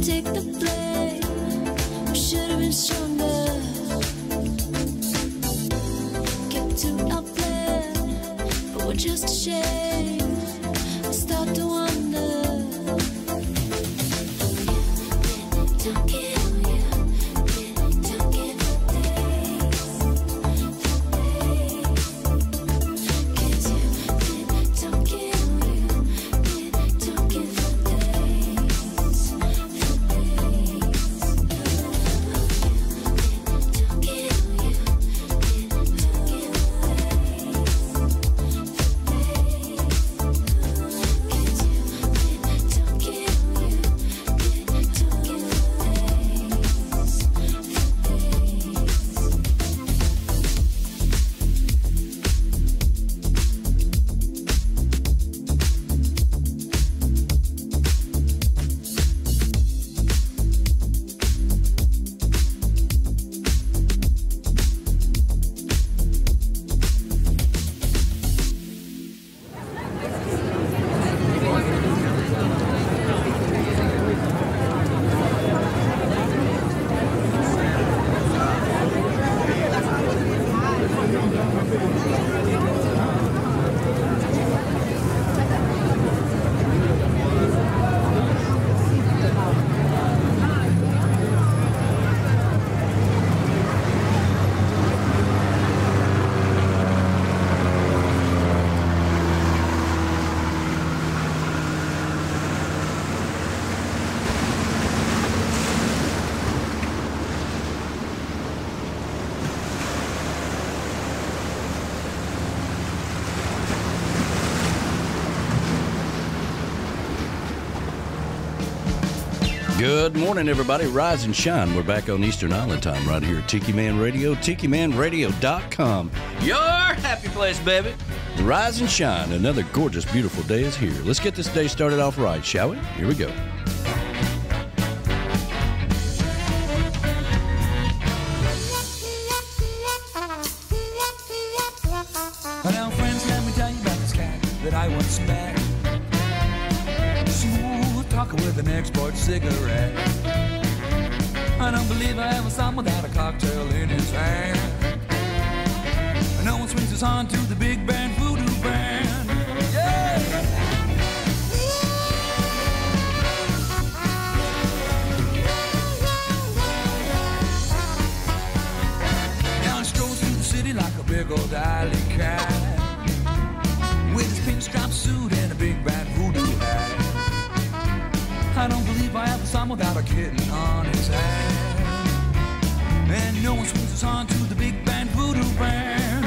take the blame. We should have been stronger. Kept to our plan, but we're just ashamed. I start to wonder. Don't kill you. Don't give for days. Kids, you don't kill you. Don't give for days. Don't kill you. Don't give Good morning, everybody. Rise and shine. We're back on Eastern Island time right here at Tiki Man Radio, TikiManRadio.com. Your happy place, baby. Rise and shine. Another gorgeous, beautiful day is here. Let's get this day started off right, shall we? Here we go. Well, now, friends, let me tell you about this cat that I once met. Smooth talker with an export cigarette. I don't believe I ever saw him without a cocktail in his hand. No one swings his on to the big band voodoo band. Yeah! Now he strolls through the city like a big old alley cat, with his pinstripe suit and a big bad voodoo hat. I don't believe I ever saw him without a kitten on his hand. And no one swings us on to the big band voodoo band.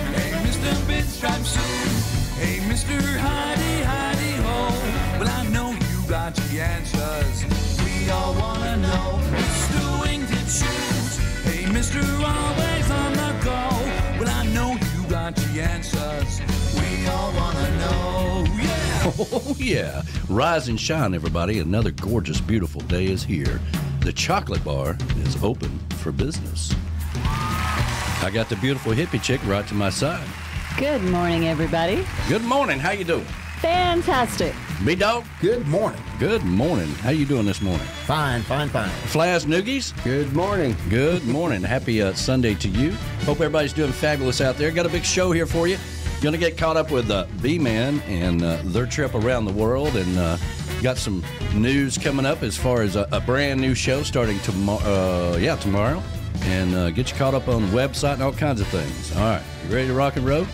Hey, Mr. Pinstripe Suit. Hey, Mr. Hidey, Hidey Ho. Well, I know you got the answers. We all wanna know Mr. Wingtip Shoes. Hey, Mr. Always on the go. Well, I know you got the answers. We all wanna know. Yeah. Oh, yeah. Rise and shine, everybody. Another gorgeous, beautiful day is here. The chocolate bar is open for business. I got the beautiful hippie chick right to my side. Good morning, everybody. Good morning. How you doing? Fantastic. Me dog? Good morning. Good morning. How you doing this morning? Fine. Flaz Noogies? Good morning. Good morning. Happy Sunday to you. Hope everybody's doing fabulous out there. Got a big show here for you. Going to get caught up with B-Man and their trip around the world, and got some news coming up as far as a brand new show starting tomorrow, and get you caught up on the website and all kinds of things. All right, you ready to rock and roll?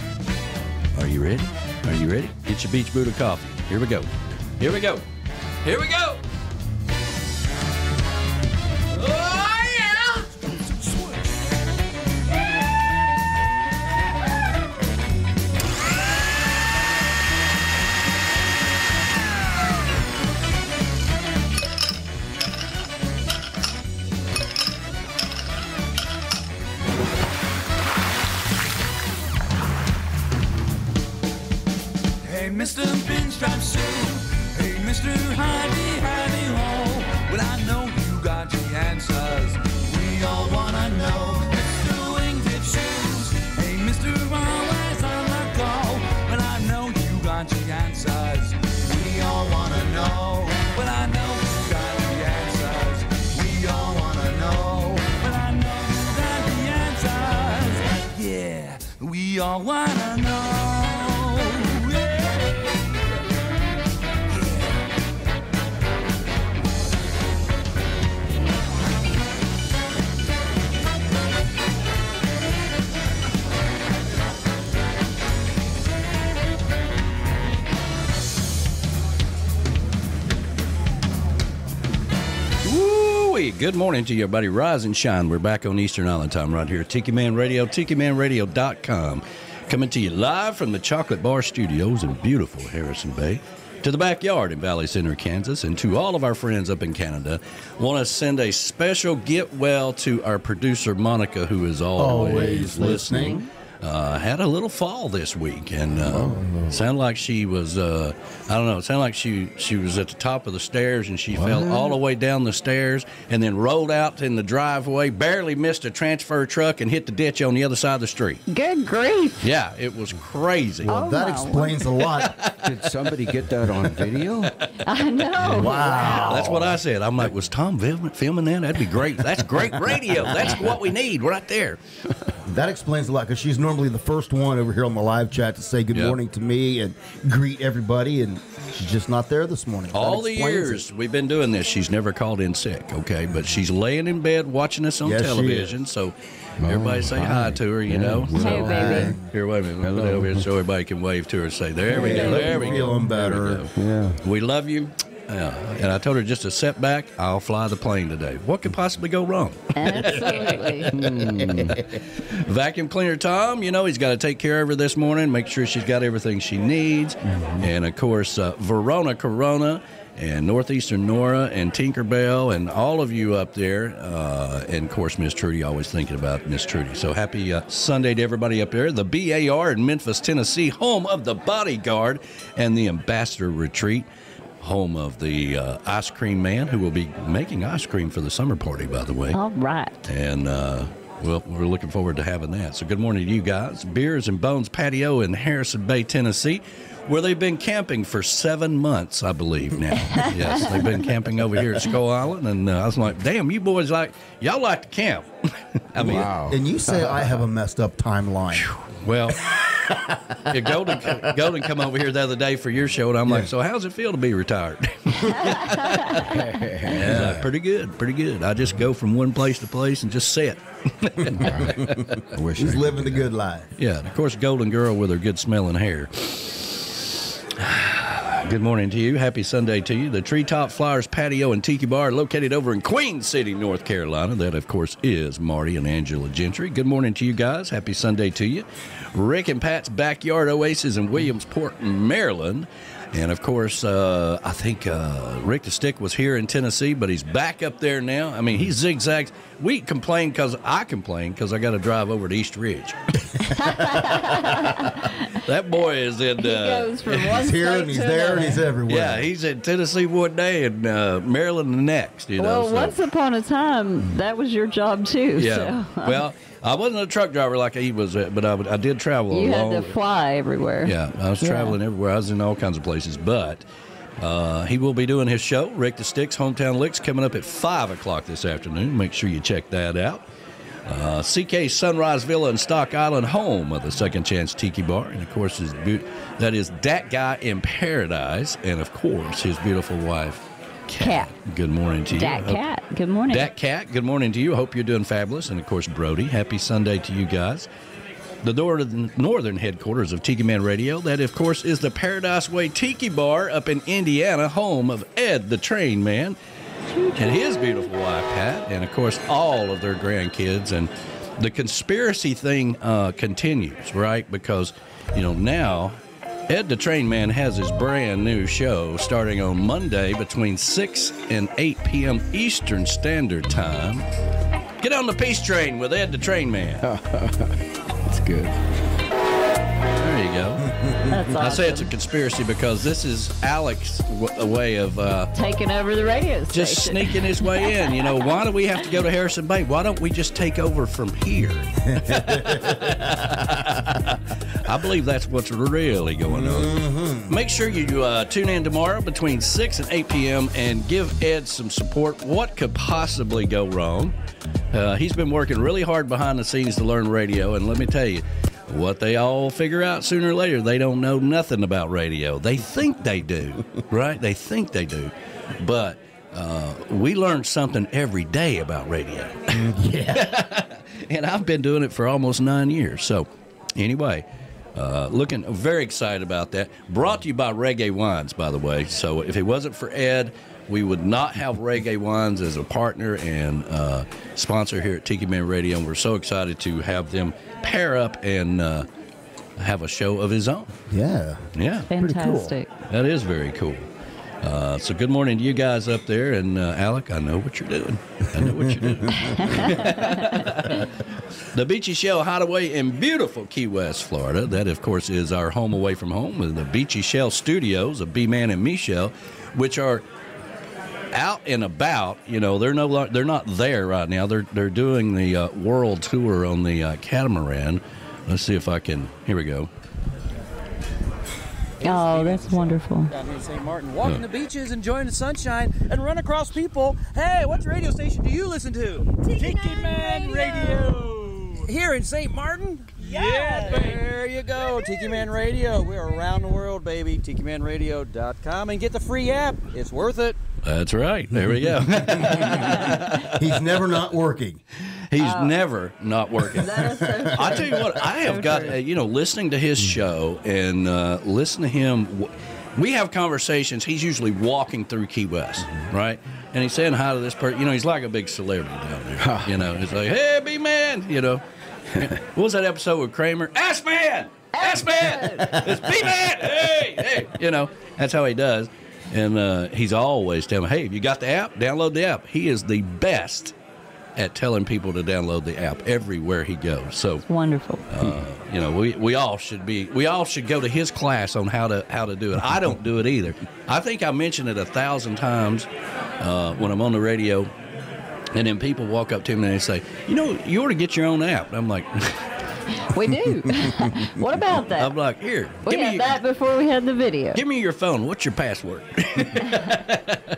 Are you ready? Are you ready? Get your Beach Buddha coffee. Here we go. Here we go. Here we go. Oh, yeah! Hey, Mr. Pinstripe Suit. Hey, Mr. Hidey, I wanna know. Yeah. Good morning to you, everybody. Rise and shine. We're back on Eastern Island time right here at Tiki Man Radio, TikiManRadio.com. Coming to you live from the Chocolate Bar Studios in beautiful Harrison Bay, to the backyard in Valley Center, Kansas, and to all of our friends up in Canada. Want to send a special get well to our producer, Monica, who is always listening. Had a little fall this week, and sounded like she was, it sounded like she was at the top of the stairs, and she fell all the way down the stairs and then rolled out in the driveway, barely missed a transfer truck, and hit the ditch on the other side of the street. Good grief. Yeah, it was crazy. Well, that explains a lot. Did somebody get that on video? I know. Wow. That's what I said. I'm like, was Tom filming that? That'd be great. That's great radio. That's what we need right there. That explains a lot, because she's normally the first one over here on the live chat to say good morning to me and greet everybody, and she's just not there this morning. All the years we've been doing this, she's never called in sick, okay? But she's laying in bed watching us on television, so everybody say hi to her, you know. Hey, baby. Here, wait a minute. Hello. Over here so everybody can wave to her and say, there we go, there we go. Feeling better. Yeah. We love you. And I told her just to sit back, I'll fly the plane today. What could possibly go wrong? Absolutely. Vacuum cleaner Tom, you know, he's got to take care of her this morning, make sure she's got everything she needs. And, of course, Verona Corona and Northeastern Nora and Tinkerbell and all of you up there. And, of course, Miss Trudy, always thinking about Miss Trudy. So happy Sunday to everybody up there. The BAR in Memphis, Tennessee, home of the Bodyguard and the Ambassador Retreat. Home of the ice cream man, who will be making ice cream for the summer party, by the way. All right. And, well, we're looking forward to having that. So good morning to you guys. Beers and Bones Patio in Harrison Bay, Tennessee, where they've been camping for 7 months, I believe now. Yes, they've been camping over here at Skull Island. And I was like, damn, you boys y'all like to camp. I mean, Wow. And you say I have a messed up timeline. well, Golden come over here the other day for your show, and I'm like, so how's it feel to be retired? Yeah, pretty good. I just go from one place to place and just sit. I wish He's I living the good life. Yeah, and of course, Golden Girl with her good smelling hair. Good morning to you. Happy Sunday to you. The Treetop Flowers Patio and Tiki Bar located over in Queen City, North Carolina. That, of course, is Marty and Angela Gentry. Good morning to you guys. Happy Sunday to you. Rick and Pat's Backyard Oasis in Williamsport, Maryland. And, of course, I think Rick the Stick was here in Tennessee, but he's back up there now. I mean, he zigzags. I complain because I got to drive over to East Ridge. That boy is in... He goes from one He's here state and he's to there and another. he's everywhere. Yeah, he's in Tennessee one day and Maryland the next, you know. Well, once upon a time, that was your job, too. Yeah. So. Well, I wasn't a truck driver like he was, but I did travel You along. had to fly everywhere. Yeah, I was traveling everywhere. I was in all kinds of places, but he will be doing his show, Rick the Stick's Hometown Licks, coming up at 5 o'clock this afternoon. Make sure you check that out. CK Sunrise Villa in Stock Island, home of the Second Chance Tiki Bar. And, of course, that is that guy in Paradise. And, of course, his beautiful wife, Cat. Good morning to you. Dat Cat. Good morning. Dat Cat, good morning to you. Hope you're doing fabulous. And, of course, Brody, happy Sunday to you guys. The northern headquarters of Tiki Man Radio, that, of course, is the Paradise Way Tiki Bar up in Indiana, home of Ed the Train Man and his beautiful wife, Pat, and, of course, all of their grandkids. And the conspiracy thing continues, right? Because, you know, now Ed the Train Man has his brand new show starting on Monday between 6 and 8 p.m. Eastern Standard Time. Get on the Peace Train with Ed the Train Man. That's good. There you go. That's awesome. I say it's a conspiracy because this is Alex's way of Taking over the radio station. just sneaking his way in. You know, why do we have to go to Harrison Bay? Why don't we just take over from here? I believe that's what's really going on. Mm-hmm. Make sure you tune in tomorrow between 6 and 8 p.m. and give Ed some support. What could possibly go wrong? He's been working really hard behind the scenes to learn radio, and let me tell you, what they all figure out sooner or later, they don't know nothing about radio. They think they do, right? They think they do. But we learn something every day about radio. Yeah. And I've been doing it for almost 9 years. So anyway, looking very excited about that. Brought to you by Reggae Wines, by the way. So if it wasn't for Ed, we would not have Reggae Wines as a partner and sponsor here at Tiki Man Radio. And we're so excited to have them pair up and have a show of his own. Yeah. Yeah. Fantastic. That is very cool. So good morning to you guys up there. And Alec, I know what you're doing. I know what you're doing. The Beachy Shell Hideaway in beautiful Key West, Florida. That, of course, is our home away from home with the Beachy Shell Studios of B-Man and Michelle, which are out and about. You know, they're not there right now. They're doing the world tour on the catamaran. Let's see if I can. Here we go. Oh, that's wonderful. Down here in St. Martin, walking the beaches, enjoying the sunshine, and run across people. Hey, what radio station do you listen to? Tiki Man Radio. Here in St. Martin? Yeah, there you go. Tiki Man Radio. We're around the world, baby. TikiManRadio.com, and get the free app. It's worth it. That's right. There we go. He's never not working. He's never not working. That is so true. I tell you what, I have got, listening to his show and listening to him, we have conversations. He's usually walking through Key West, right? And he's saying hi to this person. You know, he's like a big celebrity down there. You know, he's like, hey, B-Man, you know. What was that episode with Kramer? S-Man! S-Man! It's B-Man! Hey! You know, that's how he does. And he's always telling me, hey, have you got the app? Download the app. He is the best at telling people to download the app everywhere he goes. So Wonderful. you know, we all should go to his class on how to do it. I don't do it either. I think I mentioned it 1,000 times when I'm on the radio, and then people walk up to me and they say, you know, you ought to get your own app. And I'm like, We do. What about that? I'm like, here, We had that before we had the video. give me your phone. What's your password?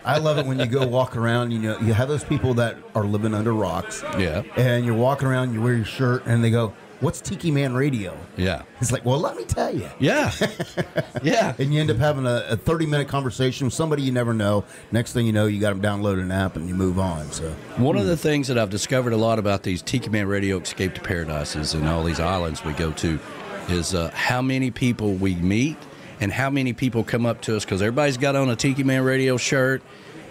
I love it when you go walk around. You know, you have those people that are living under rocks. Yeah. And you're walking around, you wear your shirt, and they go, what's Tiki Man Radio? Yeah. It's like, well, let me tell you. Yeah. Yeah. And you end up having a 30-minute conversation with somebody you never know. Next thing you know, you got them download an app and you move on. So One of the things that I've discovered a lot about these Tiki Man Radio Escape to Paradises and all these islands we go to is how many people we meet and how many people come up to us, because everybody's got on a Tiki Man Radio shirt.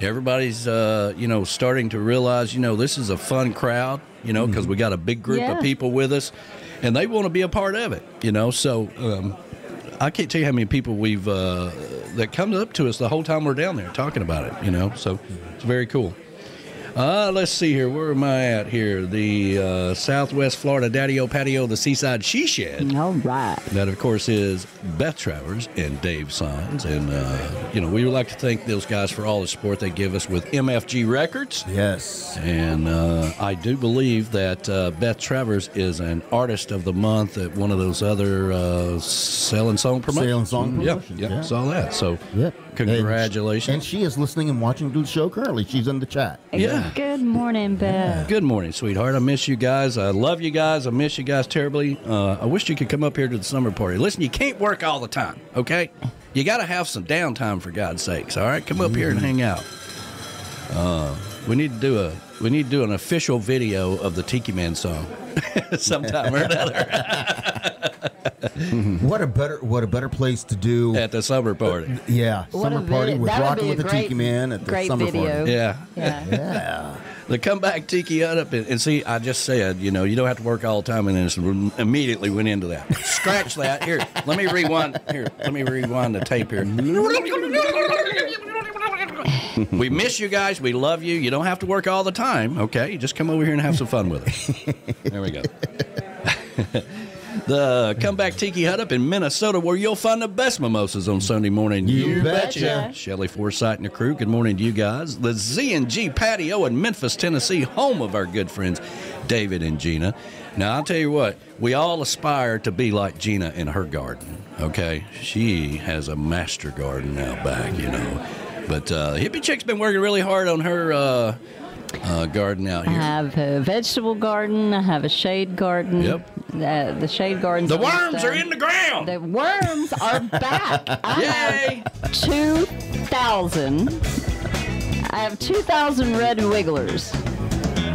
Everybody's, starting to realize, this is a fun crowd, because we got a big group of people with us, and they want to be a part of it, So I can't tell you how many people we've that comes up to us the whole time we're down there talking about it, So it's very cool. Let's see here. Where am I at here? The Southwest Florida Daddy-O Patio, the Seaside She Shed. All right. That, of course, is Beth Travers and Dave Signs. And, we would like to thank those guys for all the support they give us with MFG Records. yes. And I do believe that Beth Travers is an Artist of the Month at one of those other Selling Song Promotions. Selling Song Promotions, Yep, yeah. saw that. So, Yep. congratulations. And she is listening and watching the show currently. She's in the chat. Yeah. Good morning, Beth. Good morning, sweetheart. I miss you guys. I love you guys. I miss you guys terribly. I wish you could come up here to the summer party. Listen, you can't work all the time, okay? You got to have some downtime, for God's sakes, all right? Come up here and hang out. We need to do an official video of the Tiki Man song sometime or another What a better place to do. at the summer party. Yeah, What a summer party video. with That would rocking be with a the great- Tiki Man at the great summer video. party. Yeah. Yeah. Yeah. The comeback Tiki Hut up and see, I just said, you don't have to work all the time, and then just immediately went into that. Scratch that. Here, let me rewind. Here, let me rewind the tape here. We miss you guys. We love you. You don't have to work all the time, okay? You just come over here and have some fun with us. There we go. The Comeback Tiki Hut up in Minnesota, where you'll find the best mimosas on Sunday morning. You betcha. Shelley Forsythe and the crew, good morning to you guys. The Z&G Patio in Memphis, Tennessee, home of our good friends David and Gina. Now, I'll tell you what, we all aspire to be like Gina in her garden, okay? She has a master garden out back, But Hippie Chick's been working really hard on her garden out I here. have a vegetable garden. I have a shade garden. Yep. The shade garden's The almost worms done. are in the ground. The worms are back. Yay! I have 2,000 red wigglers.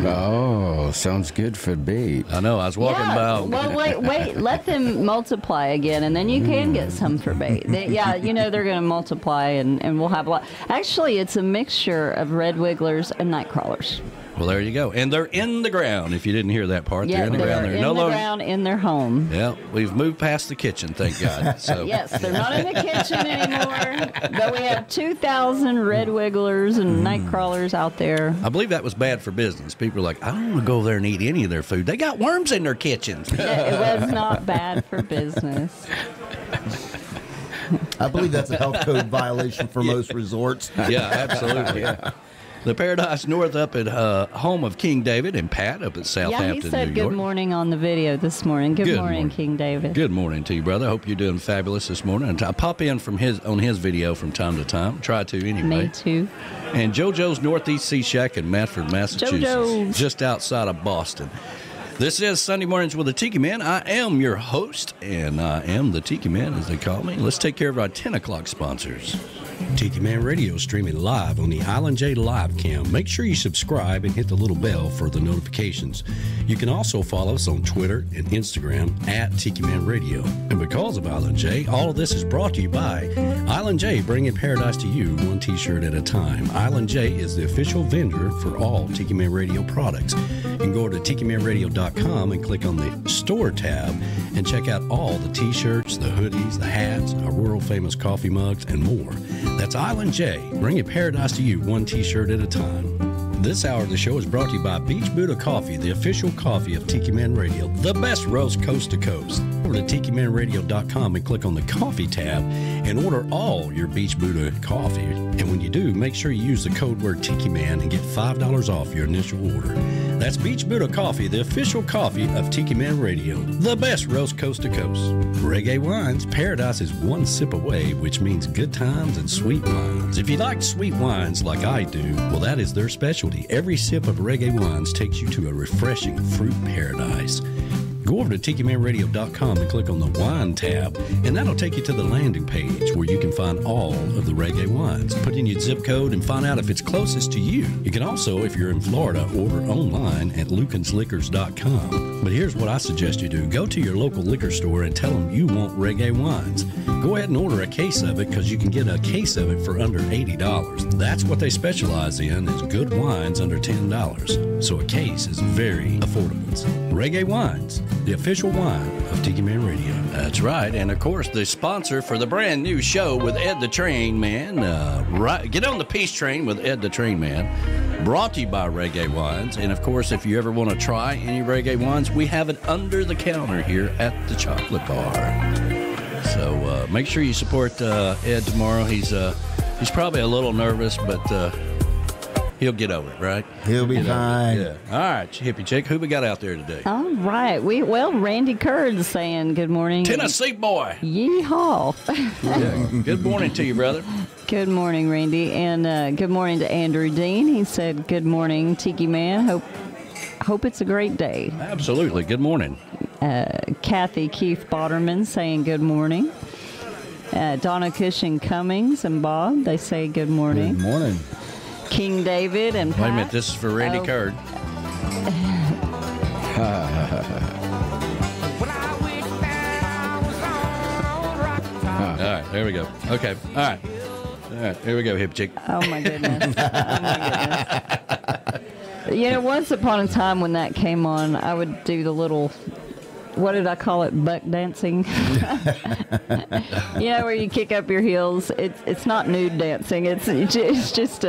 Oh, sounds good for bait. I know. I was walking by. Well, wait. Let them multiply again, and then you can get some for bait. They're going to multiply, and we'll have a lot. Actually, it's a mixture of red wigglers and night crawlers. Well, there you go. And they're in the ground. If you didn't hear that part, Yeah, they're in the ground. they're They're in no the longer. ground in their home. Yeah, we've moved past the kitchen, thank God. So Yes, they're not in the kitchen anymore. But we have 2,000 red wigglers and night crawlers out there. I believe that was bad for business. People are like, I don't want to go there and eat any of their food. They got worms in their kitchens. It was not bad for business. I believe that's a health code violation for most resorts. Yeah, absolutely. The Paradise North up at home of King David, and Pat up at Southampton, Yeah, he said New good York. morning on the video this morning. Good morning, King David. Good morning to you, brother. Hope you're doing fabulous this morning. And I pop in from his video from time to time. Try to anyway. Me too. And JoJo's Northeast Sea Shack in Medford, Massachusetts, JoJo's. just outside of Boston. This is Sunday Mornings with the Tiki Man. I am your host, and I am the Tiki Man, as they call me. Let's take care of our 10 o'clock sponsors. Tiki Man Radio is streaming live on the Island J Live Cam. Make sure you subscribe and hit the little bell for the notifications. You can also follow us on Twitter and Instagram at Tiki Man Radio. And because of Island J, all of this is brought to you by Island J, bringing paradise to you one t-shirt at a time. Island J is the official vendor for all Tiki Man Radio products. You can go to TikiManRadio.com and click on the store tab and check out all the t-shirts, the hoodies, the hats, our world famous coffee mugs, and more. That's Island J, bringing paradise to you one t-shirt at a time. This hour of the show is brought to you by Beach Buddha Coffee, the official coffee of Tiki Man Radio, the best roast coast to coast. Over to TikiManRadio.com and click on the coffee tab and order all your Beach Buddha coffee. And when you do, make sure you use the code word Tiki Man and get $5 off your initial order. That's Beach Buddha Coffee, the official coffee of Tiki Man Radio, the best roast coast to coast. Reggae Wines, paradise is one sip away, which means good times and sweet wines. If you like sweet wines like I do, well, that is their specialty. Every sip of Reggae Wines takes you to a refreshing fruit paradise. Go over to TikiManRadio.com and click on the Wine tab, and that'll take you to the landing page where you can find all of the Reggae Wines. Put in your zip code and find out if it's closest to you. You can also, if you're in Florida, order online at LucansLiquors.com. But here's what I suggest you do. Go to your local liquor store and tell them you want Reggae Wines. Go ahead and order a case of it, because you can get a case of it for under $80. That's what they specialize in, is good wines under $10. So a case is very affordable. Reggae Wines, the official wine of Tiki Man Radio. That's right. And, of course, the sponsor for the brand new show with Ed the Train Man. Get on the Peace Train with Ed the Train Man. Brought to you by Reggae Wines. And, of course, if you ever want to try any Reggae Wines, we have it under the counter here at the Chocolate Bar. So make sure you support Ed tomorrow. He's probably a little nervous, but he'll get over it, right? He'll be fine. Yeah. All right, hippie chick. Who we got out there today? All right. Randy Curd saying good morning. Tennessee boy. Yeehaw. Yeah. Good morning to you, brother. Good morning, Randy. And good morning to Andrew Dean. He said, good morning, Tiki Man. Hope it's a great day. Absolutely. Good morning. Kathy Keith Botterman saying good morning. Donna Cushing Cummings and Bob, they say good morning. Good morning. King David and Pat. Wait a minute. This is for Randy Curd. All right. There we go. Okay. All right. Here we go, hippie chick. Oh, my goodness. You know, once upon a time when that came on, I would do the little, what did I call it, buck dancing? You know, where you kick up your heels. It's not nude dancing. It's just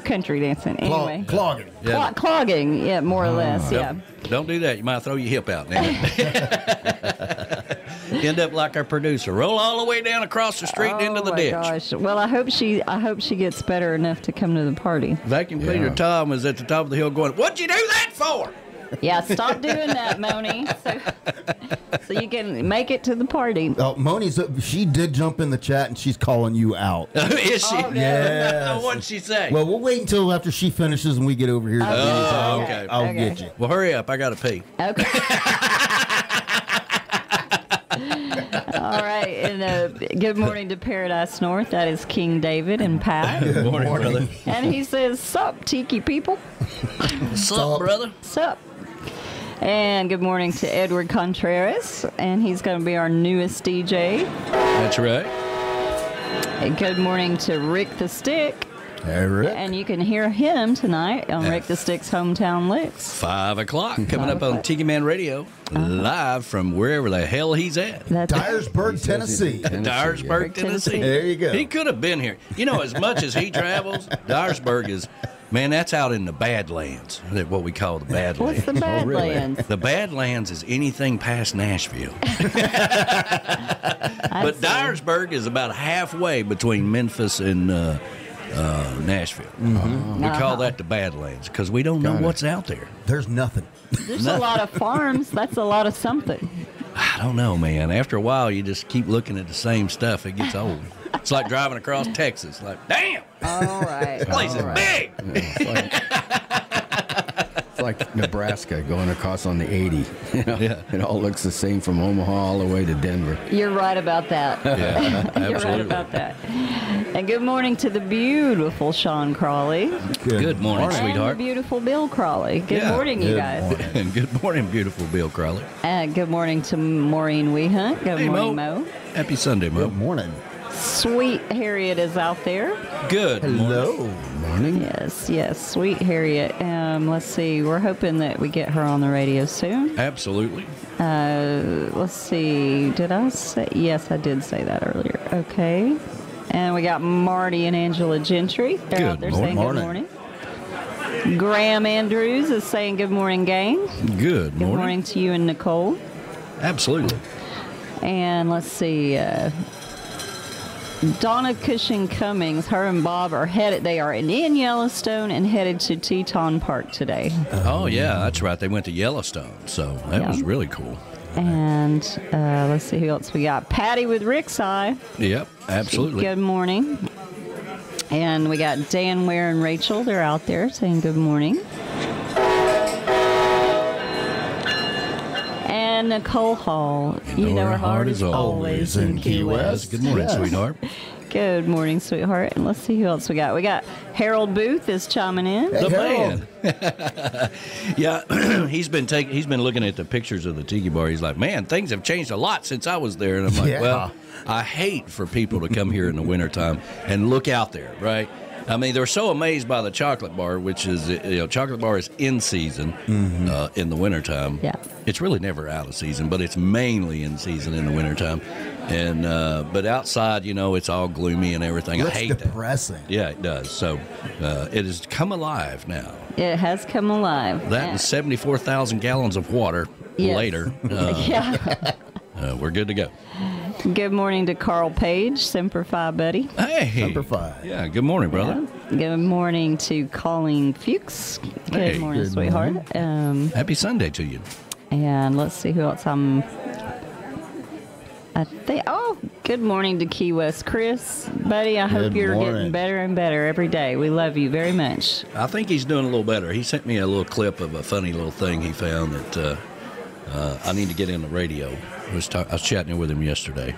country dancing. Anyway. Clogging. Yeah. Clogging, yeah, more or less, yeah. Don't do that. You might throw your hip out now. End up like our producer. Roll all the way down across the street and into the ditch. Oh, my gosh. Well, I hope she gets better enough to come to the party. Vacuum cleaner Tom was at the top of the hill going, "What'd you do that for?" Yeah, stop doing that, Moni. So you can make it to the party. Oh, Moni's, she did jump in the chat and she's calling you out. Is she? Oh, no. Yes. What did she say? Well, we'll wait until after she finishes and we get over here. okay. I'll get you. Well, hurry up. I got to pee. Okay. All right, and good morning to Paradise North. That is King David and Pat. Good morning, brother. And he says, "Sup, Tiki people." Sup, brother? Sup. And good morning to Edward Contreras, and he's going to be our newest DJ. That's right. And good morning to Rick the Stick. Hey, Rick. And you can hear him tonight on Rick the Stick's Hometown Licks. 5 o'clock. Coming up on Tiki Man Radio, live from wherever the hell he's at. That's Dyersburg, Tennessee. Dyersburg, Tennessee. There you go. He could have been here. You know, as much as he travels, Dyersburg is, man, that's out in the Badlands, what we call the Badlands. What's the Badlands? The Badlands is anything past Nashville. But Dyersburg is about halfway between Memphis and Nashville. We call that the Badlands because we don't know what's out there. There's nothing. There's a lot of farms. That's a lot of something. I don't know, man. After a while, you just keep looking at the same stuff. It gets old. It's like driving across Texas. Like, damn, All right. this place is big. It's like Nebraska going across on the 80. You know? Yeah. It all looks the same from Omaha all the way to Denver. You're right about that. Yeah, You're right absolutely. about that. And good morning to the beautiful Sean Crawley. Good morning, And sweetheart. the beautiful Bill Crawley. Good Yeah. morning, you Good guys. morning. And good morning, beautiful Bill Crowley. And good morning to Maureen Weehunt. Good Hey, morning, Mo. Mo. Happy Sunday, Mo. Good morning. Sweet Harriet is out there. Good morning. Hello. Morning. Yes, sweet Harriet. Let's see. We're hoping that we get her on the radio soon. Absolutely. Let's see. Did I say? Yes, I did say that earlier. Okay. And we got Marty and Angela Gentry. They're out Good there saying good morning. Graham Andrews is saying good morning, gang. Good Good morning. morning to you and Nicole. Absolutely. And let's see. Donna Cushing Cummings, her and Bob are headed. They are in Yellowstone and headed to Teton Park today. Oh, yeah, that's right. They went to Yellowstone, so that Yeah. was really cool. And let's see who else we got. Patty with Rick's Eye. Yep, absolutely. Good morning. And we got Dan Ware and Rachel. They're out there saying good morning. And Nicole Hall. You know her heart is always in Key West. Good morning, Yes. sweetheart. Good morning, sweetheart. And let's see who else we got. We got Harold Booth is chiming in. The Harold. man. Yeah, he's been looking at the pictures of the Tiki Bar. He's like, man, things have changed a lot since I was there. And I'm like, Yeah. well, I hate for people to come here in the wintertime and look out there, right? I mean, they're so amazed by the chocolate bar, which is, chocolate bar is in season in the wintertime. Yeah. It's really never out of season, but it's mainly in season in the wintertime. And, but outside, it's all gloomy and everything. That's I hate that. depressing. Yeah, it does. So it has come alive now. It has come alive. That and 74,000 gallons of water Yes. later. Yeah. We're good to go. Good morning to Carl Page, Semper Fi buddy. Hey. Number 5. Yeah, good morning, brother. Good morning to Colleen Fuchs. Good Hey. morning, Good sweetheart. Happy Sunday to you. And let's see who else good morning to Key West Chris. Buddy, I hope Good you're morning. getting better and better every day. We love you very much. I think he's doing a little better. He sent me a little clip of a funny little thing he found that I need to get in the radio. I was chatting with him yesterday.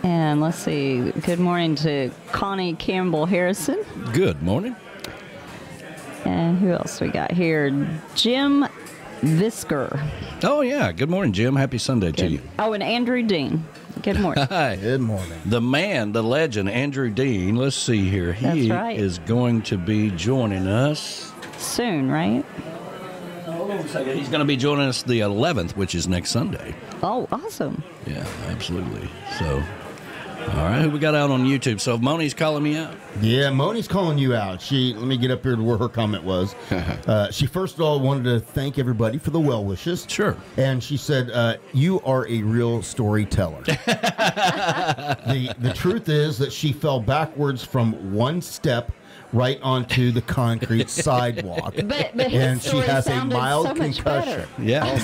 And let's see. Good morning to Connie Campbell Harrison. Good morning. And who else we got here? Jim Visker. Oh, yeah. Good morning, Jim. Happy Sunday to you. Oh, and Andrew Dean. Good morning. Hi. Good morning. The man, the legend, Andrew Dean. Let's see here. He That's right. is going to be joining us. Soon, right? Hold on a second. He's going to be joining us the 11th, which is next Sunday. Oh, awesome. Yeah, absolutely. So, all right, who we got out on YouTube? So, Moni's calling me out. Yeah, Moni's calling you out. Let me get up here to where her comment was. She first of all wanted to thank everybody for the well wishes. Sure. And she said, you are a real storyteller. The truth is that she fell backwards from one step right onto the concrete sidewalk. But And his she story has a sounded mild so much concussion. better. Yeah. Oh,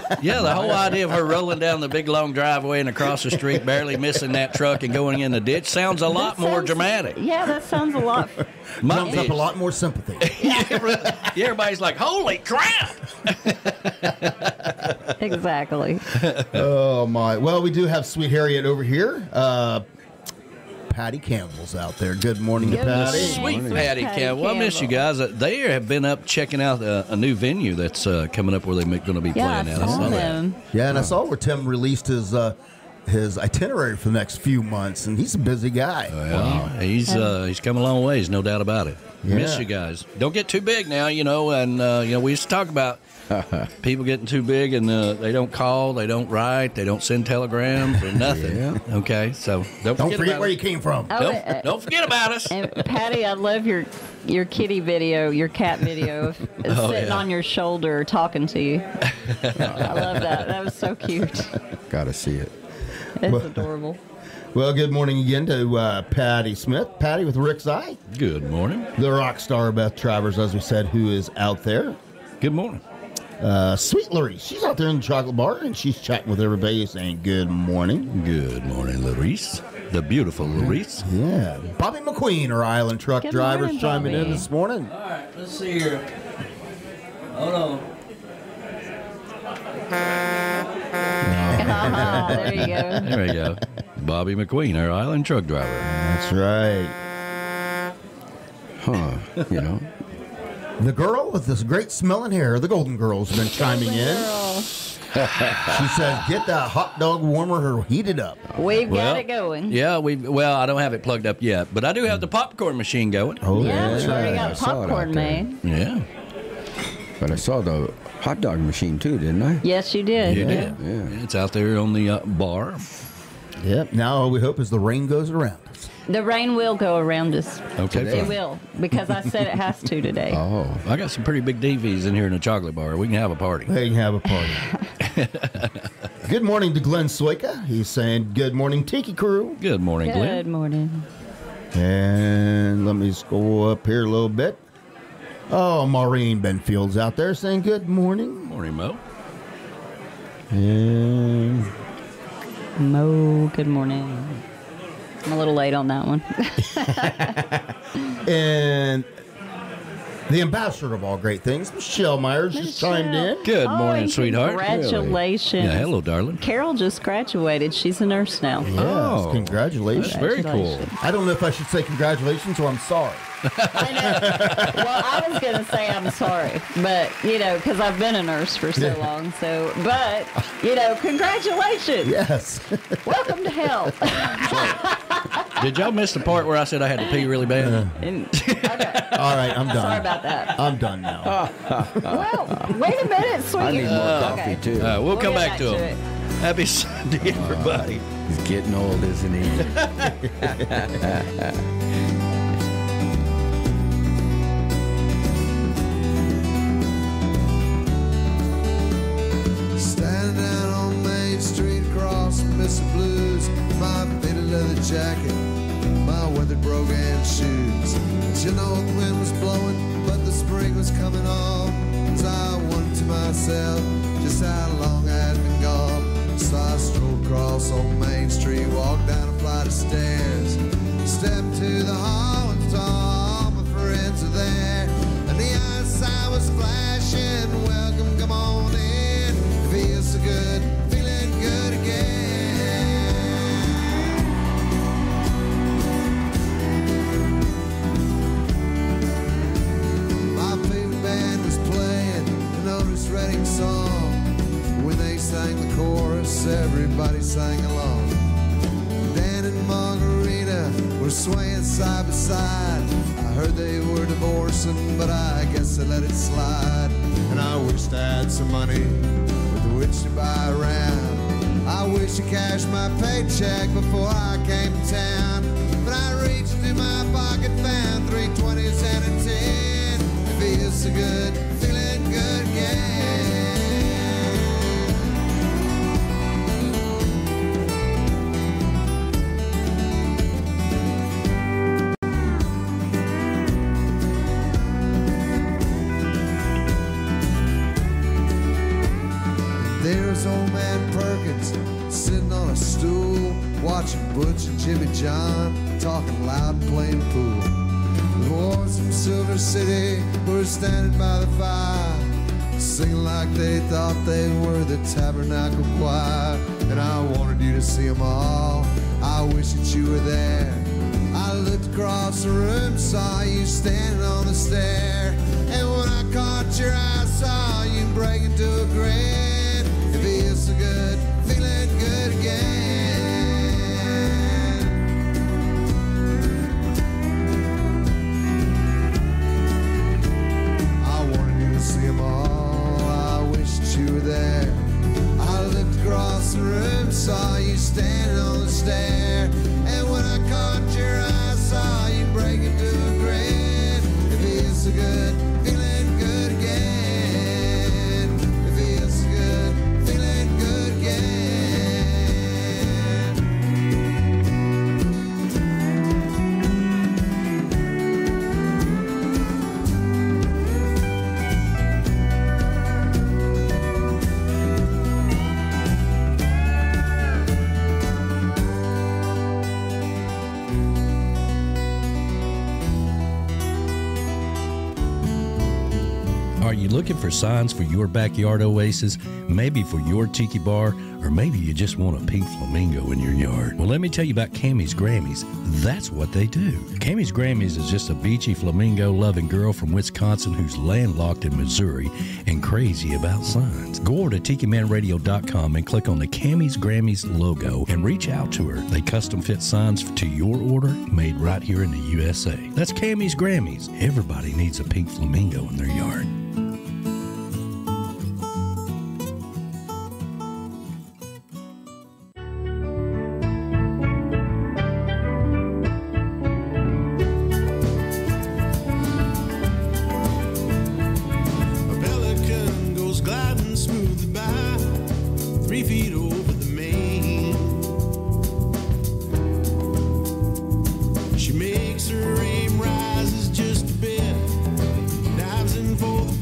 my. Yeah, the whole idea of her rolling down the big long driveway and across the street, barely missing that truck and going in the ditch sounds a lot more dramatic. Yeah, that sounds a lot. Drums up a lot more sympathy. Yeah, everybody's like, holy crap! Exactly. Oh, my. Well, we do have Sweet Harriet over here. Patty Campbell's out there. Good morning to Good Patty. Sweet Morning. Patty Patty Campbell. I miss you guys. They have been up checking out a new venue that's coming up where they're going to be Yeah, playing I at. saw them. Yeah, and I saw where Tim released his itinerary for the next few months, and he's a busy guy. Well, he's come a long ways, no doubt about it. Yeah. Miss you guys. Don't get too big now, and we used to talk about people getting too big and they don't call, they don't write, they don't send telegrams or nothing. Yeah. Okay, so don't Don't forget about where it. you came from. Oh, Don't forget about us. And Patty, I love your kitty video, your cat video, of sitting yeah. on your shoulder talking to you. I love that. That was so cute. Gotta see it. It's adorable. Well, good morning again to Patty Smith. Patty with Rick's Eye. Good morning. The rock star Beth Travers, as we said, who is out there. Good morning. Sweet Larice, she's out there in the chocolate bar, and she's chatting with everybody saying good morning. Good morning, Larice. The beautiful Larice. Yeah. Bobby McQueen, our island truck Good driver, morning, chiming in Bobby. this morning. All right, let's see here. Hold on. There you go. There we go. Bobby McQueen, our island truck driver. That's right. Huh. The girl with this great smelling hair, the Golden Girl's been chiming in. Girl, She says, get that hot dog warmer heated up. we've Well, got it going. Yeah, I don't have it plugged up yet, but I do have the popcorn machine going. Oh, Yeah, we've already I got saw it out popcorn there. made. Yeah, But I saw the hot dog machine too, didn't I? Yes, you did. you did. Yeah. It's out there on the bar. Yep. Now all we hope is the rain goes around us. The rain will go around us. Okay, Today. It will, because I said it has to today. Oh. I got some pretty big TVs in here in the chocolate bar. We can have a party. They can have a party. Good morning to Glenn Soika. He's saying, good morning, Tiki Crew. Good morning, Good Glenn. morning. And let me scroll up here a little bit. Oh, Maureen Benfield's out there saying good morning. Morning, Mo. And Mo, good morning. I'm a little late on that one. And the ambassador of all great things, Michelle Myers, just chimed in. Good Oh, morning, and sweetheart. Congratulations. Yeah, hello, darling. Carol just graduated. She's a nurse now. Yes, Oh, congratulations. That's very cool. Congratulations. I don't know if I should say congratulations or I'm sorry. I know. Well, I was going to say I'm sorry, but, because I've been a nurse for so long. So, but, congratulations. Yes. Welcome to hell. Did y'all miss the part where I said I had to pee really bad? Okay. All right, I'm done. Sorry about that. I'm done now. Well, wait a minute, sweet. I need more coffee Okay. too. We'll come get back to it. him. Happy Sunday, everybody. He's getting old, isn't he? Standing down on Main Street across the Mississippi Blues, my faded leather jacket, my weathered brogan shoes. And you know the wind was blowing, but the spring was coming on. As I wondered to myself just how long I had been gone. So I strolled across on Main Street, walked down a flight of stairs, stepped to the hall and saw all my friends are there. And the outside was flashing, welcome, come on in. Feels so good, feeling good again. My favorite band was playing an Otis Redding song. When they sang the chorus, everybody sang along. Dan and Margarita were swaying side by side. I heard they were divorcing, but I guess I let it slide. And I wished I had some money with which to buy around. I wish I cashed my paycheck before I came to town. But I reached in my pocket, found 3 20s and a 10. It feels so good, feeling good again. Ed Perkins sitting on a stool, watching Butch and Jimmy John talking loud and playing pool. The boys from Silver City were standing by the fire, singing like they thought they were the Tabernacle Choir. And I wanted you to see them all, I wish that you were there. I looked across the room, saw you standing on the stair, and when I caught your eye, saw you break into a grin. It feels so good, feeling good again. I wanted you to see them all, I wish that you were there. I looked across the room, saw you standing on the stair, and when I caught your eye, saw you break into a grin. It feels so good, feeling good again. It feels so good, feeling good again. Are you looking for signs for your backyard oasis? Maybe for your tiki bar, or maybe you just want a pink flamingo in your yard. Well, let me tell you about Cammie's Grammys. That's what they do. Cammie's Grammys is just a beachy flamingo-loving girl from Wisconsin who's landlocked in Missouri and crazy about signs. Go over to TikiManRadio.com and click on the Cammie's Grammys logo and reach out to her. They custom fit signs to your order, made right here in the USA. That's Cammie's Grammys. Everybody needs a pink flamingo in their yard. A pelican goes gliding smoothly by, 3 feet over the main. She makes her aim rises just a bit, dives in for the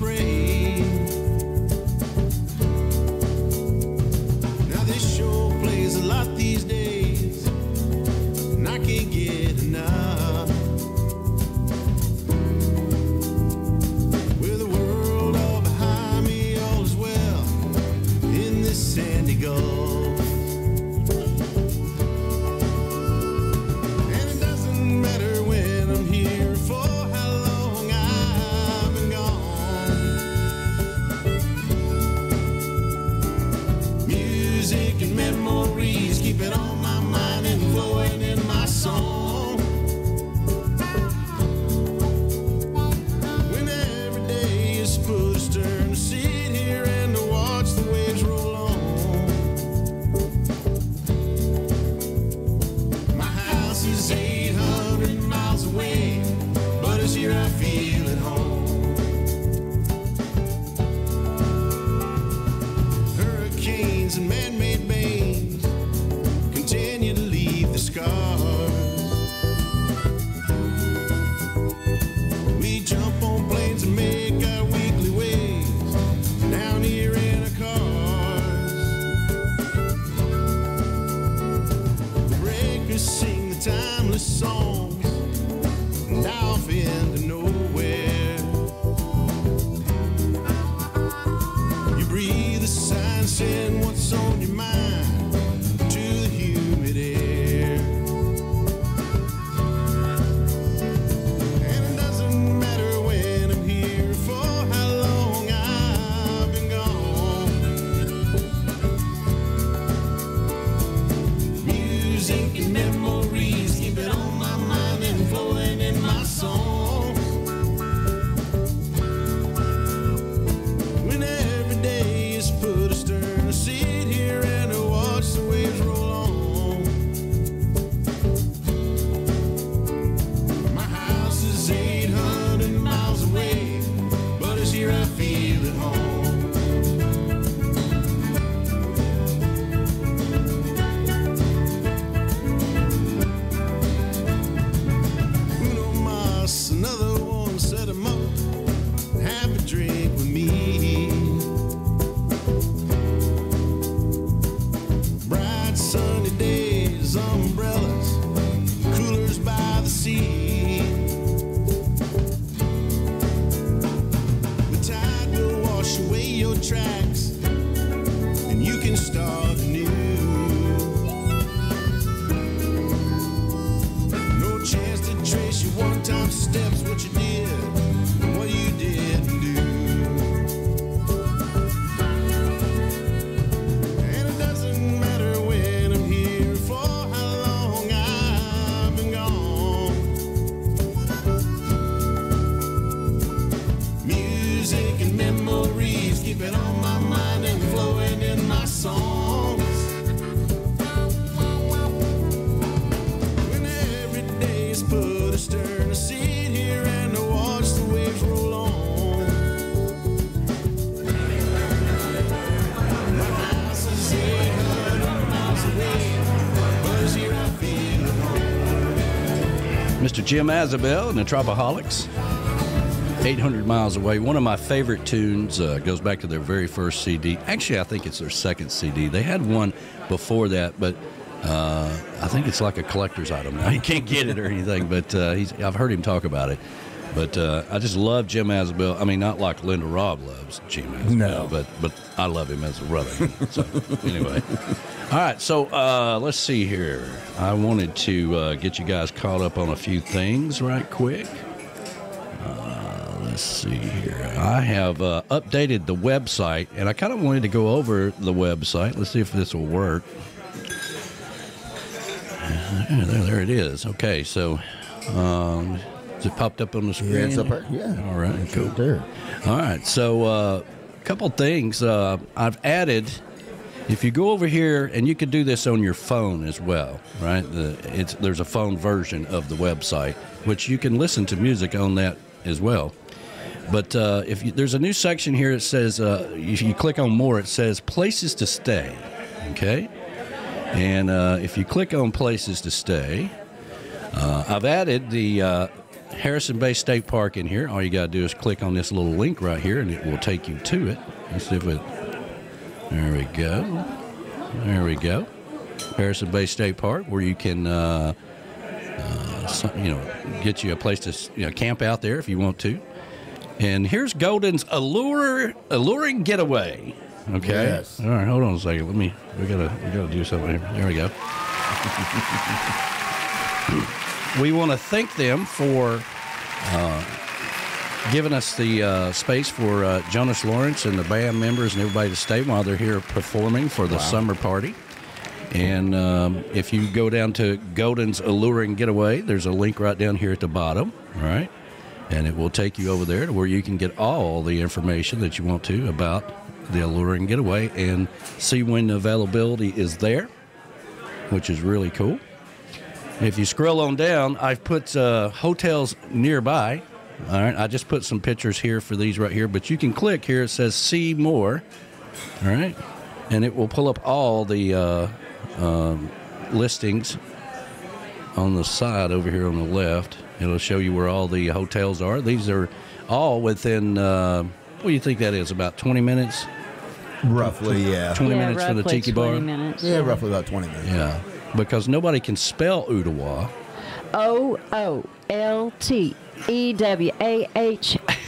keeping on my mind and flowing in my songs. When every day is put astern to sit here and to watch the waves roll on. My house is 800 miles away, but here I feel home. Mr. Jim Azabel and the Tropaholics, 800 Miles Away. One of my favorite tunes, goes back to their very first CD. Actually, I think it's their second CD. They had one before that, but I think it's like a collector's item now. You can't get it or anything, but I've heard him talk about it. But I just love Jim Azabel. I mean, not like Linda Robb loves Jim Azabel, No. but I love him as a brother. So, anyway. All right, so let's see here. I wanted to get you guys caught up on a few things right quick. Let's see here. I have updated the website, and I kind of wanted to go over the website. Let's see if this will work. There it is. Okay, so is it popped up on the screen? Yeah, it's up there. Yeah. All right, It's cool. up there. All right, so a couple things I've added. If you go over here, and you can do this on your phone as well, right? There's a phone version of the website, which you can listen to music on that as well. But there's a new section here. It says, if you click on more, it says places to stay, okay? And if you click on places to stay, I've added the Harrison Bay State Park in here. All you got to do is click on this little link right here, and it will take you to it. Let's see if it... There we go. There we go. Harrison Bay State Park, where you can, get you a place to camp out there if you want to. And here's Golden's alluring getaway. Okay. Yes. All right. Hold on a second. We gotta do something here. There we go. We want to thank them for giving us the space for Jonas Lawrence and the band members and everybody to stay while they're here performing for the summer party. And if you go down to Golden's Alluring Getaway, there's a link right down here at the bottom, all right? And it will take you over there to where you can get all the information that you want to about the Alluring Getaway and see when the availability is there, which is really cool. If you scroll on down, I've put hotels nearby. All right, I just put some pictures here for these right here, but you can click here. It says see more, all right, and it will pull up all the listings on the side over here on the left. It'll show you where all the hotels are. These are all within, what do you think that is, about 20 minutes? Roughly, yeah. 20 minutes for the Tiki Bar? 20 minutes. Yeah, roughly about 20 minutes. Yeah, because nobody can spell Ooltewah. OOLTEWAH.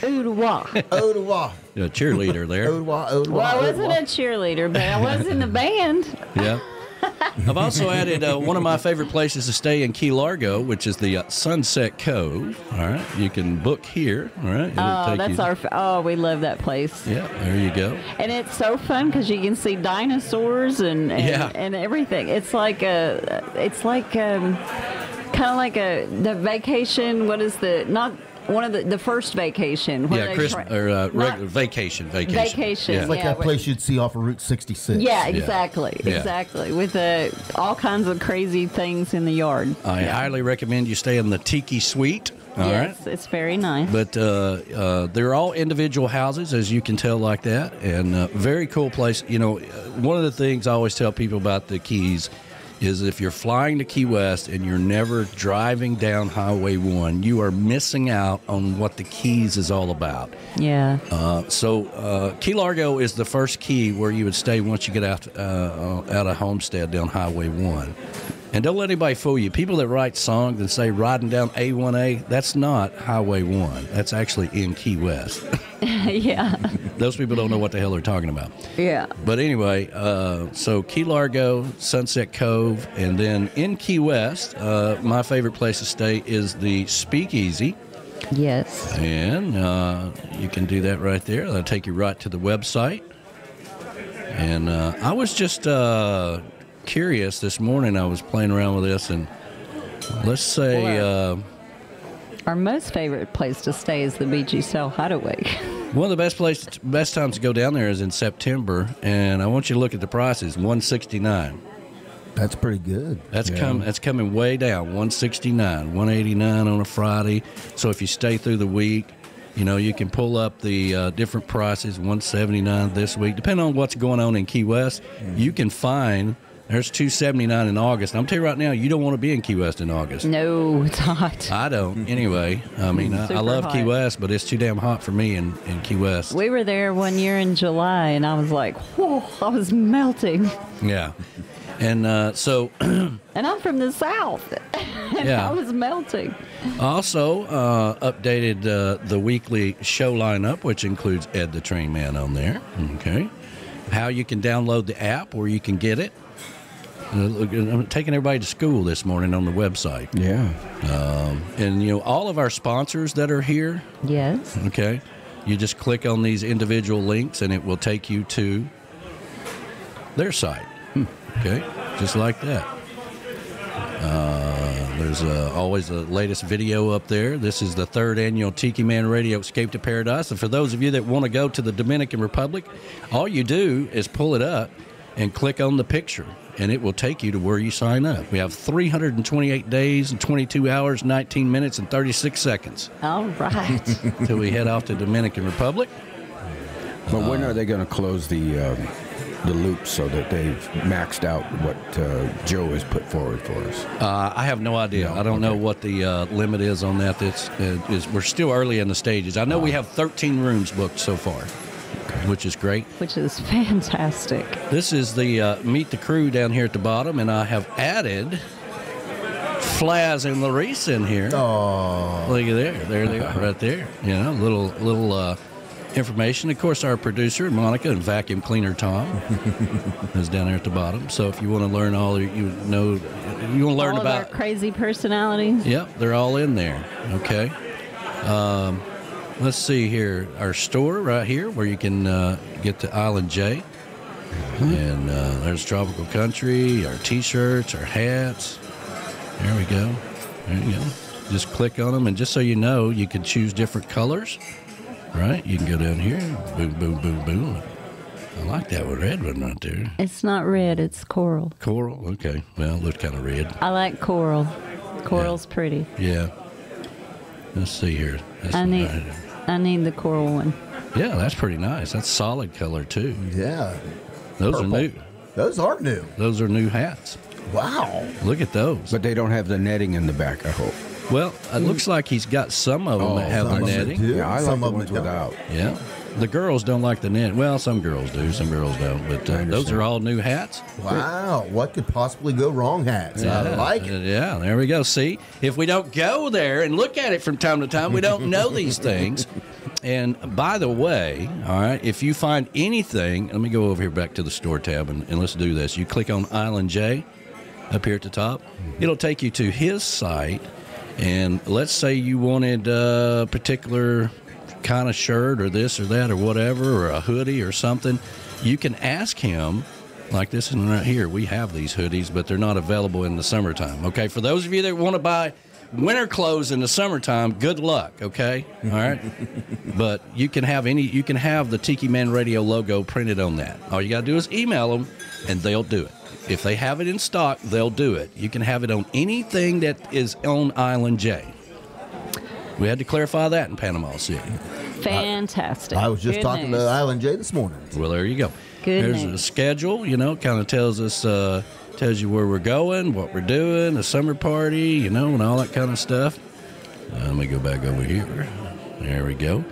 Ooltewah. Ooltewah. A cheerleader there. Ooltewah, Ooltewah. Well, I wasn't a cheerleader, but I was in the band. Yeah. I've also added one of my favorite places to stay in Key Largo, which is the Sunset Cove. All right. You can book here. All right. We love that place. Yeah, there you go. And it's so fun because you can see dinosaurs and everything. It's like kind of like the vacation. What is the first vacation? Yeah, regular vacation. Vacation. Yeah. It's like that place you'd see off of Route 66. Yeah, exactly. Yeah. Exactly. With all kinds of crazy things in the yard. I highly recommend you stay in the Tiki Suite. All right. Yes, it's very nice. But they're all individual houses, as you can tell, like that. And very cool place. You know, one of the things I always tell people about the Keys is if you're flying to Key West and you're never driving down Highway 1, you are missing out on what the Keys is all about. Yeah. So Key Largo is the first key where you would stay once you get out of Homestead down Highway 1. And don't let anybody fool you. People that write songs and say riding down A1A, that's not Highway 1. That's actually in Key West. Yeah. Those people don't know what the hell they're talking about. Yeah. But anyway, so Key Largo, Sunset Cove, and then in Key West, my favorite place to stay is the Speakeasy. Yes. And you can do that right there. That'll take you right to the website. And I was just curious this morning. I was playing around with this, and let's say our most favorite place to stay is the Beachy Cell Hideaway. One of the best times to go down there is in September, and I want you to look at the prices. $169. That's pretty good. That's coming way down. $169, $189 on a Friday. So if you stay through the week, you can pull up the different prices. $179 this week, depending on what's going on in Key West. You can find. There's $279 in August. I'm telling you right now, you don't want to be in Key West in August. No, it's hot. I don't. Anyway, I mean, I love hot. Key West, but it's too damn hot for me in Key West. We were there one year in July, and I was like, whoa, I was melting. Yeah. And so... and I'm from the South, and I was melting. Also, updated the weekly show lineup, which includes Ed the Train Man on there. Okay. How you can download the app, where you can get it. I'm taking everybody to school this morning on the website. Yeah. And, all of our sponsors that are here. Yes. Okay. You just click on these individual links, and it will take you to their site. Okay. Just like that. There's always the latest video up there. This is the 3rd annual Tiki Man Radio Escape to Paradise. And for those of you that want to go to the Dominican Republic, all you do is pull it up and click on the picture, and it will take you to where you sign up. We have 328 days and 22 hours, 19 minutes, and 36 seconds. All right. Till we head off to Dominican Republic. But when are they going to close the loop so that they've maxed out what Joe has put forward for us? I have no idea. I don't know what the limit is on that. We're still early in the stages. I know we have 13 rooms booked so far, which is great. Which is fantastic. This is the Meet the Crew down here at the bottom, and I have added Flaz and Larissa in here. Oh, look at there. There they are right there. Little information. Of course, our producer, Monica, and vacuum cleaner Tom is down there at the bottom. So if you want to learn you want to learn all about of our crazy personalities. Yep, they're all in there. Okay. Let's see here. Our store right here where you can get to Island J. And there's Tropical Country, our T-shirts, our hats. There we go. There you go. Just click on them, and just so you know, you can choose different colors. Right? You can go down here. Boom, boom, boom, boom. I like that one, red one right there. It's not red, it's coral. Coral? Okay. Well, it looks kind of red. I like coral. Coral's pretty. Yeah. Let's see here. I need the coral one. Yeah, that's pretty nice. That's solid color, too. Yeah. Those Purple. are new. Those are new. Those are new hats. Wow. Look at those. But they don't have the netting in the back, I hope. Well, it looks like he's got some of them that have the netting. Yeah, I like the ones without. Yeah. The girls don't like the net. Well, some girls do, some girls don't. But those are all new hats. Wow. What could possibly go wrong, hats? Yeah, I like it. Yeah, there we go. See, if we don't go there and look at it from time to time, we don't know these things. And by the way, all right, if you find anything, let me go over here back to the store tab and let's do this. You click on Island J up here at the top. It'll take you to his site. And let's say you wanted a particular kind of shirt or this or that or whatever, or a hoodie or something. You can ask him, like this one right here. We have these hoodies, but they're not available in the summertime. Okay, for those of you that want to buy winter clothes in the summertime, good luck, okay? All right? But you can have the Tiki Man Radio logo printed on that. All you got to do is email them, and they'll do it. If they have it in stock, they'll do it. You can have it on anything that is on Island J. We had to clarify that in Panama City. Fantastic. I was just talking to Island J this morning. Well, there you go. Good There's news. a schedule, kind of tells you where we're going, what we're doing, the summer party, and all that kind of stuff. Let me go back over here. There we go.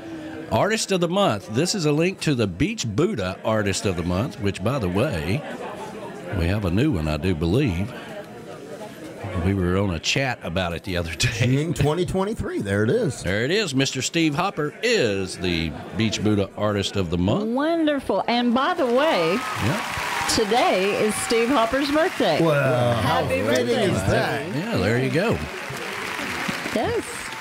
Artist of the Month. This is a link to the Beach Buddha Artist of the Month, which, by the way, we have a new one, I do believe. We were on a chat about it the other day. June 2023. There it is. There it is. Mr. Steve Hopper is the Beach Buddha Artist of the Month. Wonderful. And by the way, today is Steve Hopper's birthday. Well, Happy how fitting birthday, is that? Yeah, there you go.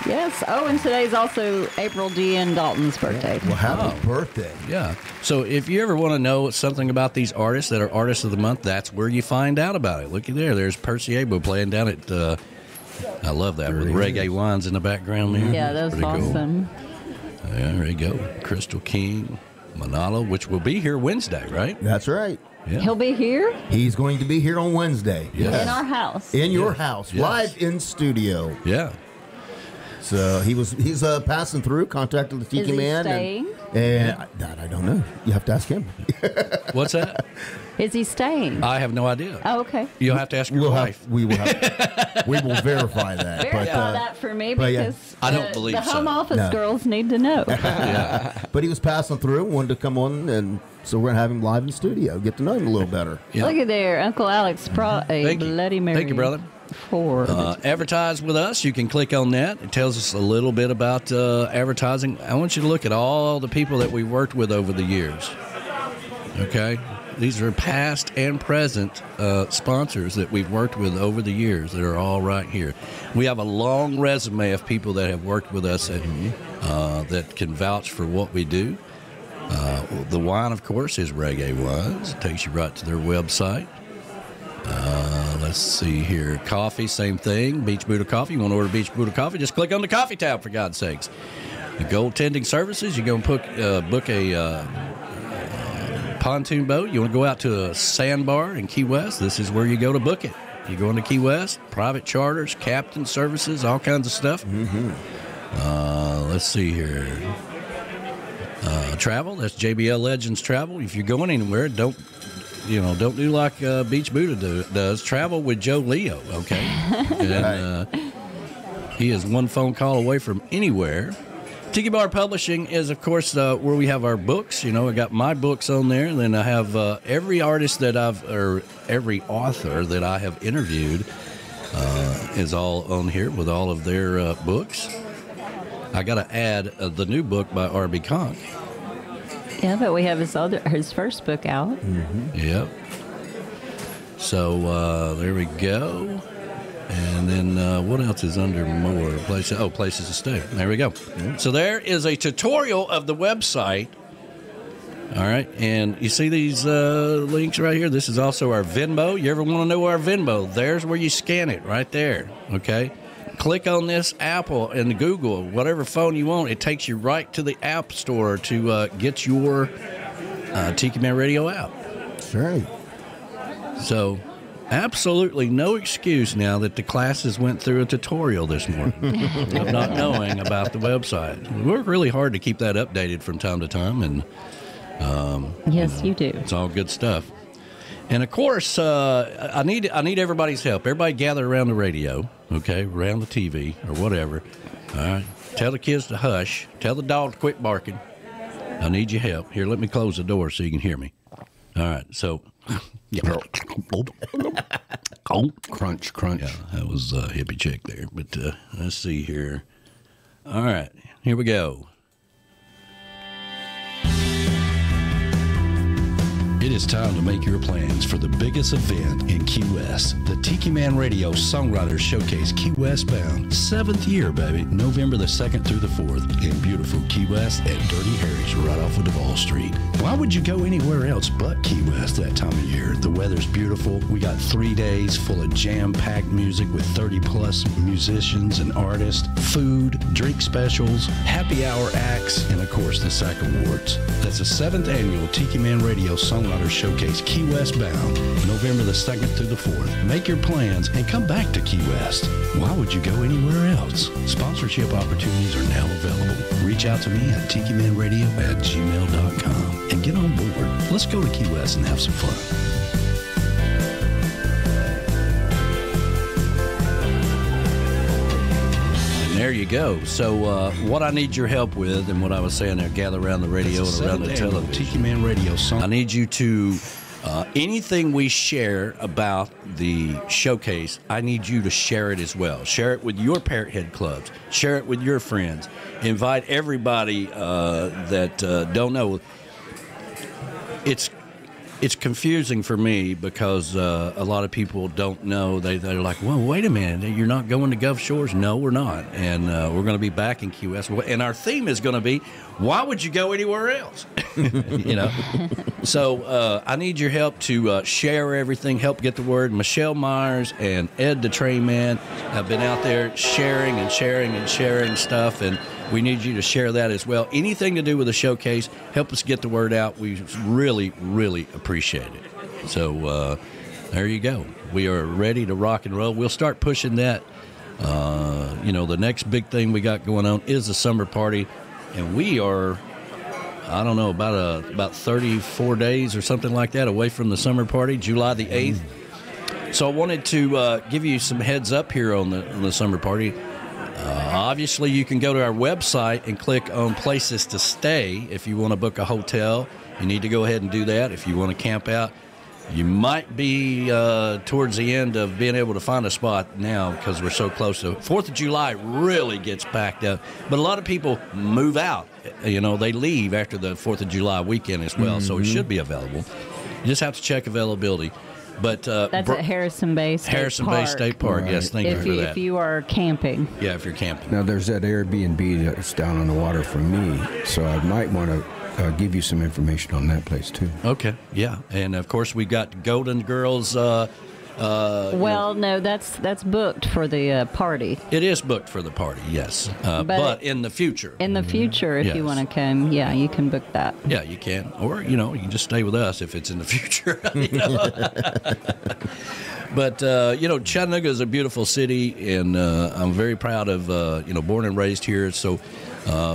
Yes. Oh, and today's also April Dean Dalton's birthday. Well, happy birthday. Yeah. So if you ever want to know something about these artists that are Artists of the Month, that's where you find out about it. Looky there. There's Percy Abo playing down at I love that with reggae wines in the background there. Yeah, that was Pretty cool. awesome. Yeah, there you go. Crystal King, Manalo, which will be here Wednesday, right? That's right. Yeah. He'll be here He's going to be here on Wednesday. Yeah. in our house. In your house, Yes. live in studio. Yeah. So he's passing through, contacted the Tiki Is he Man. staying? And that I don't know. You have to ask him. What's that? Is he staying? I have no idea. Oh, okay. You'll have to ask your wife. We will verify that. Verify that for me but, yeah. because I don't believe the so. home office No. girls need to know. But he was passing through, wanted to come on, and so we're going to have him live in studio, get to know him a little better. Yeah. Look at there. Uncle Alex brought a Thank you. Bloody Mary. Thank you, brother. For Advertise with us. You can click on that. It tells us a little bit about advertising. I want you to look at all the people that we've worked with over the years. Okay? These are past and present sponsors that we've worked with over the years that are all right here. We have a long resume of people that have worked with us that can vouch for what we do. The wine, of course, is Reggae Wines. It takes you right to their website. Let's see here. Coffee, same thing. Beach Buddha Coffee. You want to order Beach Buddha Coffee? Just click on the coffee tab, for God's sakes. The gold tending services. You go and book a pontoon boat. You want to go out to a sandbar in Key West. This is where you go to book it. You go into Key West, private charters, captain services, all kinds of stuff. Let's see here. Travel. That's JBL Legends Travel. If you're going anywhere, don't do like Beach Buddha does. Travel with Joe Leo, okay? And he is one phone call away from anywhere. Tiki Bar Publishing is, of course, where we have our books. I got my books on there, and then I have every artist every author that I have interviewed is all on here with all of their books. I got to add the new book by R.B. Conk. yeah, but we have his first book out. Yep. So there we go. And then what else is under more places? Oh, places to stay. There we go. So there is a tutorial of the website. All right. And you see these links right here? This is also our Venmo. You ever want to know our Venmo? There's where you scan it right there. Okay. Click on this Apple and Google, whatever phone you want. It takes you right to the App Store to get your Tiki Man Radio app. That's right. So, absolutely no excuse now that the classes went through a tutorial this morning of not knowing about the website. We work really hard to keep that updated from time to time, and Yes, you do. it's all good stuff. And of course, I need everybody's help. Everybody gather around the radio, okay, around the TV or whatever. All right, tell the kids to hush. Tell the dog to quit barking. I need your help. Here, let me close the door so you can hear me. All right, so Crunch, crunch. yeah, that was a hippie chick there. But let's see here. All right, here we go. It is time to make your plans for the biggest event in Key West, the Tiki Man Radio Songwriters Showcase Key West Bound. 7th year, baby. November the 2nd through the 4th in beautiful Key West at Dirty Harry's right off of Duval Street. Why would you go anywhere else but Key West that time of year? The weather's beautiful. We got 3 days full of jam-packed music with 30-plus musicians and artists, food, drink specials, happy hour acts, and, of course, the SAC Awards. That's the 7th annual Tiki Man Radio Songwriters Showcase Key West Bound, November the 2nd through the 4th. Make your plans and come back to Key West. Why would you go anywhere else? Sponsorship opportunities are now available. Reach out to me at tikimanradio@gmail.com and get on board. Let's go to Key West and have some fun. There you go. So what I need your help with, and what I was saying there, gather around the radio and around the television. Tiki Man Radio Song. I need you to, anything we share about the showcase, I need you to share it as well. Share it with your parrot head clubs. Share it with your friends. Invite everybody that don't know. it's confusing for me because a lot of people don't know. They're like, well, wait a minute, you're not going to Gulf Shores? No, we're not. And we're going to be back in Key West. And our theme is going to be, why would you go anywhere else? You know? So I need your help to share everything, help get the word. Michelle Myers and Ed the Train Man have been out there sharing and sharing and sharing stuff, and we need you to share that as well. Anything to do with the showcase, help us get the word out. We really, really appreciate it. So there you go. We are ready to rock and roll. We'll start pushing that. The next big thing we got going on is the summer party, and we are, I don't know, about 34 days or something like that away from the summer party, July the 8th. So I wanted to give you some heads up here on the summer party. Obviously, you can go to our website and click on places to stay. If you want to book a hotel, you need to go ahead and do that. If you want to camp out, you might be towards the end of being able to find a spot now because we're so close to 4th of July. Really gets packed up. But a lot of people move out. They leave after the 4th of July weekend as well, so it should be available. You just have to check availability. But that's at Harrison Bay State Park. Right. Yes, thank you for that. If you are camping. Yeah, if you're camping. Now, there's that Airbnb that's down on the water from me, so I might want to give you some information on that place, too. Okay, yeah. And, of course, we got Golden Girls. No, that's booked for the party. It is booked for the party, yes. But in the future. In the future, if you want to come, yeah, you can book that. Yeah, you can. Or, you can just stay with us if it's in the future. But, Chattanooga is a beautiful city, and I'm very proud of, born and raised here. So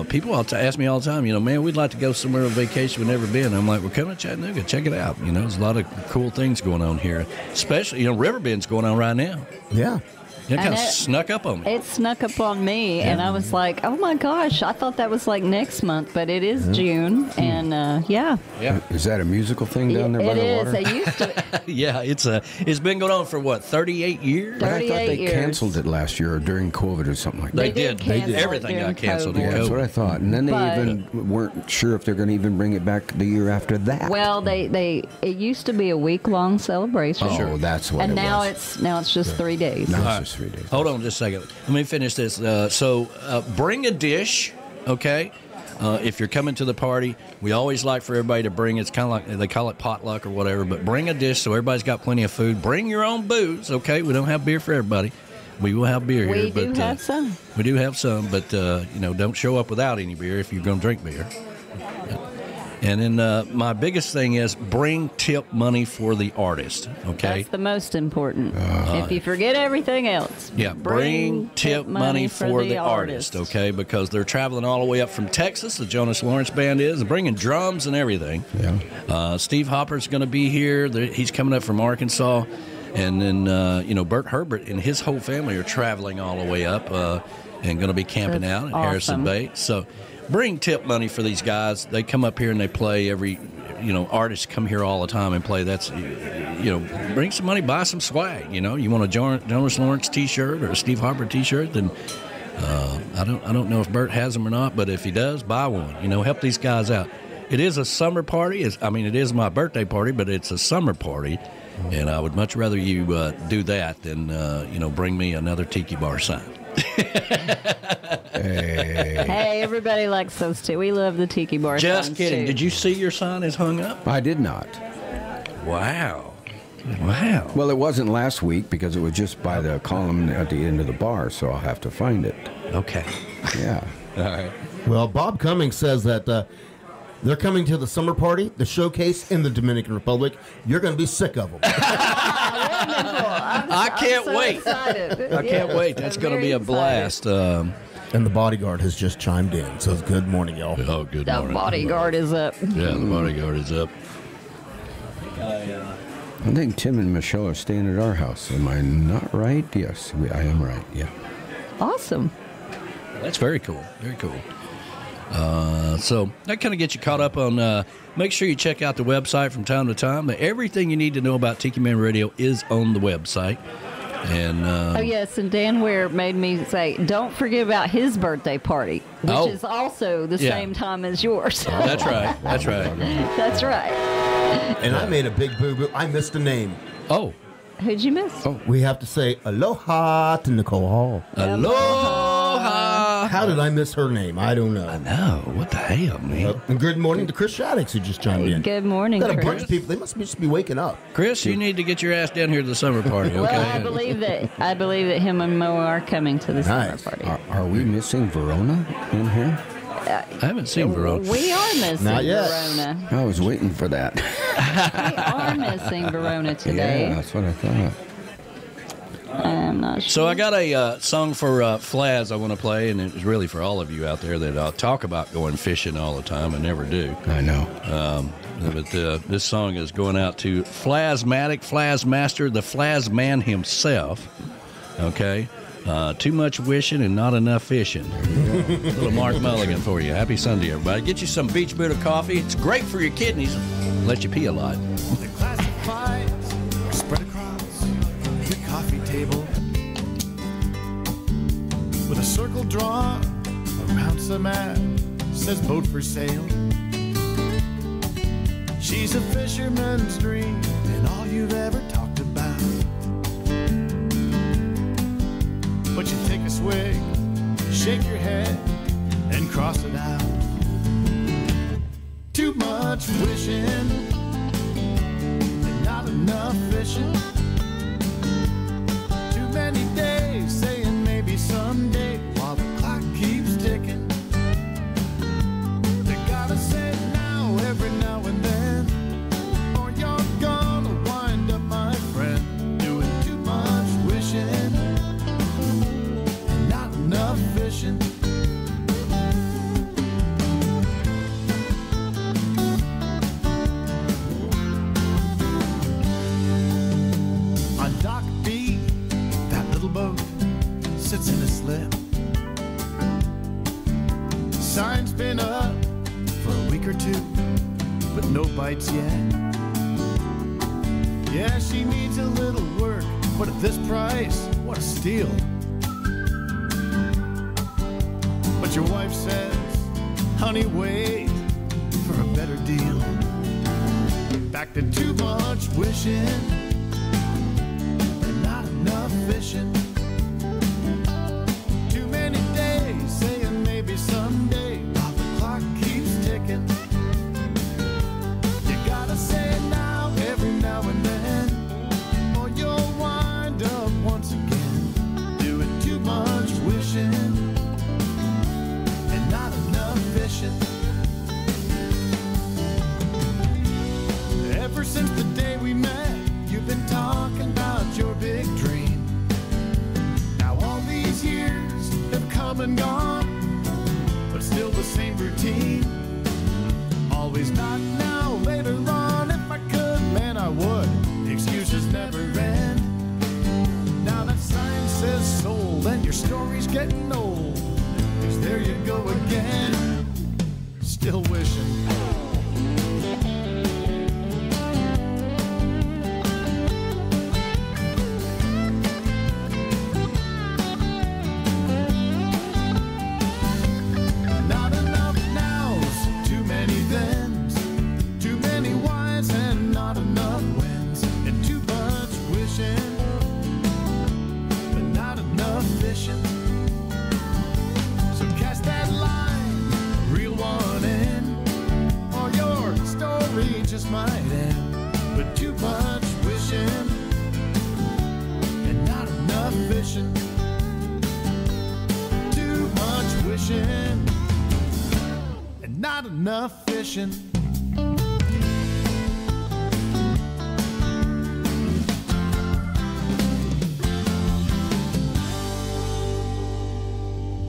people ask me all the time, man, we'd like to go somewhere on vacation we've never been. I'm like, well, come to Chattanooga, check it out. There's a lot of cool things going on here, especially, Riverbend's going on right now. Yeah. It kind of snuck up on me. It snuck up on me, and I was like, oh, my gosh, I thought that was like next month, but it is June, and yeah. Is that a musical thing down there by the water? It is. It used to. Yeah, it's been going on for, 38 years? But I thought they canceled it last year or during COVID or something like that. They did. Everything got canceled in COVID. That's what I thought. And then they even weren't sure if they're going to even bring it back the year after that. Well, it used to be a week-long celebration. Oh, that's what and it now was. now it's just 3 days. Now it's just 3 days. Hold on just a second. Let me finish this. Bring a dish, okay? If you're coming to the party, we always like for everybody to bring, it's kind of like, they call it potluck or whatever, but bring a dish so everybody's got plenty of food. Bring your own booze, okay? We don't have beer for everybody. We will have beer here. We do have some. We do have some, but, don't show up without any beer if you're going to drink beer. And then my biggest thing is bring tip money for the artist, okay? That's the most important. If you forget everything else, bring tip money for the artist, okay? Because they're traveling all the way up from Texas, the Jonas Lawrence Band is, and bringing drums and everything. Yeah. Steve Hopper's going to be here. He's coming up from Arkansas. And then, Bert Herbert and his whole family are traveling all the way up and going to be camping out at Harrison Bay. So bring tip money for these guys. They come up here and they play artists come here all the time and play. That's, bring some money, buy some swag. You want a Jonas Lawrence T-shirt or a Steve Harper T-shirt, then I don't know if Bert has them or not, but if he does, buy one. Help these guys out. It is a summer party. It is my birthday party, but it's a summer party, and I would much rather you do that than, bring me another tiki bar sign. Hey, everybody likes those too. We love the tiki bar signs. Just kidding. Did you see your sign is hung up? I did not. Wow. Well, it wasn't last week because it was just by the column at the end of the bar, so I'll have to find it. Okay. Yeah. All right. Well, Bob Cummings says that they're coming to the summer party, the showcase in the Dominican Republic. You're going to be sick of them. I can't wait. I can't wait. That's going to be a blast. And the bodyguard has just chimed in. Says, good morning, y'all. Oh, good morning. The bodyguard is up. Yeah, the bodyguard is up. I think Tim and Michelle are staying at our house. Am I not right? Yes, I am right. Yeah. Awesome. That's very cool. Very cool. So that kind of gets you caught up on, make sure you check out the website from time to time. Everything you need to know about Tiki Man Radio is on the website. And oh yes, and Dan Ware made me say, don't forget about his birthday party, which is also the same time as yours. That's right. That's right. That's right. And I made a big boo-boo. I missed a name. Oh. Who'd you miss? Oh, we have to say aloha to Nicole Hall. Aloha. How did I miss her name? I don't know. I know. What the hell, man? And good morning to Chris Shaddix, who just chimed in. Good morning, Got a Chris. bunch of people. They must just be waking up. Chris, you need to get your ass down here to the summer party, okay? Well, I believe that him and Mo are coming to the summer party. Are we missing Verona in here? I haven't seen Verona. We are missing Not yet. Verona. I was waiting for that. We are missing Verona today. Yeah, that's what I thought. I'm not sure. So I got a song for Flaz I want to play, and it's really for all of you out there that talk about going fishing all the time and never do. I know. But this song is going out to Flazmatic, Flazmaster, the Flaz man himself. Okay? Too much wishing and not enough fishing. Little Mark Mulligan for you. Happy Sunday, everybody. Get you some Beach Buddha coffee. It's great for your kidneys. Let you pee a lot. The classifieds are spread across the coffee table with a circle drawn around some ad says boat for sale. She's a fisherman's dream and all you've ever talked about. But you take a swig, shake your head, and cross it out. Too much wishing and not enough fishing. Too many days saying maybe someday while the clock keeps ticking. They gotta say it now, every now and then, or you're gonna wind up, my friend, doing too much wishing and not enough fishing. On Dock B, that little boat sits in a slip. Sign's been up for a week or two, but no bites yet. Yeah, she needs a little work, but at this price, what a steal. But your wife says, honey, wait for a better deal. Back to too much wishing and not enough fishing. Too many days saying maybe someday while the clock keeps ticking. You gotta say it now, every now and then, or you'll wind up once again doing too much wishing and not enough fishing. Ever since the day we met, you've been talking about your big dream. Now all these years have come and gone, but still the same routine. Always not now, later on. If I could, man, I would. Excuses never end. Now that sign says sold and your story's getting old, 'cause there you go again, still wishing. Not enough nows, too many thens, too many whys and not enough whens, and too much wishing, but not enough fishing. So cast that line, reel one in, or your story just might end. But too much wishing and not enough fishing. Too much wishing and not enough fishing.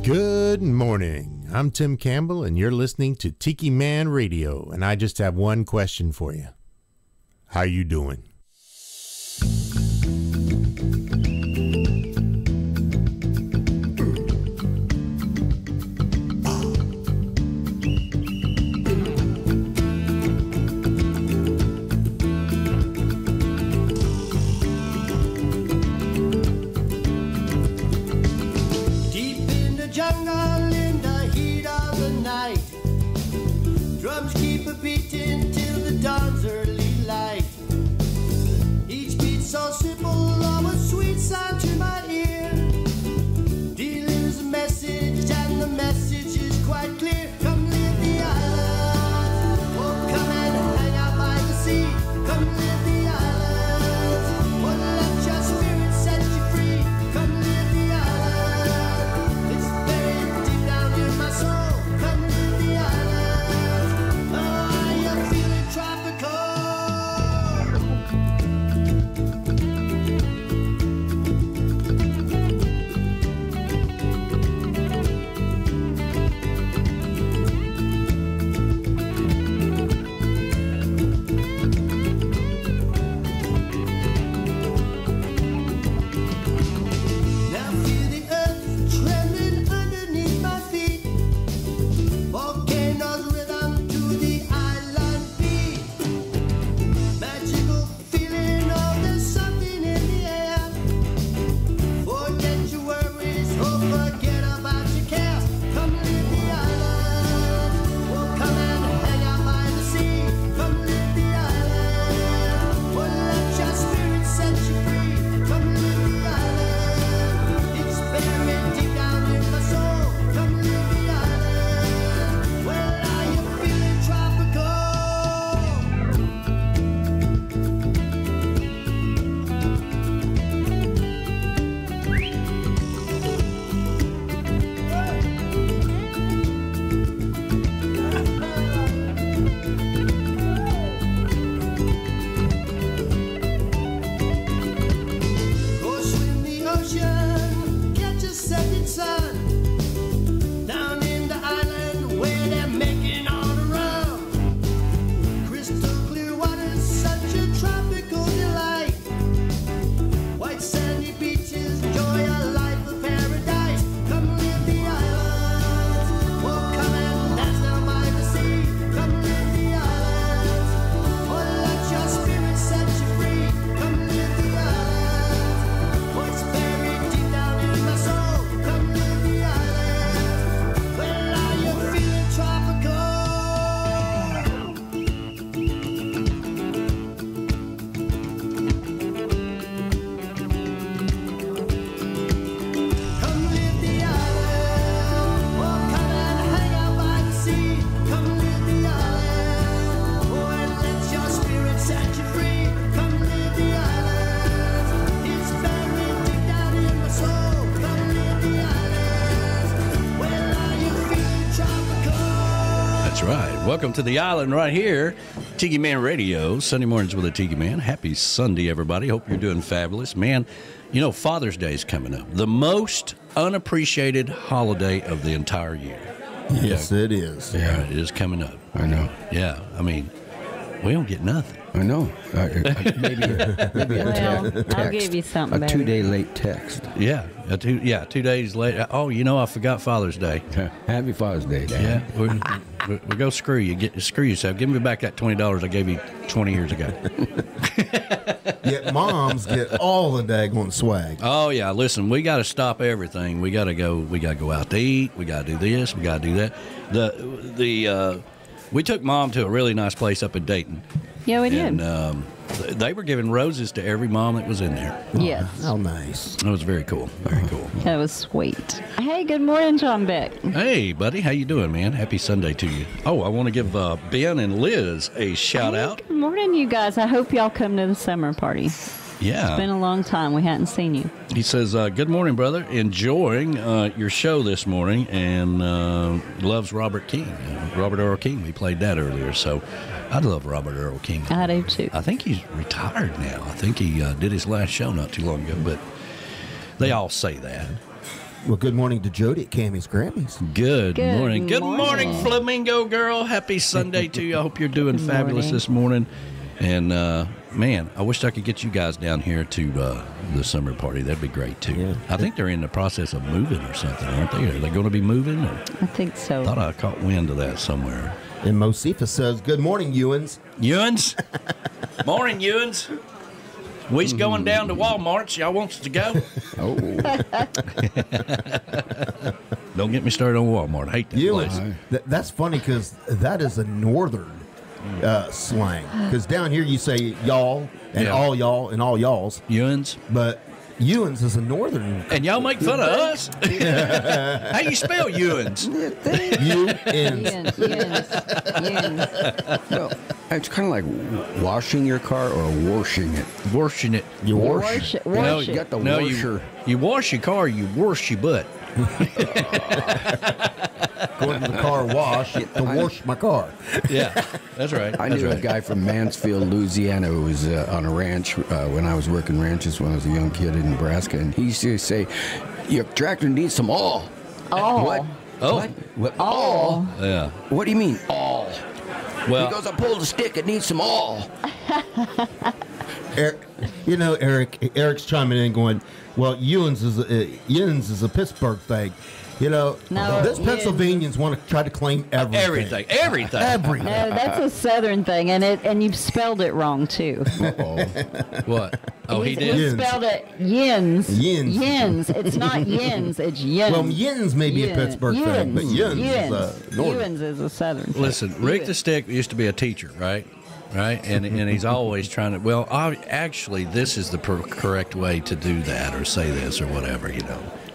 Good morning. I'm Tim Campbell, and you're listening to Tiki Man Radio, and I just have one question for you. How you doing? beating till the dawn's early light. Each beat so simple, all a sweet sound to my ear. Delivers a message, and the message is quite clear. Come live the island. Oh, come and hang out by the sea. Come live the island. Oh, let your spirit set you free. Come live the island. It's buried deep down in my soul. Come live the island. Oh, I am feeling tropical. Now feel the earth trembling underneath my feet. Volcanoes rhythm to the island beat. Magical feeling, oh, there's something in the air. Forget your worries, oh, forget about your cares. Come live the island. Oh, come and hang out by the sea. Come live the island. Oh, let your spirit set you free. Come live the island. It's buried deep down in my soul. Come live the island. Well, are you feeling tropical? Go swim the ocean, catch a setting sun. Down in the island where they're making all the rum. Crystal clear water, such a tropical delight. White sandy beaches, enjoy a life of paradise. Come live the island. Oh, come and dance down by the sea. Come live the island. Oh, let your spirit set you free. Come live the island. Oh, it's buried deep down in my soul. Come live the island. Well, are you feeling tropical? Come live the island. Oh, come and hang out by the sea. Come live the island. Oh, and let your spirit set you free. Come live the island. It's buried deep down in my soul. Come live the island. Well, are you feeling tropical? That's right. Welcome to the island right here. Tiki Man Radio, Sunday mornings with a Tiki Man. Happy Sunday, everybody. Hope you're doing fabulous. Man, you know, Father's Day is coming up. The most unappreciated holiday of the entire year. Yes, it is. Yeah, it is coming up. I know. Yeah, I mean, we don't get nothing. I know. Maybe a Well, text. I'll give you something A better. 2-day late text. Yeah, 2 days later. Oh, you know, I forgot Father's Day. Happy Father's Day, Dad. Yeah, we go screw you. Screw yourself. Give me back that $20 I gave you 20 years ago. Yet moms get all the daggone swag. Oh yeah, listen, we got to stop everything. We got to go out to eat. We got to do this. We got to do that. We took Mom to a really nice place up in Dayton. Yeah, we did. And they were giving roses to every mom that was in there. Yes. How nice. That was very cool. Very cool. That was sweet. Hey, good morning, John Beck. Hey, buddy, how you doing, man? Happy Sunday to you. Oh, I want to give Ben and Liz a shout out. Good morning, you guys. I hope y'all come to the summer party. Yeah. It's been a long time. We hadn't seen you. He says, good morning, brother. Enjoying your show this morning, and loves Robert King. Robert Earl King. We played that earlier, so I love Robert Earl King. I do, too. I think he's retired now. I think he did his last show not too long ago, but they all say that. Well, good morning to Jody at Cammy's Grammys. Good morning. Good morning. morning, Flamingo Girl. Happy Sunday to you. I hope you're doing fabulous this morning. And, man, I wish I could get you guys down here to the summer party. That'd be great, too. Yeah. I think they're in the process of moving or something, aren't they? Are they going to be moving? Or? I think so. I thought I caught wind of that somewhere. And Mosifa says, good morning, Ewans. Ewans? Morning, Ewans. We's going down to Walmart. Y'all wants to go? Oh. Don't get me started on Walmart. I hate that place. Ewans. That's funny because that is a northern slang. Because down here you say y'all and all y'all and all y'alls. Yuns. But Ewans is a northern. And y'all make fun of us? How you spell Ewans? U-N-S. Well, it's kind of like washing your car or washing it. Washing it. You Wash it. No, Wash you it. got the No, washer. you wash your car, you wash your butt. Going to the car wash to wash my car. Yeah, that's right. I That's knew right. a guy from Mansfield, Louisiana, who was on a ranch when I was working ranches when I was a young kid in Nebraska, and he used to say, "Your tractor needs some oil." All. What? Oh. What? All. Yeah. What do you mean all? Well, He goes, "I pulled the stick. It needs some oil." Eric's chiming in going, well, Ewans is a Pittsburgh thing. No, this Ewans. Pennsylvanians want to try to claim everything. Everything. No, that's a Southern thing, and you've spelled it wrong too. What? Oh, he He did? spelled it yins. Yins. Yins. It's not yins. It's yins. Well, yins may be a Pittsburgh thing, but yins is a northern. Yins is a Southern thing. Listen, Rick the Stick used to be a teacher, right? Right? And he's always trying to, well, actually, this is the correct way to do that or say this or whatever,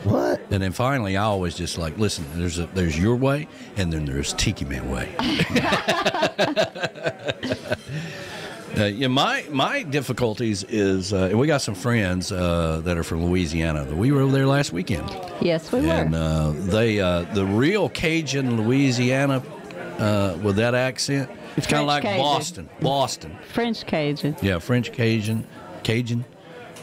What? And then finally, I always just like, listen, there's your way, and then there's Tiki Man way. My difficulties is we got some friends that are from Louisiana. We were over there last weekend. Yes, we And were. they the real Cajun Louisiana with that accent. It's kind of like French Boston. French Cajun. Yeah, French Cajun.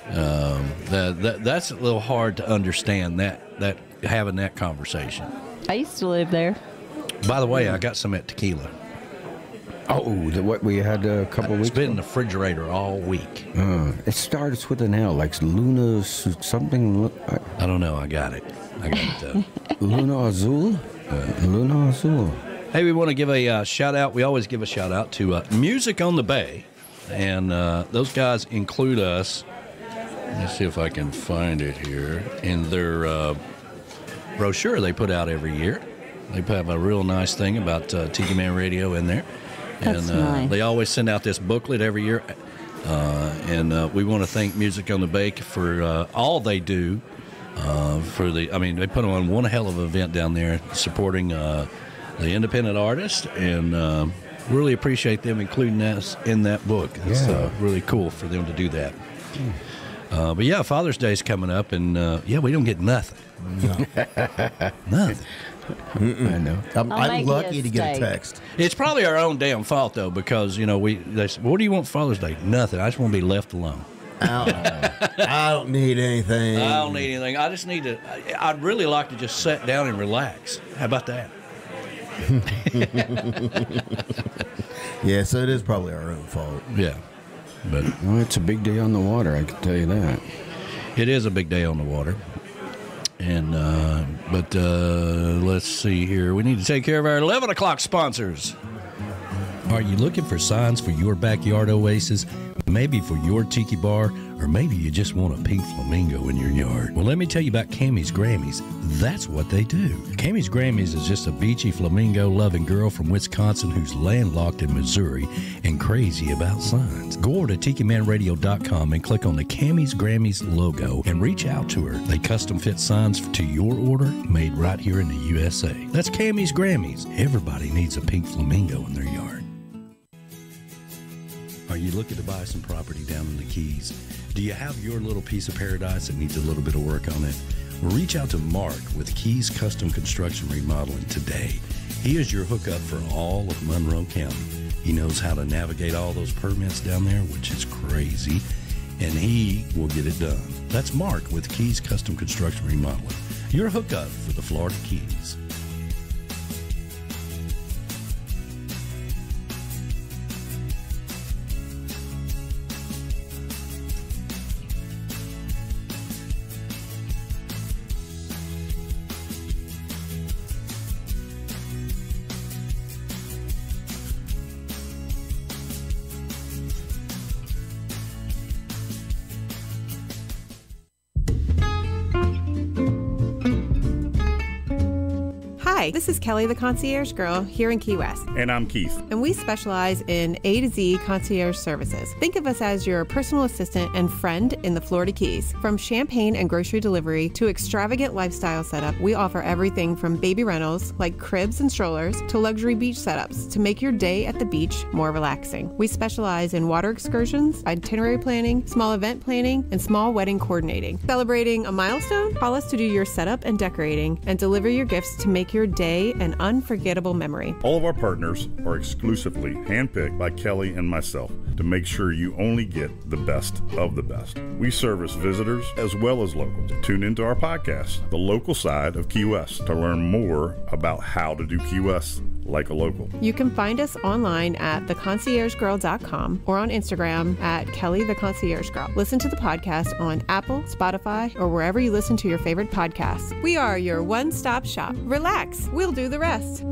That's a little hard to understand. That having that conversation. I used to live there. By the way, I got some at tequila. Oh, what we had a couple weeks It's been in ago? the refrigerator all week. It starts with an L, like Luna something. I don't know. I got it. Luna Azul? Luna Azul. Hey, we want to give a shout out. We always give a shout out to Music on the Bay. And those guys include us. Let's see if I can find it here. In their brochure they put out every year. They have a real nice thing about Tiki Man Radio in there. That's And nice. they always send out this booklet every year. And we want to thank Music on the Bay for all they do. They put on one hell of an event down there supporting the independent artists, and really appreciate them including us in that book. It's really cool for them to do that. But yeah, Father's Day's coming up, and we don't get nothing. Nothing. I know. I'm make you lucky a to get a steak. text. It's probably our own damn fault though, because they say, "What do you want for Father's Day?" Nothing. I just want to be left alone. I don't need anything. I don't need anything. I just need to. I'd really like to just sit down and relax. How about that? Yeah, so it is probably our own fault. Yeah, but Well, it's a big day on the water, I can tell you that. it is a big day on the water. And let's see here. We need to take care of our 11 o'clock sponsors. Are you looking for signs for your backyard oasis? Maybe for your tiki bar, or maybe you just want a pink flamingo in your yard. Well, let me tell you about Cammie's Grammys. That's what they do. Cammie's Grammys is just a beachy flamingo-loving girl from Wisconsin who's landlocked in Missouri and crazy about signs. Go over to TikiManRadio.com and click on the Cammie's Grammys logo and reach out to her. They custom fit signs to your order, made right here in the USA. That's Cammie's Grammys. Everybody needs a pink flamingo in their yard. Are you looking to buy some property down in the Keys? Do you have your little piece of paradise that needs a little bit of work on it? Well, reach out to Mark with Keys Custom Construction Remodeling today. He is your hookup for all of Monroe County. He knows how to navigate all those permits down there, which is crazy, and he will get it done. That's Mark with Keys Custom Construction Remodeling, your hookup for the Florida Keys. Hi, this is Kelly, the concierge girl here in Key West. And I'm Keith. And we specialize in A to Z concierge services. Think of us as your personal assistant and friend in the Florida Keys. From champagne and grocery delivery to extravagant lifestyle setup, we offer everything from baby rentals like cribs and strollers to luxury beach setups to make your day at the beach more relaxing. We specialize in water excursions, itinerary planning, small event planning, and small wedding coordinating. Celebrating a milestone? Call us to do your setup and decorating and deliver your gifts to make your day an unforgettable memory. All of our partners are exclusively handpicked by Kelly and myself to make sure you only get the best of the best. We service visitors as well as locals. Tune into our podcast, The Local Side of Key West, to learn more about how to do Key West like a local. You can find us online at theconciergegirl.com or on Instagram at Kelly the Concierge Girl. Listen to the podcast on Apple, Spotify, or wherever you listen to your favorite podcasts. We are your one-stop shop. Relax, we'll do the rest.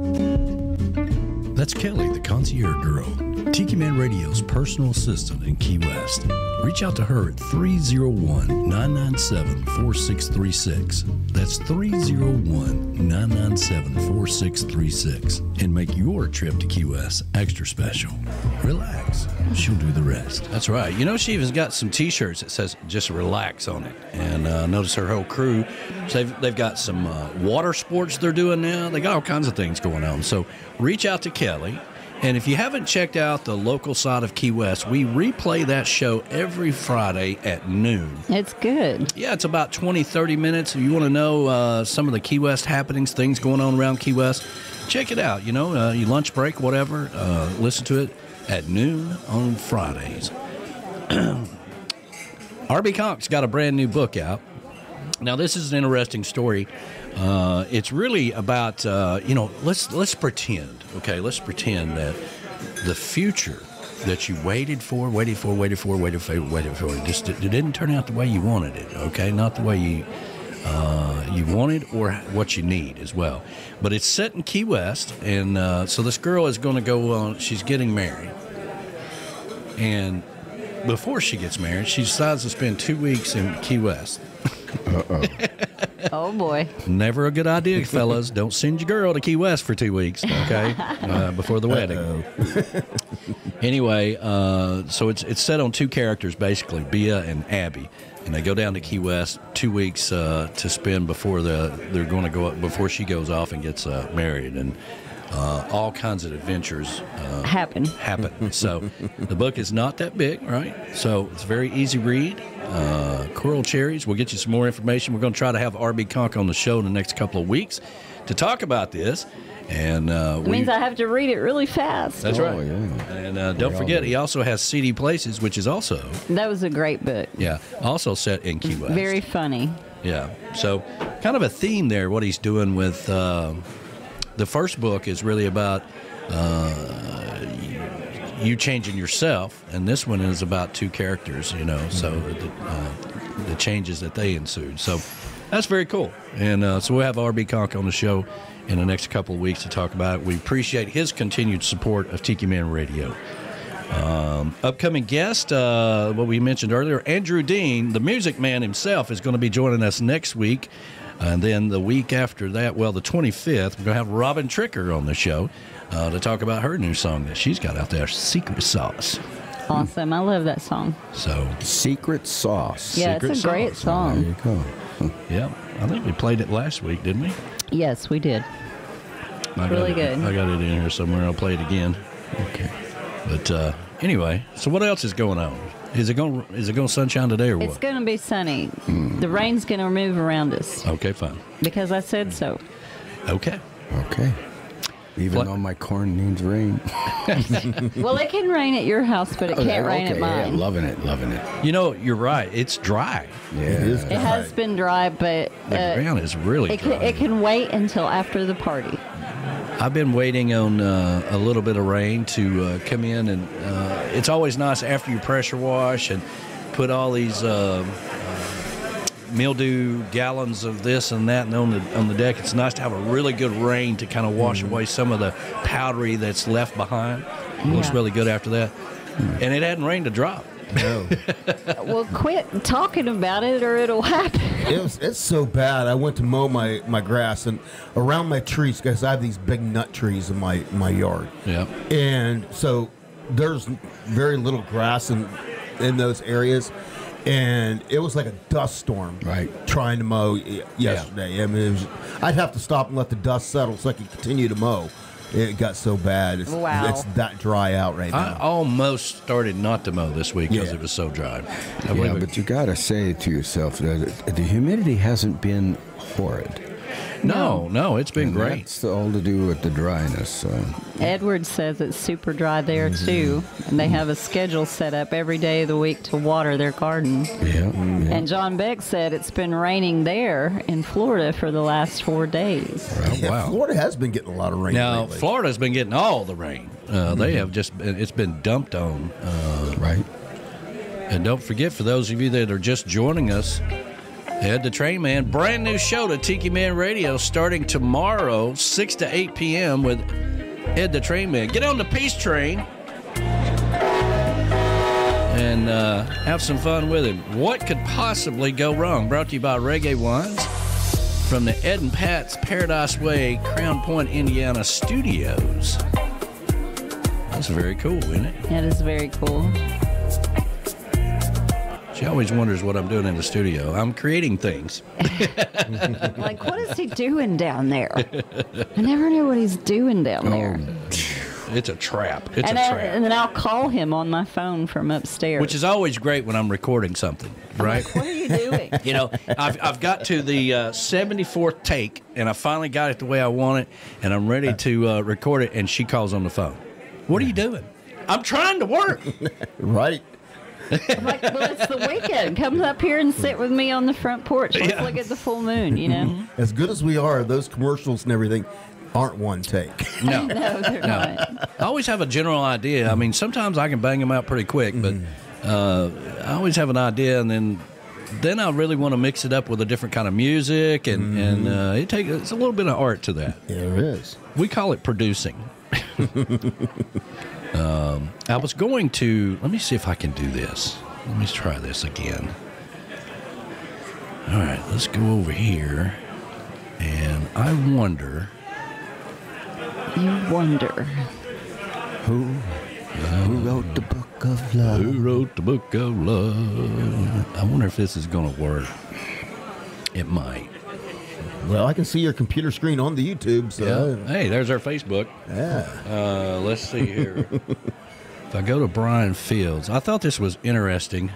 That's Kelly, the concierge girl, Tiki Man Radio's personal assistant in Key West. Reach out to her at 301-997-4636. That's 301-997-4636. And make your trip to Key West extra special. Relax. She'll do the rest. That's right. You know, she even got some T-shirts that says just relax on it. And notice her whole crew. So they've got some water sports they're doing now. They got all kinds of things going on. So reach out to Kelly. And if you haven't checked out The Local Side of Key West, we replay that show every Friday at noon. It's good. Yeah, it's about 20, 30 minutes. If you want to know some of the Key West happenings, things going on around Key West, check it out. You know, your lunch break, whatever, listen to it at noon on Fridays. R.B. Conk's got a brand new book out. Now, this is an interesting story. It's really about, let's pretend, okay? Let's pretend that the future that you waited for, it didn't turn out the way you wanted it, okay? Not the way you wanted or what you need as well. But it's set in Key West, and so this girl is going to go on, she's getting married. And before she gets married, she decides to spend 2 weeks in Key West. Uh-oh. Oh, boy. Never a good idea, fellas. Don't send your girl to Key West for 2 weeks, okay, before the wedding. Anyway, so it's set on two characters, basically, Bea and Abby. And they go down to Key West 2 weeks to spend before they're going to go up, before she goes off and gets married. And all kinds of adventures happen. So the book is not that big, right? So it's a very easy read. Coral Cherries. We'll get you some more information. We're going to try to have R.B. Conk on the show in the next couple of weeks to talk about this. And it means I have to read it really fast. That's right. Yeah. And don't forget, he also has CD Places, which is also... That was a great book. Yeah, also set in Key West. Very funny. Yeah. So kind of a theme there, what he's doing with... the first book is really about you changing yourself, and this one is about two characters, so the changes that they ensued. So that's very cool. And so we'll have R.B. Conk on the show in the next couple of weeks to talk about it. We appreciate his continued support of Tiki Man Radio. Upcoming guest, what we mentioned earlier, Andrew Dean, the music man himself, is going to be joining us next week. And then the week after that, well, the 25th, we're going to have Robin Tricker on the show to talk about her new song that she's got out there, Secret Sauce. Awesome. I love that song. So, Secret Sauce. Yeah, Secret it's a great Sauce. song. There you go. Yeah, I think we played it last week, didn't we? Yes, we did. Really good. I got it in here somewhere. I'll play it again. Okay. But anyway, so what else is going on? Is it going to sunshine today or what? It's going to be sunny. The rain's going to move around us. Okay, fine. Because I said so. Okay. Even though my corn needs rain. Well, it can rain at your house, but it can't rain at mine. Yeah, loving it. You're right. It's dry. Yeah. It has been dry, but the ground is really dry. It can wait until after the party. I've been waiting on a little bit of rain to come in, and it's always nice after you pressure wash and put all these mildew gallons of this and that and on the deck. It's nice to have a really good rain to kind of wash away some of the powdery that's left behind. It looks really good after that. And it hadn't rained a drop. No. Well, quit talking about it or it'll happen. It's so bad. I went to mow my grass, and around my trees, because I have these big nut trees in my yard. Yeah. And so there's very little grass in those areas. And it was like a dust storm. Right. Trying to mow yesterday. Yeah. I mean, I'd have to stop and let the dust settle so I could continue to mow. It got so bad. It's that dry out right now. I almost started not to mow this week because it was so dry. Yeah, but you got to say to yourself that the humidity hasn't been horrid. No, it's been great. That's all to do with the dryness. So. Edward says it's super dry there too, and they have a schedule set up every day of the week to water their garden. Yeah. And John Beck said it's been raining there in Florida for the last 4 days. Wow. Florida has been getting a lot of rain. Now, lately. Florida's been getting all the rain. They have it's been dumped on. Right. And don't forget, for those of you that are just joining us, Ed the Train Man, brand new show to Tiki Man Radio starting tomorrow, 6 to 8 p.m. with Ed the Train Man. Get on the Peace Train and have some fun with him. What could possibly go wrong? Brought to you by Reggae Wines from the Ed and Pat's Paradise Way, Crown Point, Indiana studios. That's very cool, isn't it? That is very cool. She always wonders what I'm doing in the studio. I'm creating things. Like, what is he doing down there? I never know what he's doing down there. It's a trap. It's and a trap. And then I'll call him on my phone from upstairs. Which is always great when I'm recording something, right? Like, what are you doing? You know, I've got to the 74th take, and I finally got it the way I want it, and I'm ready to record it, and she calls on the phone. What are you doing? I'm trying to work. Right. I'm like, well, it's the weekend. Come up here and sit with me on the front porch. Let's look at the full moon, you know? As good as we are, those commercials and everything aren't one take. No. No, they're not. I always have a general idea. I mean, sometimes I can bang them out pretty quick, but I always have an idea, and then I really want to mix it up with a different kind of music, and it's a little bit of art to that. Yeah, there is. We call it producing. I was going to, let me see if I can do this. Let me try this again. All right, let's go over here. And I wonder. You wonder. Who wrote the book of love? Who wrote the book of love? I wonder if this is going to work. It might. Well, I can see your computer screen on the YouTube. So yeah. Hey, there's our Facebook. Yeah. Let's see here. If I go to Brian Fields, I thought this was interesting.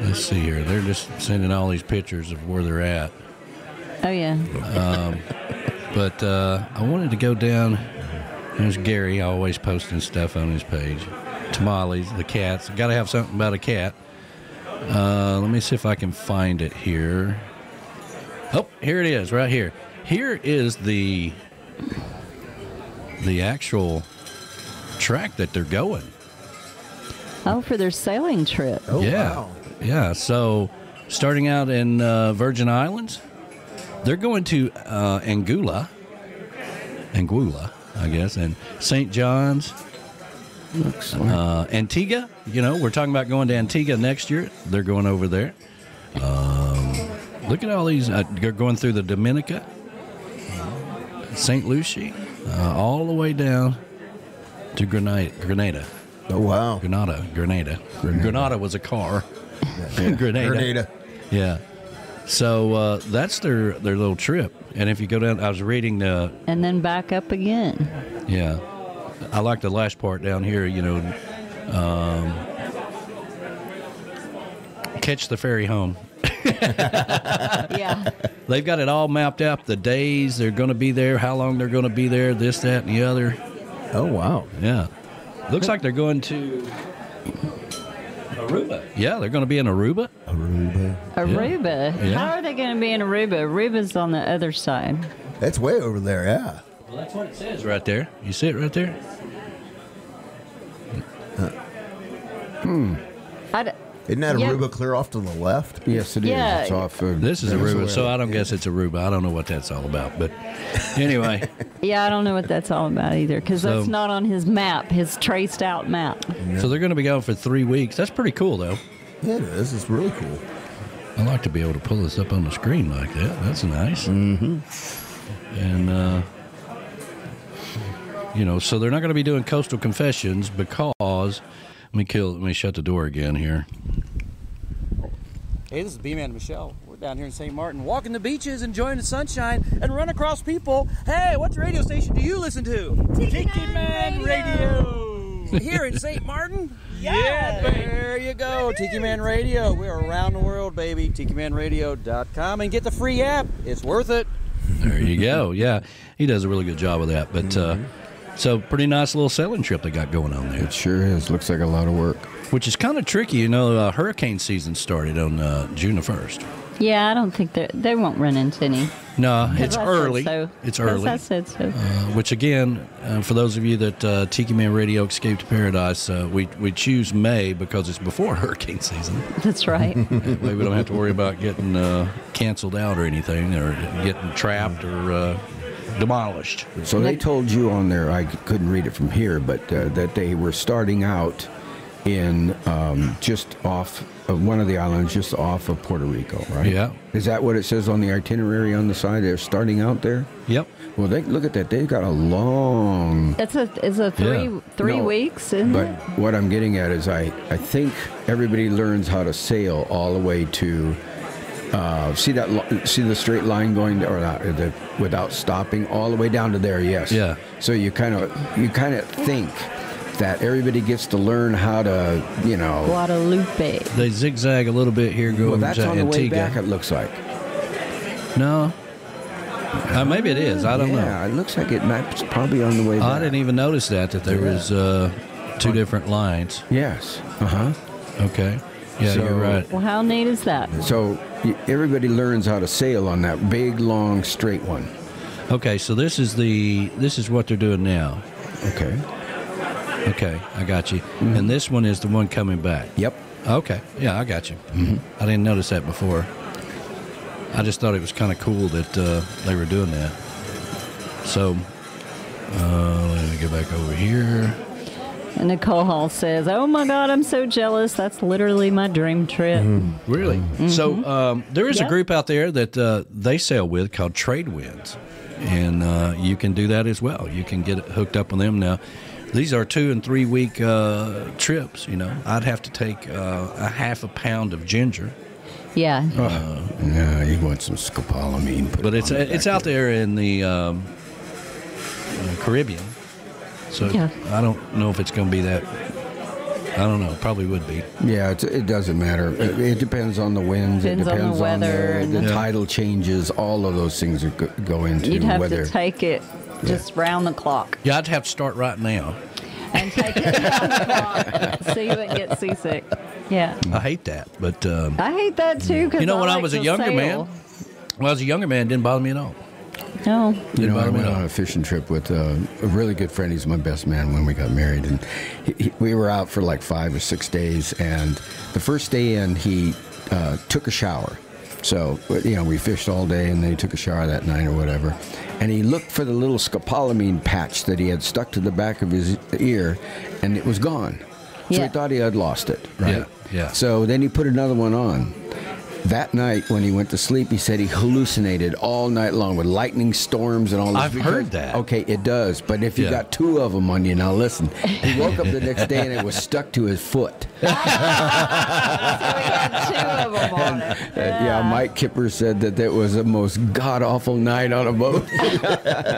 Let's see here. They're just sending all these pictures of where they're at. Oh, yeah. But I wanted to go down. There's Gary always posting stuff on his page. Tamales, the cats. Got to have something about a cat. Let me see if I can find it here. Oh, here it is, right here. Here is the actual track that they're going. Oh, for their sailing trip. Oh, yeah. Wow. Yeah, so starting out in Virgin Islands, they're going to Anguilla, I guess, and St. John's, Antigua. You know, we're talking about going to Antigua next year. They're going over there. Look at all these. They're going through the Dominica, St. Lucie, all the way down to Grenada. Oh, wow. Grenada. Grenada was a car. Grenada. Yeah. So that's their little trip. And if you go down, I was reading and then back up again. Yeah. I like the last part down here, you know, catch the ferry home. Yeah. They've got it all mapped out, the days they're going to be there, how long they're going to be there, this, that, and the other. Oh, wow. Yeah. Looks like they're going to Aruba. Yeah, they're going to be in Aruba. Aruba? Yeah. How are they going to be in Aruba? Aruba's on the other side. That's way over there, yeah. Well, that's what it says right there. You see it right there? Isn't that Aruba clear off to the left? Yes, it is. Yeah. It's off. This is Aruba, so I don't guess it's Aruba. I don't know what that's all about. But anyway. Yeah, I don't know what that's all about either, because that's not on his map, his traced out map. So they're going to be gone for 3 weeks. That's pretty cool, though. Yeah, it is. It's really cool. I like to be able to pull this up on the screen like that. That's nice. Mm-hmm. And, you know, so they're not going to be doing Coastal Confessions because... Let me shut the door again here. Hey, this is B-Man Michelle. We're down here in St. Martin, walking the beaches, enjoying the sunshine, and run across people. Hey, what radio station do you listen to? Tiki Man Radio. Here in St. Martin? Yeah, there you go. Tiki Man Radio. We're around the world, baby. TikiManRadio.com, and get the free app. It's worth it. There you go. Yeah, he does a really good job of that. But so pretty nice little sailing trip they got going on there. It sure is. Looks like a lot of work. Which is kind of tricky. You know, hurricane season started on June the 1st. Yeah, I don't think they won't run into any. No, it's early. So. It's early. I said so. Which, again, for those of you that Tiki Man Radio Escape to Paradise, we choose May because it's before hurricane season. That's right. That way we don't have to worry about getting canceled out or anything, or getting trapped or demolished. So they told you on there, I couldn't read it from here, but that they were starting out in just off of one of the islands, just off of Puerto Rico, right? Yeah. Is that what it says on the itinerary on the side? They're starting out there? Yep. Well, look at that. They've got a long... It's a three weeks, isn't it? But what I'm getting at is I think everybody learns how to sail all the way to... see the straight line going, or without stopping, all the way down to there. Yes. Yeah. So you kind of think that everybody gets to learn how to, you know. Guadalupe. They zigzag a little bit here, going well, that's to on the way Antigua. back. It looks like. No. Maybe it is. I don't know. Yeah, it looks like it's probably on the way back. I didn't even notice that there was 2 different lines. Yes. Okay. Yeah, So- you're right. Well, how neat is that? So everybody learns how to sail on that big, long, straight one. Okay, so this is what they're doing now. Okay, I got you. Mm-hmm. And this one is the one coming back. Yep. Okay, yeah, I got you. Mm-hmm. I didn't notice that before. I just thought it was kind of cool that they were doing that. So, let me go back over here. And Nicole Hall says, "Oh my God, I'm so jealous. That's literally my dream trip." Really? Mm-hmm. So there is a group out there that they sail with called Trade Winds, and you can do that as well. You can get hooked up with them now. These are 2 and 3 week trips. You know, I'd have to take a half a pound of ginger. Yeah. Yeah, you want some scopolamine. But it's out there in the Caribbean. So I don't know if it's going to be that. I don't know. Probably would be. Yeah, it doesn't matter. It depends on the winds. Depends it depends on the weather. the tidal changes. All of those things go into You'd have weather. to take it just round the clock. Yeah, I'd have to start right now. And take it round the clock so you wouldn't get seasick. Yeah. I hate that, but I hate that too. Cause you know, when I like was to a younger sail. man, when I was a younger man, it didn't bother me at all. No. You know, I went on a fishing trip with a really good friend. He's my best man when we got married. And we were out for like 5 or 6 days. And the first day in, he took a shower. So, you know, we fished all day and then he took a shower that night or whatever. And he looked for the little scopolamine patch that he had stuck to the back of his ear, and it was gone. So he thought he had lost it, right? Yeah. So then he put another one on. That night, when he went to sleep, he said he hallucinated all night long with lightning storms and all this. I've heard that. Okay, it does. But if you got 2 of them on you, now listen. He woke up the next day and it was stuck to his foot. So we got 2 of them on it. Yeah, Mike Kipper said that was the most god-awful night on a boat.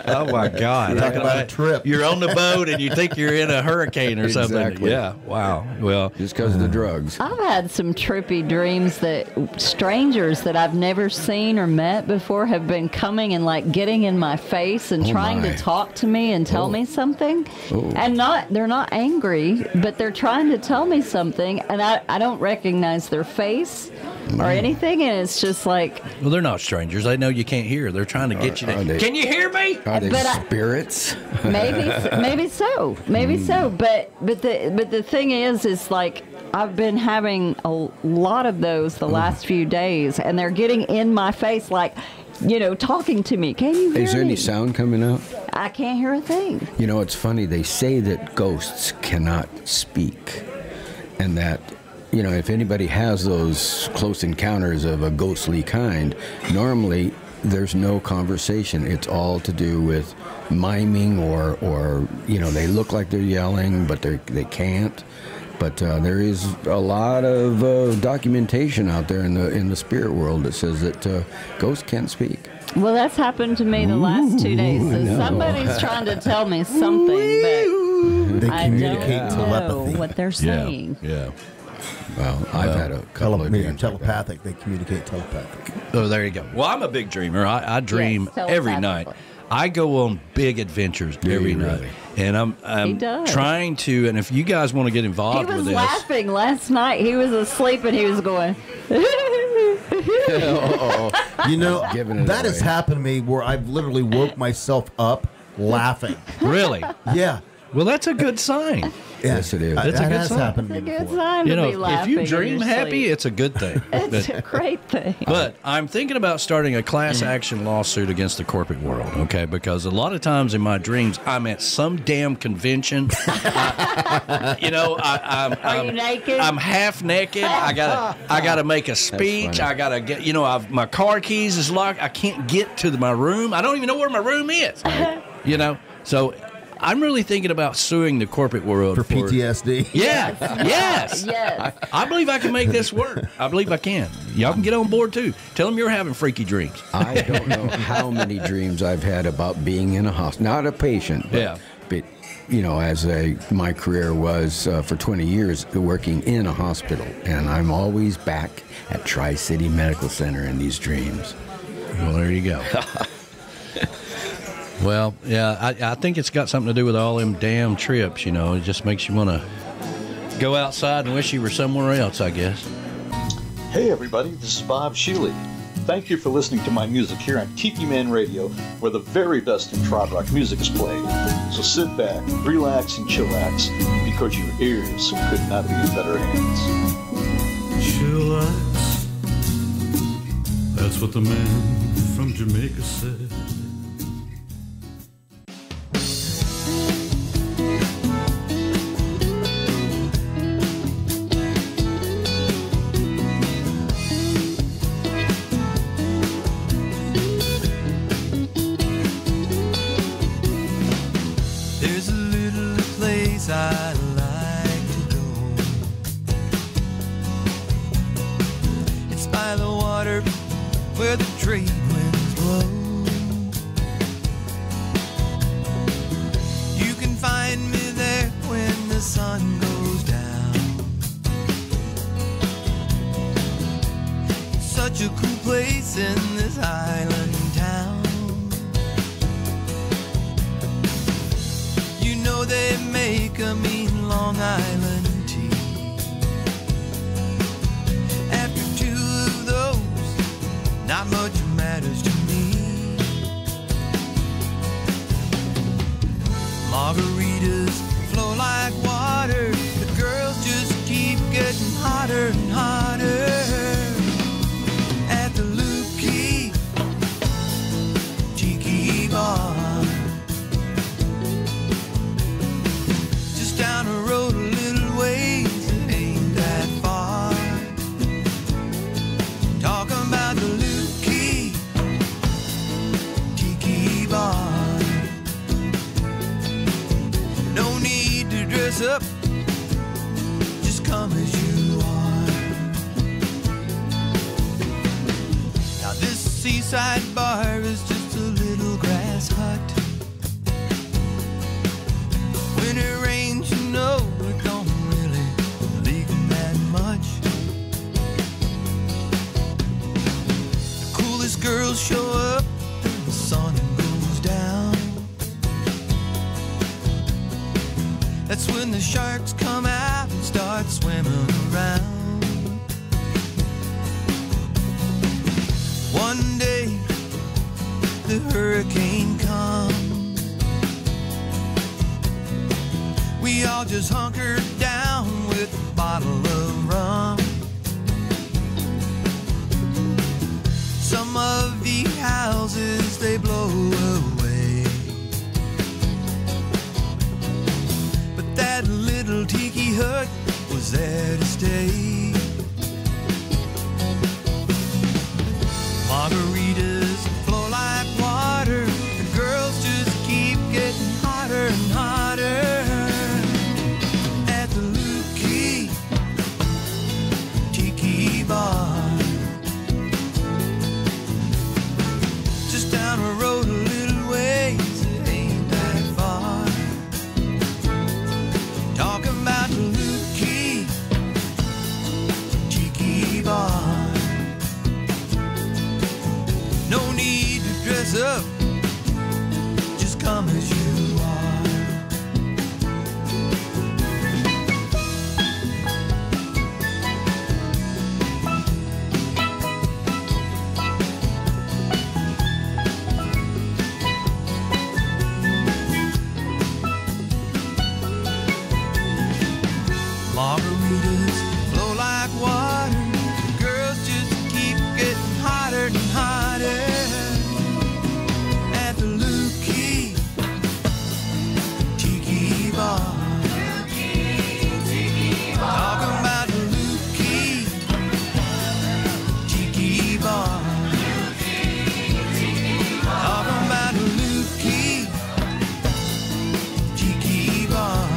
Oh, my God. Talk about a trip. You're on the boat and you think you're in a hurricane or something. Exactly. Yeah, wow. Well, just because of the drugs. I've had some trippy dreams that strangers that I've never seen or met before have been coming and like getting in my face and trying to talk to me and tell me something. And they're not angry, but they're trying to tell me something, and I don't recognize their face or anything, and it's just like... Well, they're not strangers. They know you can't hear. They're trying to get you to... Can you hear me? Are they spirits? Maybe so. But the thing is like I've been having a lot of those the last few days, and they're getting in my face like, talking to me. Can you hear me? Is there any sound coming out? I can't hear a thing. It's funny. They say that ghosts cannot speak, and that, if anybody has those close encounters of a ghostly kind, normally there's no conversation. It's all to do with miming or they look like they're yelling, but they can't. But there is a lot of documentation out there in the spirit world that says that ghosts can't speak. Well, that's happened to me the last 2 days. So somebody's trying to tell me something, but they I communicate don't telepathy. know what they're saying. Yeah. Well, I've had a couple of dreams telepathic. They communicate telepathic. Oh, there you go. Well, I'm a big dreamer. I dream every night. I go on big adventures every night. And I'm trying to, and if you guys want to get involved with this. He was laughing last night. He was asleep and he was going. That has happened to me where I've literally woke myself up laughing. Really? Yeah. Well, that's a good sign. Yes, it is. That's a good sign. Happened to me It's a good before. sign to be laughing. If you dream happy, it's a good thing. It's a great thing. But I'm thinking about starting a class action lawsuit against the corporate world, okay? Because a lot of times in my dreams, I'm at some damn convention. Are you naked? I'm half naked. I gotta make a speech. I gotta get. My car keys is locked. I can't get to my room. I don't even know where my room is. So. I'm really thinking about suing the corporate world for PTSD. Yes. I believe I can make this work. I believe I can. Y'all can get on board too. Tell them you're having freaky dreams. I don't know how many dreams I've had about being in a hospital. Not a patient, but as my career was for 20 years working in a hospital, and I'm always back at Tri-City Medical Center in these dreams. Well, there you go. Well, yeah, I think it's got something to do with all them damn trips, It just makes you want to go outside and wish you were somewhere else, I guess. Hey, everybody, this is Bob Shealy. Thank you for listening to my music here on Tiki Man Radio, where the very best in trot rock music is played. So sit back, relax, and chillax, because your ears could not be in better hands. Chillax, that's what the man from Jamaica said. I like to go. It's by the water where the trade winds blow. You can find me there when the sun goes down. It's such a cool place in this island town. They make a mean Long Island tea. After two of those, not much matters to me. Margaritas flow like water. The girls just keep getting hotter and hotter. At the Loop Key Tiki Bar. Down the road a little ways, it ain't that far. Talking about the Loop Key Tiki Bar. No need to dress up, just come as you are. Now this seaside bar is just a little grass hut. When it rains, you know it don't really leak that much. The coolest girls show up when the sun goes down. That's when the sharks come out and start swimming around. One day the hurricane comes. We all just hunkered down with with a bottle of rum. Some of the houses they blow away, but that little tiki hut was there to stay. Margaritas flow like water, the girls just keep getting hotter and hotter. At the Lukey Tiki Bar, just down the road a little ways, it ain't that far. Talking about the Lukey Tiki Bar. No need to dress up, just come as you are. Margaritas flow like water, girls just keep getting hotter and hotter. At the Lukey Tiki Bar. Talking about the Lukey Tiki Bar. Talking about the Lukey Tiki Bar.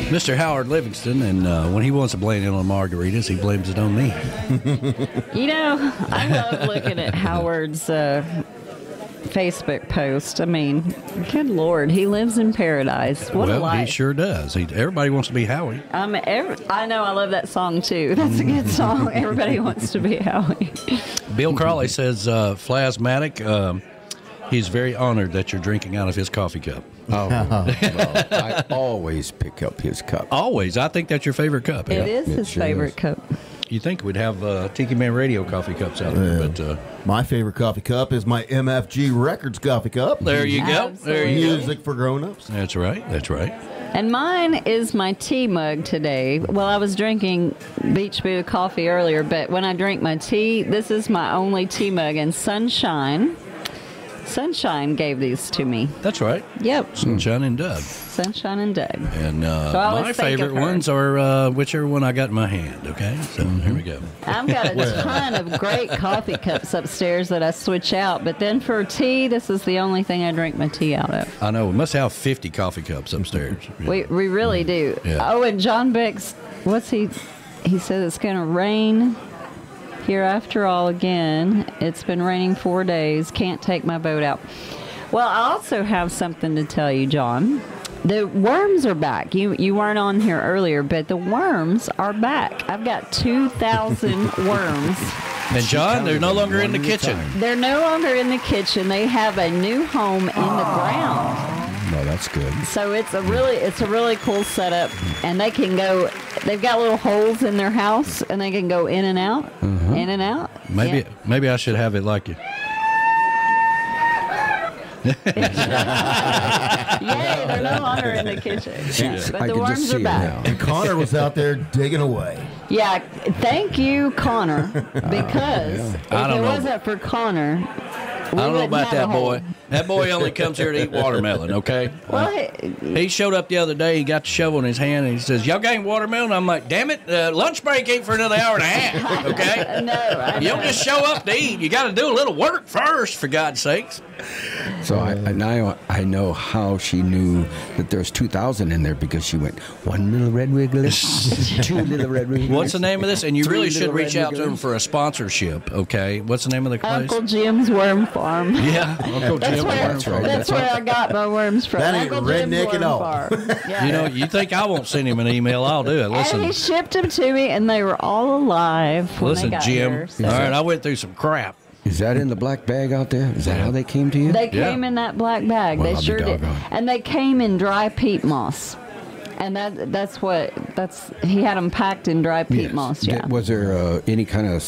Mr. Howard Livingston, and when he wants to blame it on margaritas, he blames it on me. You know, I love looking at Howard's Facebook post. I mean, good Lord, he lives in paradise. What a Well, life. he sure does. Everybody wants to be Howie. I know, I love that song too. That's a good song. Everybody wants to be Howie. Bill Crawley says, Phlasmatic, he's very honored that you're drinking out of his coffee cup. Oh, well, I always pick up his cup. Always. I think that's your favorite cup. It is his favorite cup. You think we'd have Tiki Man Radio coffee cups out there, but my favorite coffee cup is my MFG Records coffee cup. There you go. There you go. Music for grown-ups. That's right. That's right. And mine is my tea mug today. Well, I was drinking Beach Buddha coffee earlier, but when I drink my tea, this is my only tea mug. And Sunshine gave these to me. That's right. Yep. Sunshine and Doug. Sunshine and Doug. And So I always my think of favorite her. ones are whichever one I got in my hand, okay? So here we go. I've got a ton of great coffee cups upstairs that I switch out, but then for tea, this is the only thing I drink my tea out of. I know. We must have 50 coffee cups upstairs. We really do. Yeah. Oh, and John Beck's, he said it's going to rain here after all again. It's been raining 4 days. Can't take my boat out. Well, I also have something to tell you, John. The worms are back. You weren't on here earlier, but the worms are back. I've got 2,000 worms. And John, they're no longer in the kitchen. They're no longer in the kitchen. They have a new home in the ground. No, that's good. So it's a really cool setup, and they can go. They've got little holes in their house, and they can go in and out, in and out. Maybe I should have it like you. Yay, they're no longer in the kitchen. But the worms are back. And Connor was out there digging away. Yeah, thank you, Connor, because if I don't it know. wasn't for Connor, I don't know about that boy. That boy only comes here to eat watermelon, okay? Well, he showed up the other day. He got the shovel in his hand, and he says, "Y'all got any watermelon?" I'm like, "Damn it, lunch break ain't for another hour and a half, okay?" No, you don't just show up to eat. You got to do a little work first, for God's sakes. So I know how she knew that there's 2,000 in there, because she went, one little red wigglers, two little red wigglers. What's the name of this? And you Three really should little reach red out to him wigglers. for a sponsorship, okay? What's the name of the place? Uncle Jim's Worm Farm. Yeah, Uncle Jim's Worm Farm. That's where I got my worms from. That ain't Uncle Jim's redneck at Worm all. Farm. Yeah. You know, you think I won't send him an email? I'll do it. Listen, And he shipped them to me, and they were all alive when listen, they got Jim. here. So. All right, I went through some crap. Is that in the black bag out there? Is that how they came to you? They came in that black bag. Well, they I'll be sure did. doggone. And they came in dry peat moss. And he had them packed in dry peat moss, yeah. Was there any kind of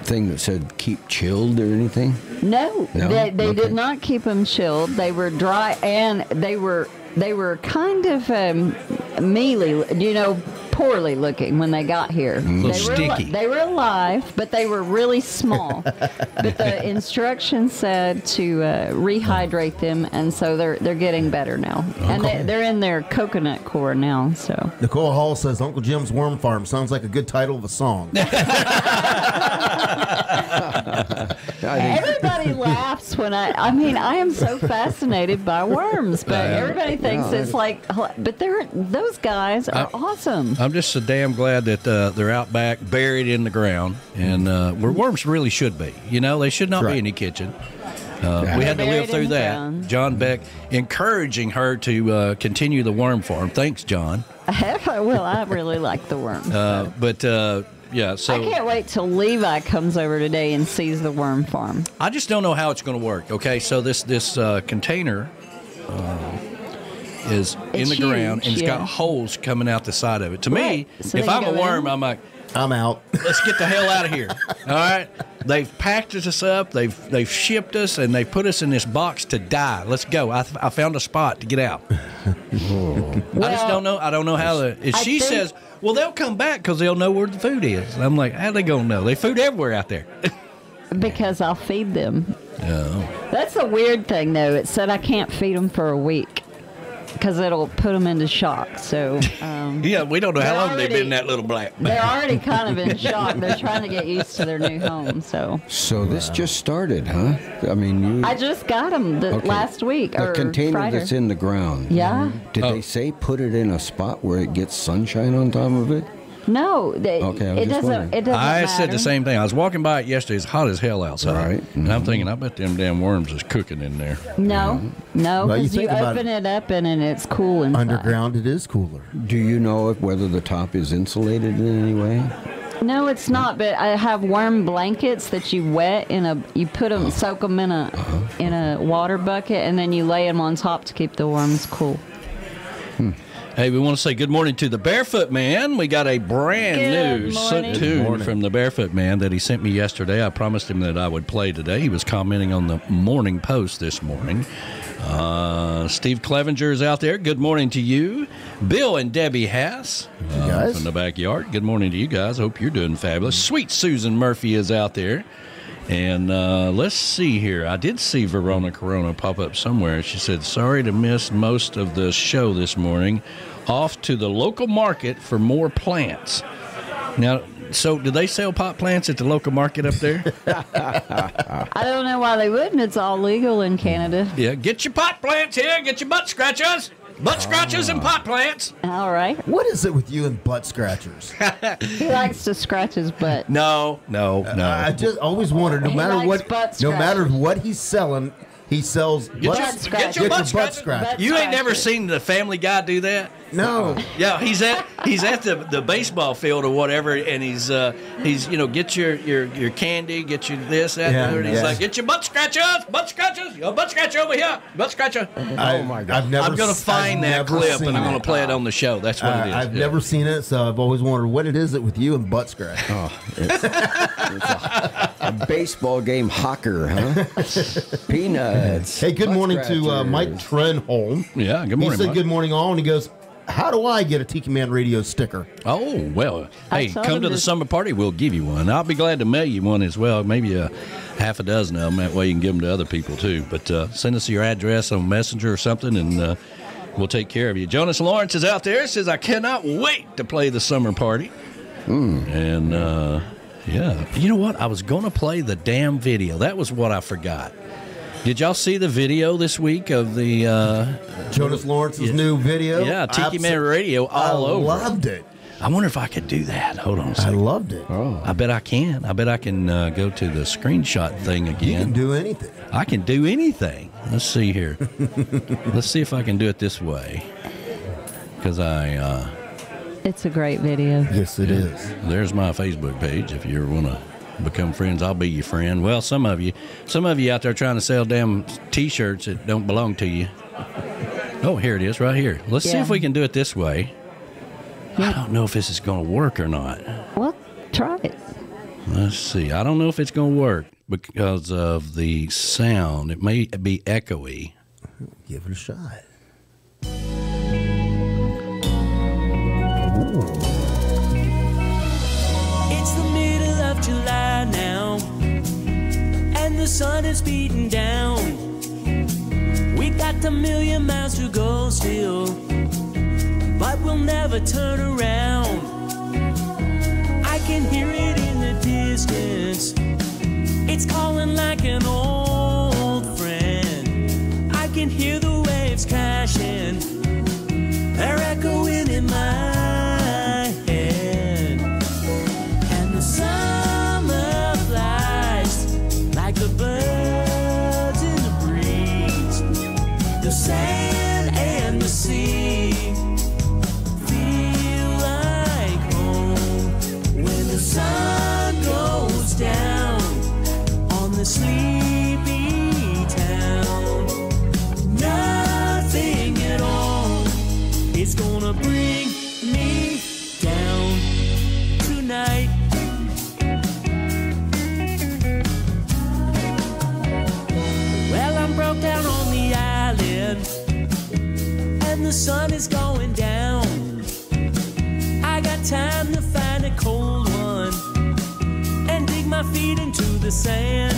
thing that said keep chilled or anything? No, No? they Okay. did not keep them chilled. They were dry, and they were kind of mealy, poorly looking when they got here. They were alive, but they were really small. But the instructions said to rehydrate them, and so they're getting better now. And they're in their coconut core now. So Nicole Hall says Uncle Jim's Worm Farm sounds like a good title of a song. everybody laughs when I am so fascinated by worms, but everybody thinks it's like, but those guys are awesome. I'm just so damn glad that they're out back, buried in the ground, and where worms really should be. They should not be in the kitchen. We had to live through that. Ground. John Beck encouraging her to continue the worm farm. Thanks, John. Well, I really like the worms. Yeah, so I can't wait till Levi comes over today and sees the worm farm. I just don't know how it's going to work. Okay, so this container is in the ground, and it's got holes coming out the side of it. To me, So if they I'm can a go worm, in? I'm like, I'm out. let's get the hell out of here. All right, they've packed us up, they've shipped us, and they put us in this box to die. Let's go. I found a spot to get out. I just don't know. I don't know how to. She says, well, they'll come back because they'll know where the food is. And I'm like, how they gonna know? They food everywhere out there. Because I'll feed them. Oh. That's the weird thing, though. It said I can't feed them for a week because it'll put them into shock. So yeah, we don't know how long they've been in that little black. They're already kind of in shock. They're trying to get used to their new home. So this just started, huh? I mean, I just got them last week the or container Friday. that's in the ground. Yeah. Did they say put it in a spot where it gets sunshine on top of it? No, Okay, I was it just doesn't. wondering. It doesn't I matter. said the same thing. I was walking by it yesterday. It's hot as hell outside. Right. And I'm thinking, I bet them damn worms is cooking in there. No, Well, you because you think about open it up and it's cool inside. Underground, it is cooler. Do you know whether the top is insulated in any way? No, it's not. But I have worm blankets that you wet you put them, soak them in a water bucket, and then you lay them on top to keep the worms cool. Hey, we want to say good morning to the Barefoot Man. We got a brand new tune from the Barefoot Man that he sent me yesterday. I promised him that I would play today. He was commenting on the Morning Post this morning. Steve Clevenger is out there. Good morning to you. Bill and Debbie Hass from the backyard. Good morning to you guys. Hope you're doing fabulous. Sweet Susan Murphy is out there. And let's see here. I did see Verona Corona pop up somewhere. She said, sorry to miss most of the show this morning. Off to the local market for more plants. Now, so do they sell pot plants at the local market up there? I don't know why they wouldn't. It's all legal in Canada. Yeah, get your pot plants here. Get your butt scratchers. Butt scratchers and pot plants. All right. What is it with you and butt scratchers? He likes to scratch his butt. No. I just always wondered, no He matter likes butt what he's selling, he sells Get your butt scratcher. You ain't never seen the Family Guy do that? No. Yeah, he's at the baseball field or whatever, and he's get your candy, get you this, that, and the other, and he's like, get your butt scratchers, your butt scratcher over here, butt scratcher. Oh my God! I'm gonna find that clip and I'm gonna play it on the show. That's what it is. I've never seen it, so I've always wondered what it is with you and butt scratch. It's a baseball game hawker, huh? Peanuts. Hey, good butt morning to scratchers. Mike Trenholm. Yeah, good morning, He said Mike. good morning all, and he goes, how do I get a Tiki Man Radio sticker? Oh, well, I hey, told come him to the this- summer party. We'll give you one. I'll be glad to mail you one as well. Maybe a half a dozen of them. That way you can give them to other people, too. But send us your address on Messenger or something, and we'll take care of you. Jonas Lawrence is out there. Says, I cannot wait to play the summer party. And, yeah. You know what? I was going to play the damn video. That was what I forgot. Did y'all see the video this week of the Jonas Lawrence's new video? Yeah, Tiki Man Radio all over. I loved it. I wonder if I could do that. Hold on a I second. loved it. Oh. I bet I can. I bet I can go to the screenshot thing You again. can do anything. I can do anything. Let's see here. Let's see if I can do it this way. Because It's a great video. Yes, it is. there's my Facebook page. If you ever want to become friends, I'll be your friend. Well, some of you out there trying to sell damn T-shirts that don't belong to you. Oh, here it is, right here. Let's see if we can do it this way. I don't know if this is going to work or not. Well, try it. Let's see. I don't know if it's going to work because of the sound. It may be echoey. Give it a shot. It's the middle of July now, and the sun is beating down. We got a million miles to go still, but we'll never turn around. I can hear it in the distance. It's calling like an old friend. I can hear the waves crashing. They're echoing in my head. And the summer flies like the birds in the breeze. The sand and the sea feel like home when the sun goes down on the sleepy town. Nothing at all is gonna bring me down tonight. Well, I'm broke down on the island, and the sun is going down. I got time to find a cold one and dig my feet into the sand.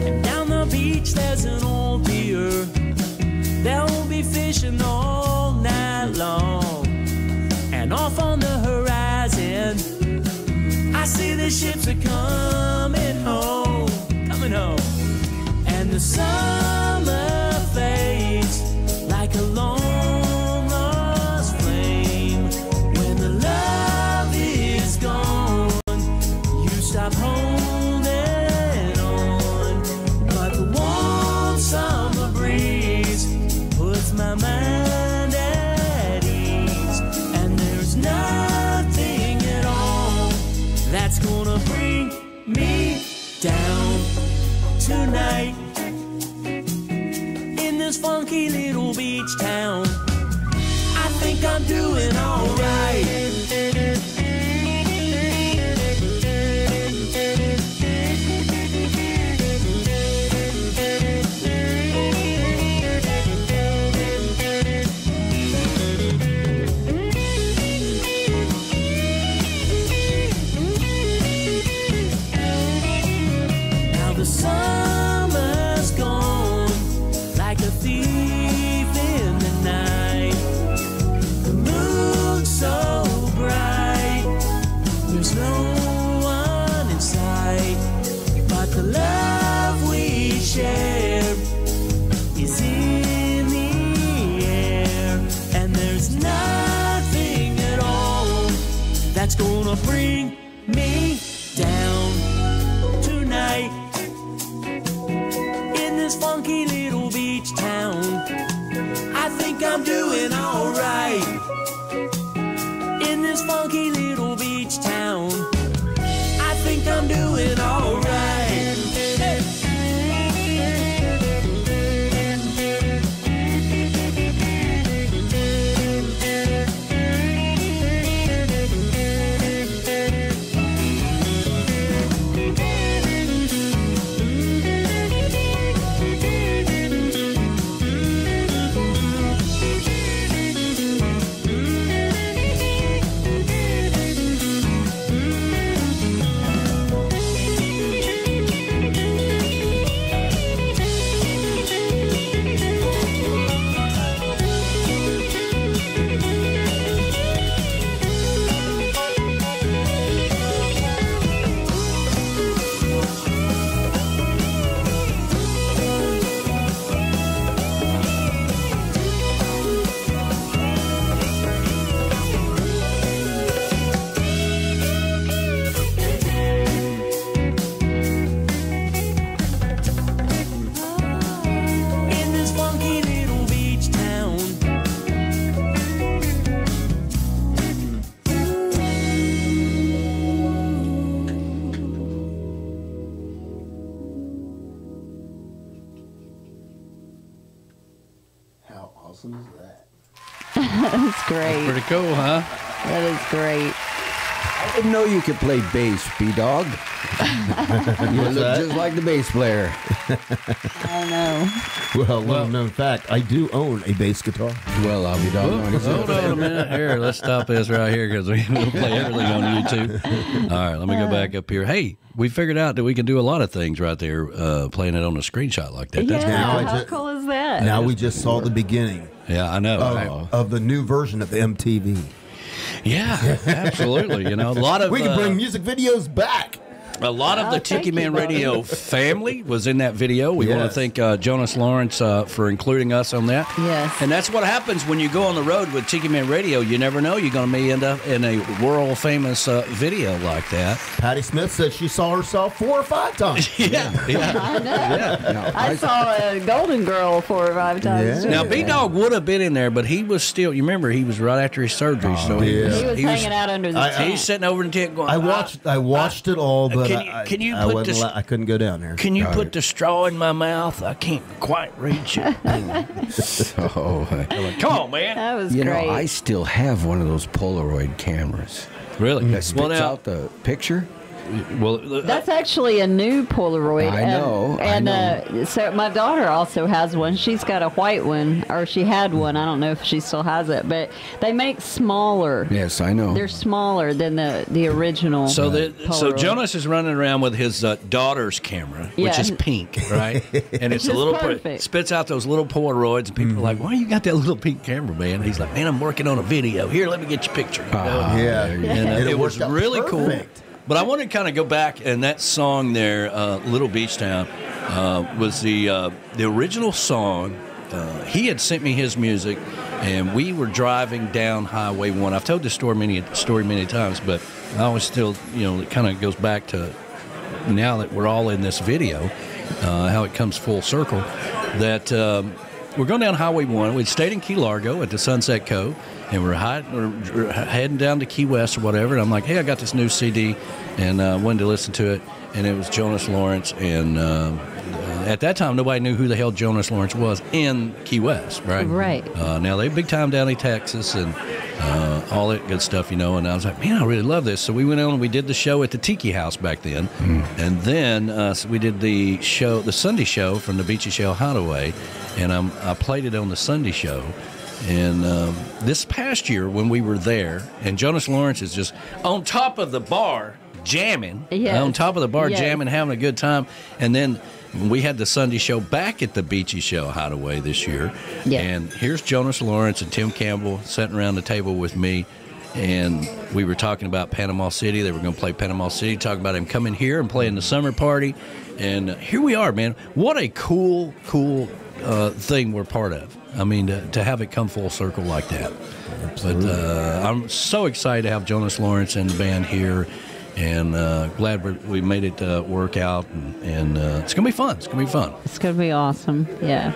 And down the beach there's an old pier. They'll be fishing all night long. And off on the horizon I see the ships are coming home, coming home. And the summer fades like a long lost flame. When the love is gone, you stop holding on. But the warm summer breeze puts my mind at ease. And there's nothing at all that's gonna bring me down tonight. In this funky little beach town, I think I'm doing alright. Now the summer's gone like a thief in the night. The moon's so bright, there's no one in sight. But the love we share is in the air. And there's nothing at all that's gonna bring me down tonight. In this funky little beach town, I think I'm doing alright. In this funky little beach town, I think I'm doing alright. In this funky little beach town, How awesome is that? That's great. Pretty cool, huh? That is great. I didn't know you could play bass, B-Dog. You look just like the bass player. I know. Well, little known fact, I do own a bass guitar. Well, I'll be doggone. Hold on a minute. Here, let's stop this right here because we'll play everything on YouTube. All right, let me go back up here. Hey, we figured out that we can do a lot of things right there, playing it on a screenshot like that. That's How cool is that? Now we just saw the beginning. Yeah, I know. Of the new version of MTV. Yeah, absolutely. You know, a lot of we can bring music videos back. A lot of the Tiki Man Radio family was in that video. We want to thank Jonas Lawrence for including us on that. Yes. And that's what happens when you go on the road with Tiki Man Radio. You never know. You're going to end up in a world-famous video like that. Patty Smith said she saw herself 4 or 5 times. Yeah. I know. I saw a Golden Girl 4 or 5 times. Yeah. Now, B-Dog would have been in there, but he was still, you remember, he was right after his surgery. So he was hanging out under the tent. He's sitting over in the tent going, I watched it all, but can you I put this? I couldn't go down there. Can you put the straw in my mouth? I can't quite reach it. Come on, man. That was great. great. I still have one of those Polaroid cameras. Really? That spits out the picture. Well, that's actually a new Polaroid. I know. And so my daughter also has one. She's got a white one, or she had one. I don't know if she still has it, but they make smaller. Yes, I know. They're smaller than the original. So so Polaroid. Jonas is running around with his daughter's camera, which is pink, right? And it's a little spits out those little Polaroids, and people are like, "Why you got that little pink camera, man?" He's like, "Man, I'm working on a video. Here, let me get your picture." And it was really cool. But I want to kind of go back, and that song there, Little Beach Town, was the original song. He had sent me his music, and we were driving down Highway 1. I've told this story many times, but I always still, it kind of goes back to now that we're all in this video, how it comes full circle, that we're going down Highway 1. We'd stayed in Key Largo at the Sunset Cove, and we're heading down to Key West or whatever. And I'm like, hey, I got this new CD, and wanted to listen to it. And it was Jonas Lawrence. And at that time, nobody knew who the hell Jonas Lawrence was in Key West, right? Right. Now, they're big time down in Texas and all that good stuff, And I was like, man, I really love this. So we went on and we did the show at the Tiki House back then. And then so we did the Sunday show from the Beachy Shell Hideaway. And I played it on the Sunday show. And this past year when we were there, and Jonas Lawrence is just on top of the bar jamming, jamming, having a good time. And then we had the Sunday show back at the Beachy Shell Hideaway this year. Yeah. And here's Jonas Lawrence and Tim Campbell sitting around the table with me. And we were talking about Panama City. They were going to play Panama City, talking about him coming here and playing the summer party. And here we are, man. What a cool thing we're part of. I mean, to have it come full circle like that. Absolutely. But I'm so excited to have Jonas Lawrence and the band here, and glad we made it work out, and it's going to be fun. It's going to be fun. It's going to be awesome, yeah.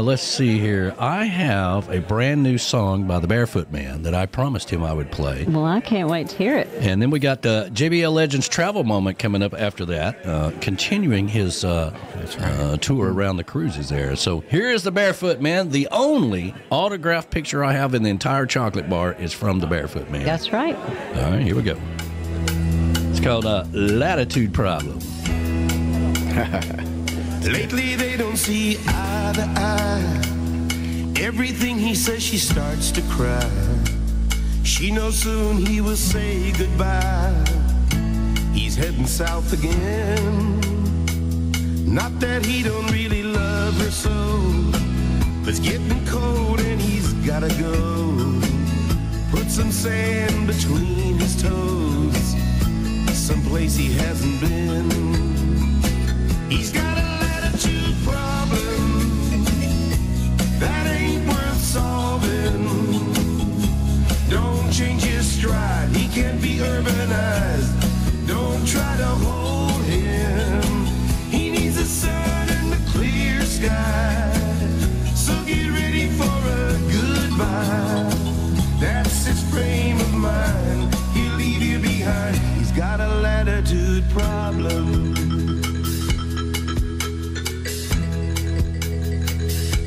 Let's see here. I have a brand new song by the Barefoot Man that I promised him I would play. Well, I can't wait to hear it. And then we got JBL Legends Travel Moment coming up after that, continuing his tour around the cruises there. So here is the Barefoot Man. The only autographed picture I have in the entire chocolate bar is from the Barefoot Man. That's right. All right, here we go. It's called Latitude Problem. Lately they don't see eye to eye. Everything he says she starts to cry. She knows soon he will say goodbye. He's heading south again. Not that he don't really love her so, but it's getting cold and he's gotta go. Put some sand between his toes, someplace he hasn't been. He's got a latitude problem that ain't worth solving. Don't change his stride, he can't be urbanized. Don't try to hold him. He needs the sun and the clear sky. So get ready for a goodbye. That's his frame of mind. He'll leave you behind. He's got a latitude problem.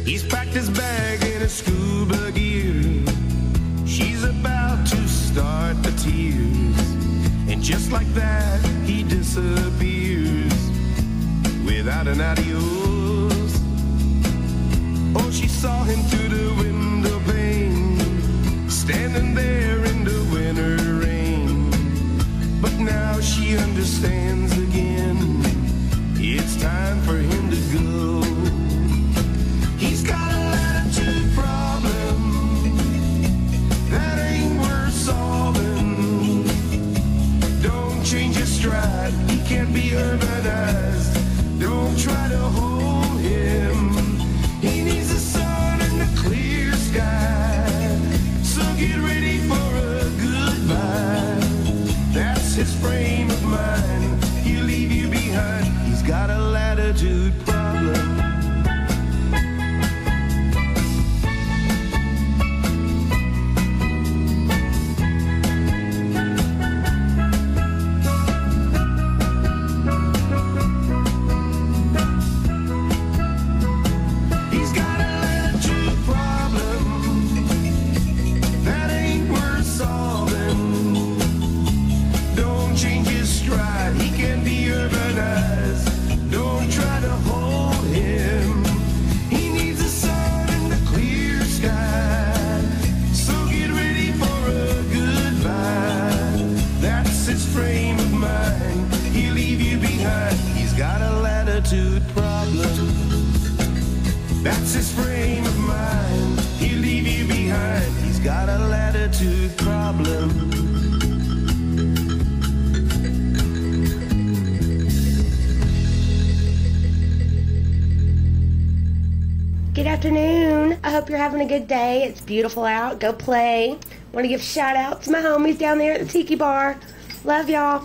He's packed his bag in a scuba gear. She's about to start the tears. without an adios. Oh, she saw him through the window pane, standing there in the winter rain. But now she understands again, it's time for him to go. He's got an attitude problem that ain't worth solving. Don't change his stride, he can't be urbanized. Don't try to hold him, he needs the sun and the clear sky. So get ready for a goodbye. That's his frame of mind, he'll leave you behind. He's got a latitude problem. That's his frame of mind, he'll leave you behind. He's got a latitude problem. Good afternoon. I hope you're having a good day. It's beautiful out. Go play. Want to give shout outs to my homies down there at the Tiki Bar. Love y'all.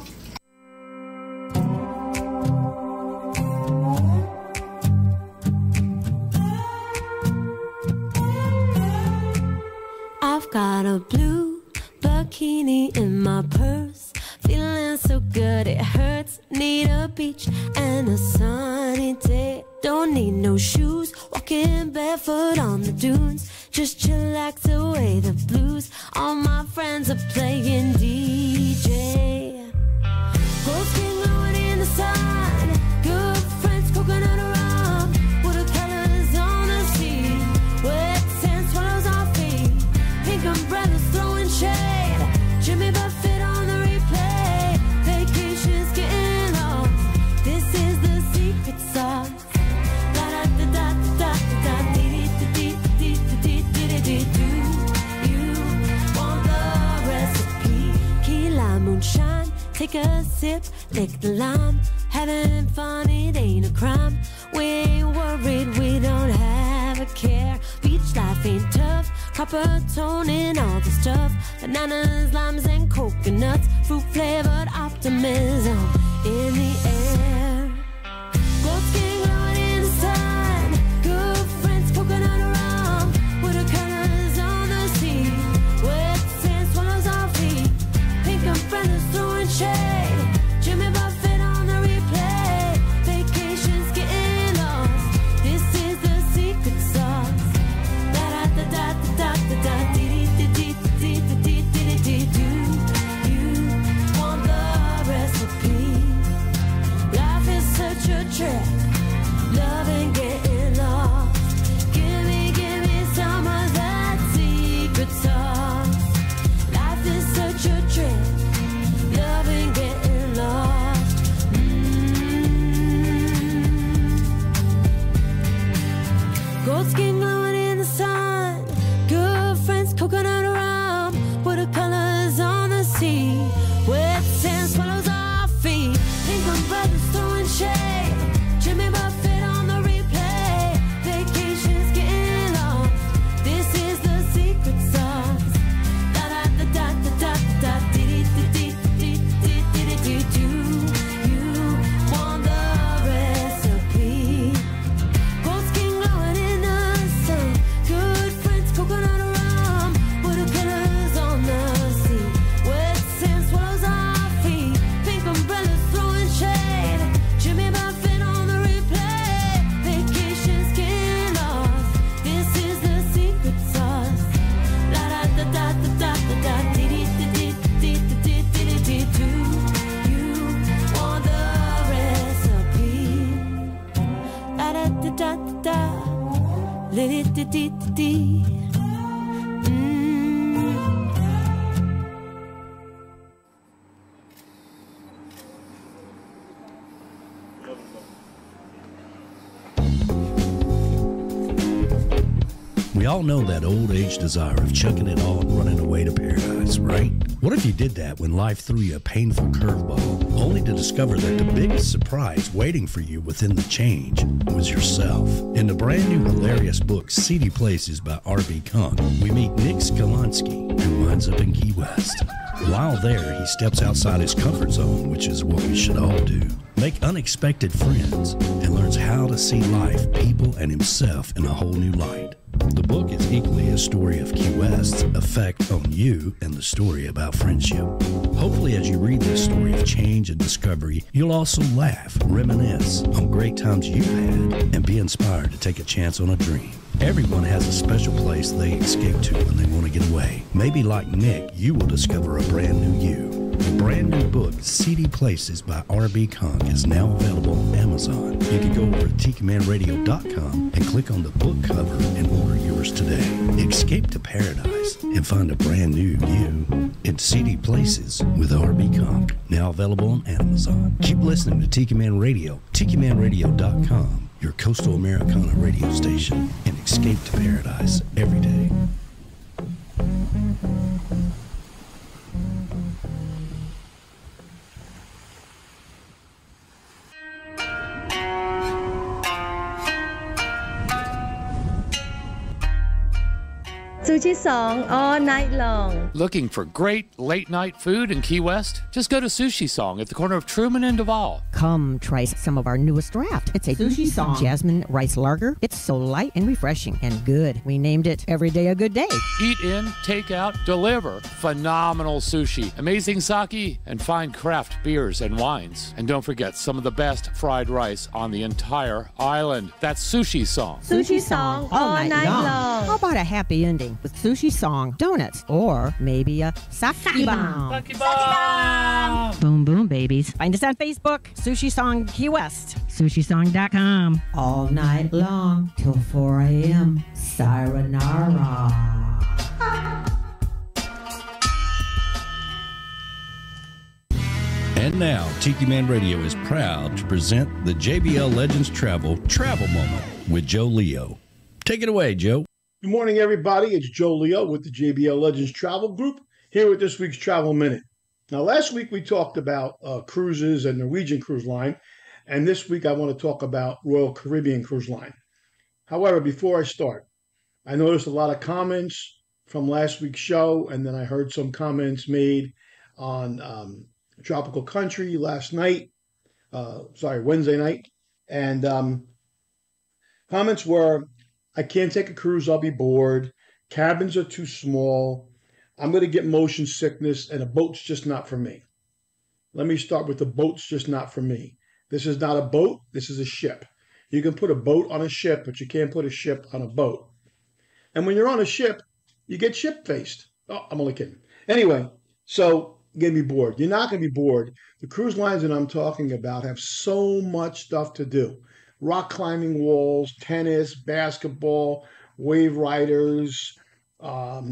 I've got a blue bikini in my purse, feeling so good it hurts. Need a beach and a sunny day. Don't need no shoes, walking barefoot on the dunes. Just chillax away the blues. All my friends are playing DJ. Gold skin glowing in the sun, good friends, coconut rum, watercolors on the sea, wet sand swallows our feet, pink umbrellas throwing shade, Jimmy Buffett on the replay, vacations getting lost, this is the secret sauce. Moonshine, take a sip, lick the lime. Having fun, it ain't a crime. We ain't worried, we don't have a care. Beach life ain't tough, copper tone in all the stuff. Bananas, limes, and coconuts, fruit flavored optimism in the air. Gold skin glowing in the sun, good friends, coconut rum, watercolors on the sea, wet sand swallows our feet. Umbrellas throwing shade, Jimmy Buffett on the replay, vacations getting lost, this is the secret sauce. Da da da da da da da dee dee dee dee dee dee dee dee. You want the recipe? Life is such a trip, love and getting lost. Give me some of that secret sauce. Life is such a trip, love and getting lost. Gold skin glowing in the sun, good friends, coconut rum, watercolors on the sea, wet sand swallows our feet, pink umbrellas throwing shade, Jimmy Li-di-di-di-di. We all know that old age desire of chucking it all and running away to paradise, right? What if you did that when life threw you a painful curveball, only to discover that the biggest surprise waiting for you within the change was yourself? In the brand new hilarious book, Seedy Places by R.B. Kunk, we meet Nick Skalansky, who winds up in Key West. While there, he steps outside his comfort zone, which is what we should all do. Make unexpected friends and learns how to see life, people, and himself in a whole new light. The book is equally a story of Key West's effect on you and the story about friendship. Hopefully, as you read this story of change and discovery, you'll also laugh, reminisce on great times you've had, and be inspired to take a chance on a dream. Everyone has a special place they escape to when they want to get away. Maybe like Nick, you will discover a brand new you. The brand new book, Seedy Places by R.B. Kunk, is now available on Amazon. You can go over to TikiManRadio.com and click on the book cover and order yours today. Escape to paradise and find a brand new you in Seedy Places with R.B. Kunk, now available on Amazon. Keep listening to Tiki Man Radio, TikiManRadio.com, your coastal Americana radio station, and escape to paradise every day. Sushi Song all night long. Looking for great late-night food in Key West? Just go to Sushi Song at the corner of Truman and Duval. Come try some of our newest draft. It's a Sushi Song jasmine rice lager. It's so light and refreshing and good. We named it Every Day a Good Day. Eat in, take out, deliver. Phenomenal sushi, amazing sake, and fine craft beers and wines. And don't forget some of the best fried rice on the entire island. That's Sushi Song. Sushi Song all night long. How about a happy ending with Sushi Song donuts or maybe a sake bomb? Sake bomb! Boom, boom, babies. Find us on Facebook, Sushi Song Key West, SushiSong.com. All night long till 4 a.m. Sayonara. And now, Tiki Man Radio is proud to present the JBL Legends Travel Moment with Joe Leo. Take it away, Joe. Good morning, everybody. It's Joe Leo with the JBL Legends Travel Group here with this week's Travel Minute. Now, last week we talked about cruises and Norwegian Cruise Line, and this week I want to talk about Royal Caribbean Cruise Line. However, before I start, I noticed a lot of comments from last week's show, and then I heard some comments made on Tropical Country last night, Wednesday night, and comments were, I can't take a cruise, I'll be bored. Cabins are too small. I'm going to get motion sickness, and a boat's just not for me. Let me start with the boat's just not for me. This is not a boat. This is a ship. You can put a boat on a ship, but you can't put a ship on a boat. And when you're on a ship, you get ship-faced. Oh, I'm only kidding. Anyway, so you're going to be bored. You're not going to be bored. The cruise lines that I'm talking about have so much stuff to do. Rock climbing walls, tennis, basketball, wave riders, all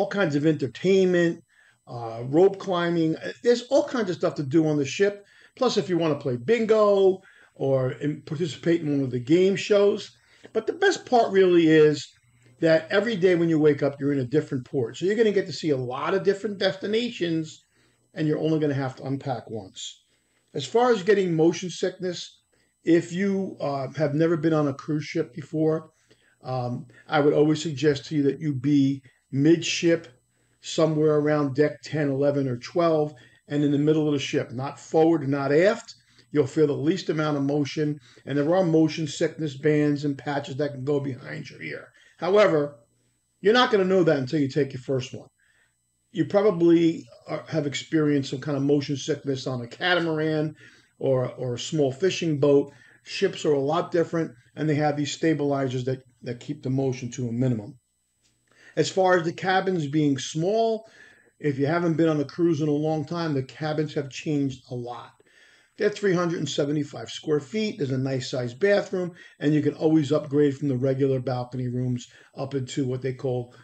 kinds of entertainment, rope climbing. There's all kinds of stuff to do on the ship. Plus, if you want to play bingo or participate in one of the game shows. But the best part really is that every day when you wake up, you're in a different port. So you're going to get to see a lot of different destinations, and you're only going to have to unpack once. As far as getting motion sickness, if you have never been on a cruise ship before, I would always suggest to you that you be midship, somewhere around deck 10, 11, or 12, and in the middle of the ship, not forward, not aft. You'll feel the least amount of motion, and there are motion sickness bands and patches that can go behind your ear. However, you're not going to know that until you take your first one. You probably have experienced some kind of motion sickness on a catamaran or a small fishing boat. Ships are a lot different, and they have these stabilizers that keep the motion to a minimum. As far as the cabins being small, if you haven't been on a cruise in a long time, the cabins have changed a lot. They're 375 square feet. There's a nice sized bathroom, and you can always upgrade from the regular balcony rooms up into what they call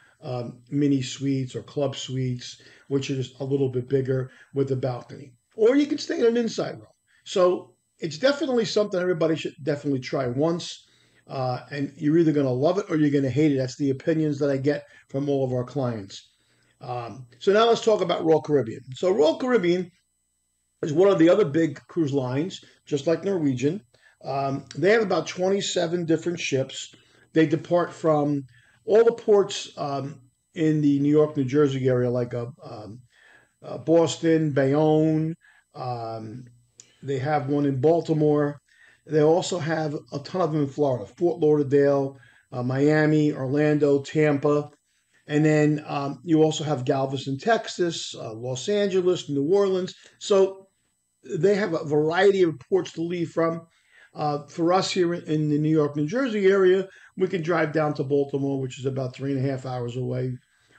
mini suites or club suites, which are just a little bit bigger with a balcony. Or you can stay in an inside room. So it's definitely something everybody should definitely try once. And you're either going to love it or you're going to hate it. That's the opinions that I get from all of our clients. So now let's talk about Royal Caribbean. So Royal Caribbean is one of the other big cruise lines, just like Norwegian. They have about 27 different ships. They depart from all the ports in the New York, New Jersey area, like Boston, Bayonne. They have one in Baltimore. They also have a ton of them in Florida, Fort Lauderdale, Miami, Orlando, Tampa. And then you also have Galveston, Texas, Los Angeles, New Orleans. So they have a variety of ports to leave from. For us here in the New York, New Jersey area, we can drive down to Baltimore, which is about 3.5 hours away,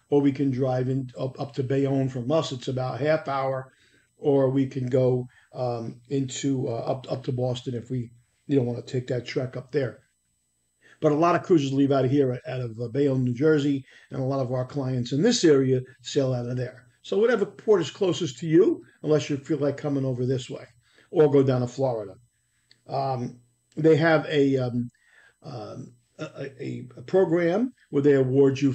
or we can drive up to Bayonne from us. It's about half hour, or we can go into up to Boston if we don't want to take that trek up there. But a lot of cruises leave out of here, out of Bayonne, New Jersey, and a lot of our clients in this area sail out of there. So whatever port is closest to you, unless you feel like coming over this way, or go down to Florida. They have a program where they award you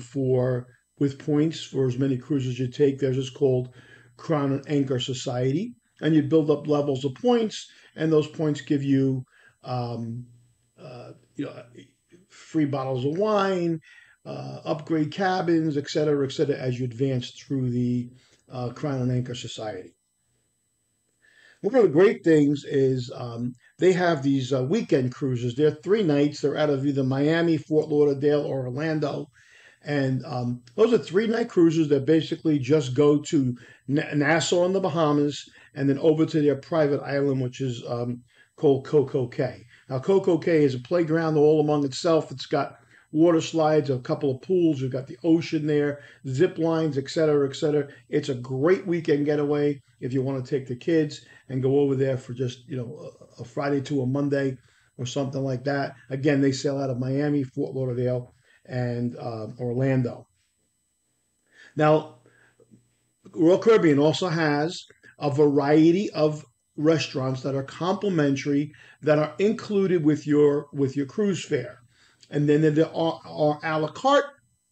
with points for as many cruises you take. There's just called Crown and Anchor Society, and you build up levels of points, and those points give you, free bottles of wine, upgrade cabins, et cetera, as you advance through the Crown and Anchor Society. One of the great things is they have these weekend cruises. They're 3 nights. They're out of either Miami, Fort Lauderdale, or Orlando. And those are 3-night cruises that basically just go to Nassau in the Bahamas and then over to their private island, which is called Coco Cay. Now, Coco Cay is a playground all among itself. It's got water slides, a couple of pools. You've got the ocean there, zip lines, et cetera, et cetera. It's a great weekend getaway if you want to take the kids and go over there for just, a Friday to a Monday or something like that. Again, they sail out of Miami, Fort Lauderdale, and Orlando. Now, Royal Caribbean also has a variety of restaurants that are complimentary, that are included with your cruise fare. And then there are a la carte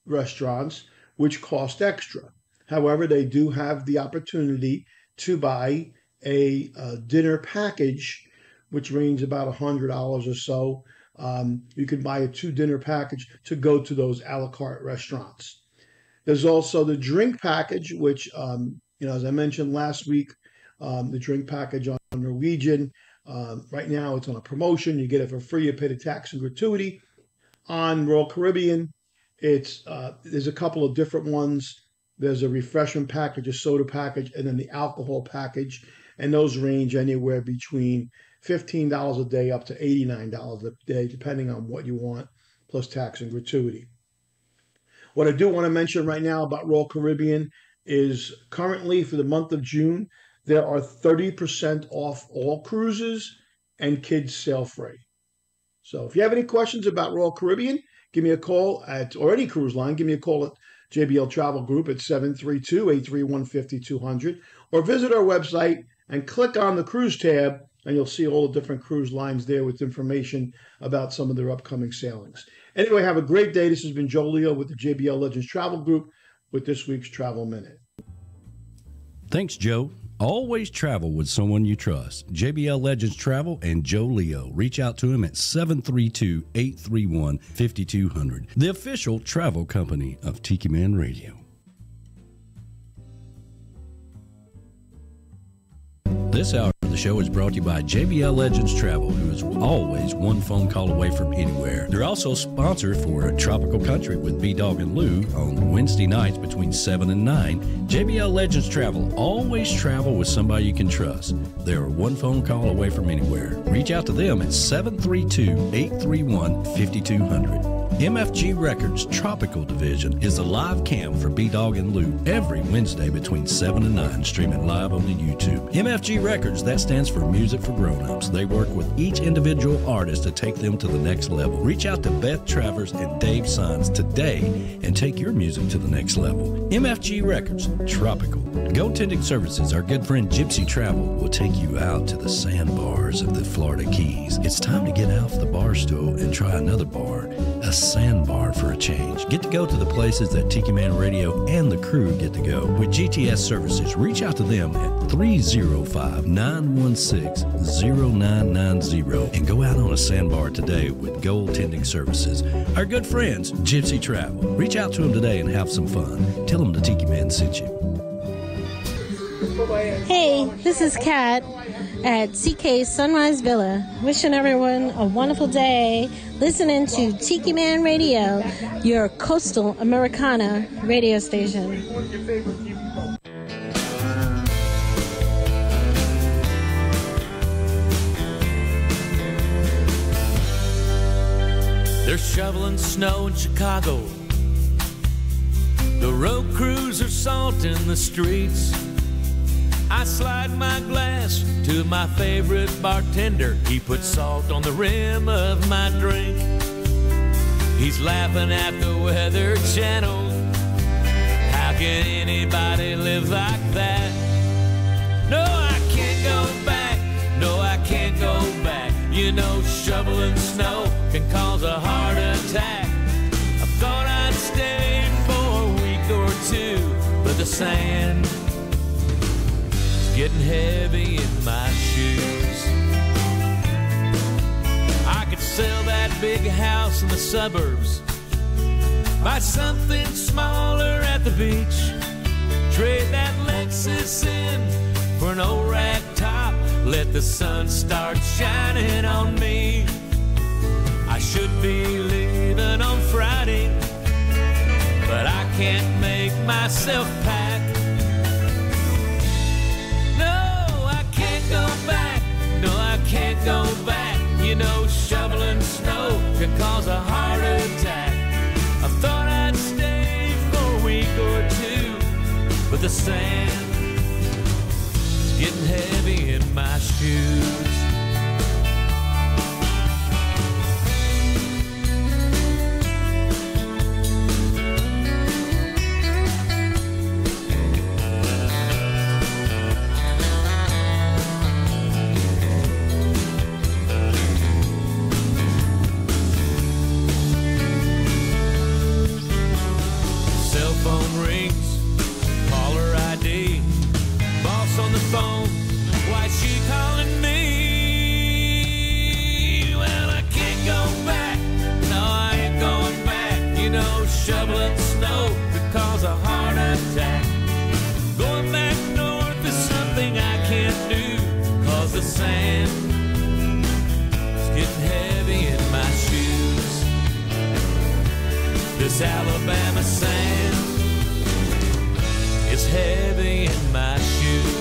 restaurants, which cost extra. However, they do have the opportunity to buy a dinner package, which ranges about $100 or so. You can buy a 2-dinner package to go to those a la carte restaurants. There's also the drink package, which, as I mentioned last week, the drink package on Norwegian. Right now, it's on a promotion. You get it for free. You pay the tax and gratuity. On Royal Caribbean, there's a couple of different ones. There's a refreshment package, a soda package, and then the alcohol package. And those range anywhere between $15 a day up to $89 a day, depending on what you want, plus tax and gratuity. What I do want to mention right now about Royal Caribbean is currently for the month of June, there are 30% off all cruises and kids sail free. So if you have any questions about Royal Caribbean, give me a call or any cruise line, give me a call at JBL Travel Group at 732-831-5200, or visit our website and click on the cruise tab, and you'll see all the different cruise lines there with information about some of their upcoming sailings. Anyway, have a great day. This has been Joe Leo with the JBL Legends Travel Group with this week's Travel Minute. Thanks, Joe. Always travel with someone you trust. JBL Legends Travel and Joe Leo. Reach out to him at 732-831-5200, the official travel company of Tiki Man Radio. This hour of the show is brought to you by JBL Legends Travel, who is always one phone call away from anywhere. They're also sponsor for Tropical Country with B-Dog and Lou on Wednesday nights between 7 and 9. JBL Legends Travel, always travel with somebody you can trust. They're one phone call away from anywhere. Reach out to them at 732-831-5200. MFG Records Tropical Division is a live cam for B-Dog and Lou every Wednesday between 7 and 9, streaming live on the YouTube. MFG Records, that stands for Music for Grown-Ups. They work with each individual artist to take them to the next level. Reach out to Beth Travers and Dave Sines today and take your music to the next level. MFG Records, Tropical. Goaltending Services, our good friend Gypsy Travel, will take you out to the sandbars of the Florida Keys. It's time to get off the bar stool and try another bar, a sandbar for a change. Get to go to the places that Tiki Man Radio and the crew get to go. With GTS Services, reach out to them at 305-916-0990 and go out on a sandbar today with Goaltending Services. Our good friends, Gypsy Travel. Reach out to them today and have some fun. Tell them the Tiki Man sent you. Hey, this is Kat at CK Sunrise Villa. Wishing everyone a wonderful day. Listening to Tiki Man Radio, your coastal Americana radio station. They're shoveling snow in Chicago. The road crews are salting the streets. I slide my glass to my favorite bartender. He puts salt on the rim of my drink. He's laughing at the Weather Channel. How can anybody live like that? No, I can't go back. No, I can't go back. You know, shoveling snow can cause a heart attack. I thought I'd stay for a week or two, but the sand getting heavy in my shoes. I could sell that big house in the suburbs, buy something smaller at the beach, trade that Lexus in for an old rag top, let the sun start shining on me. I should be leaving on Friday, but I can't make myself pack. Go back, no, I can't go back. You know, shoveling snow can cause a heart attack. I thought I'd stay for a week or two, but the sand is getting heavy in my shoes. Shoveling snow could cause a heart attack. Going back north is something I can't do, cause the sand is getting heavy in my shoes. This Alabama sand is heavy in my shoes.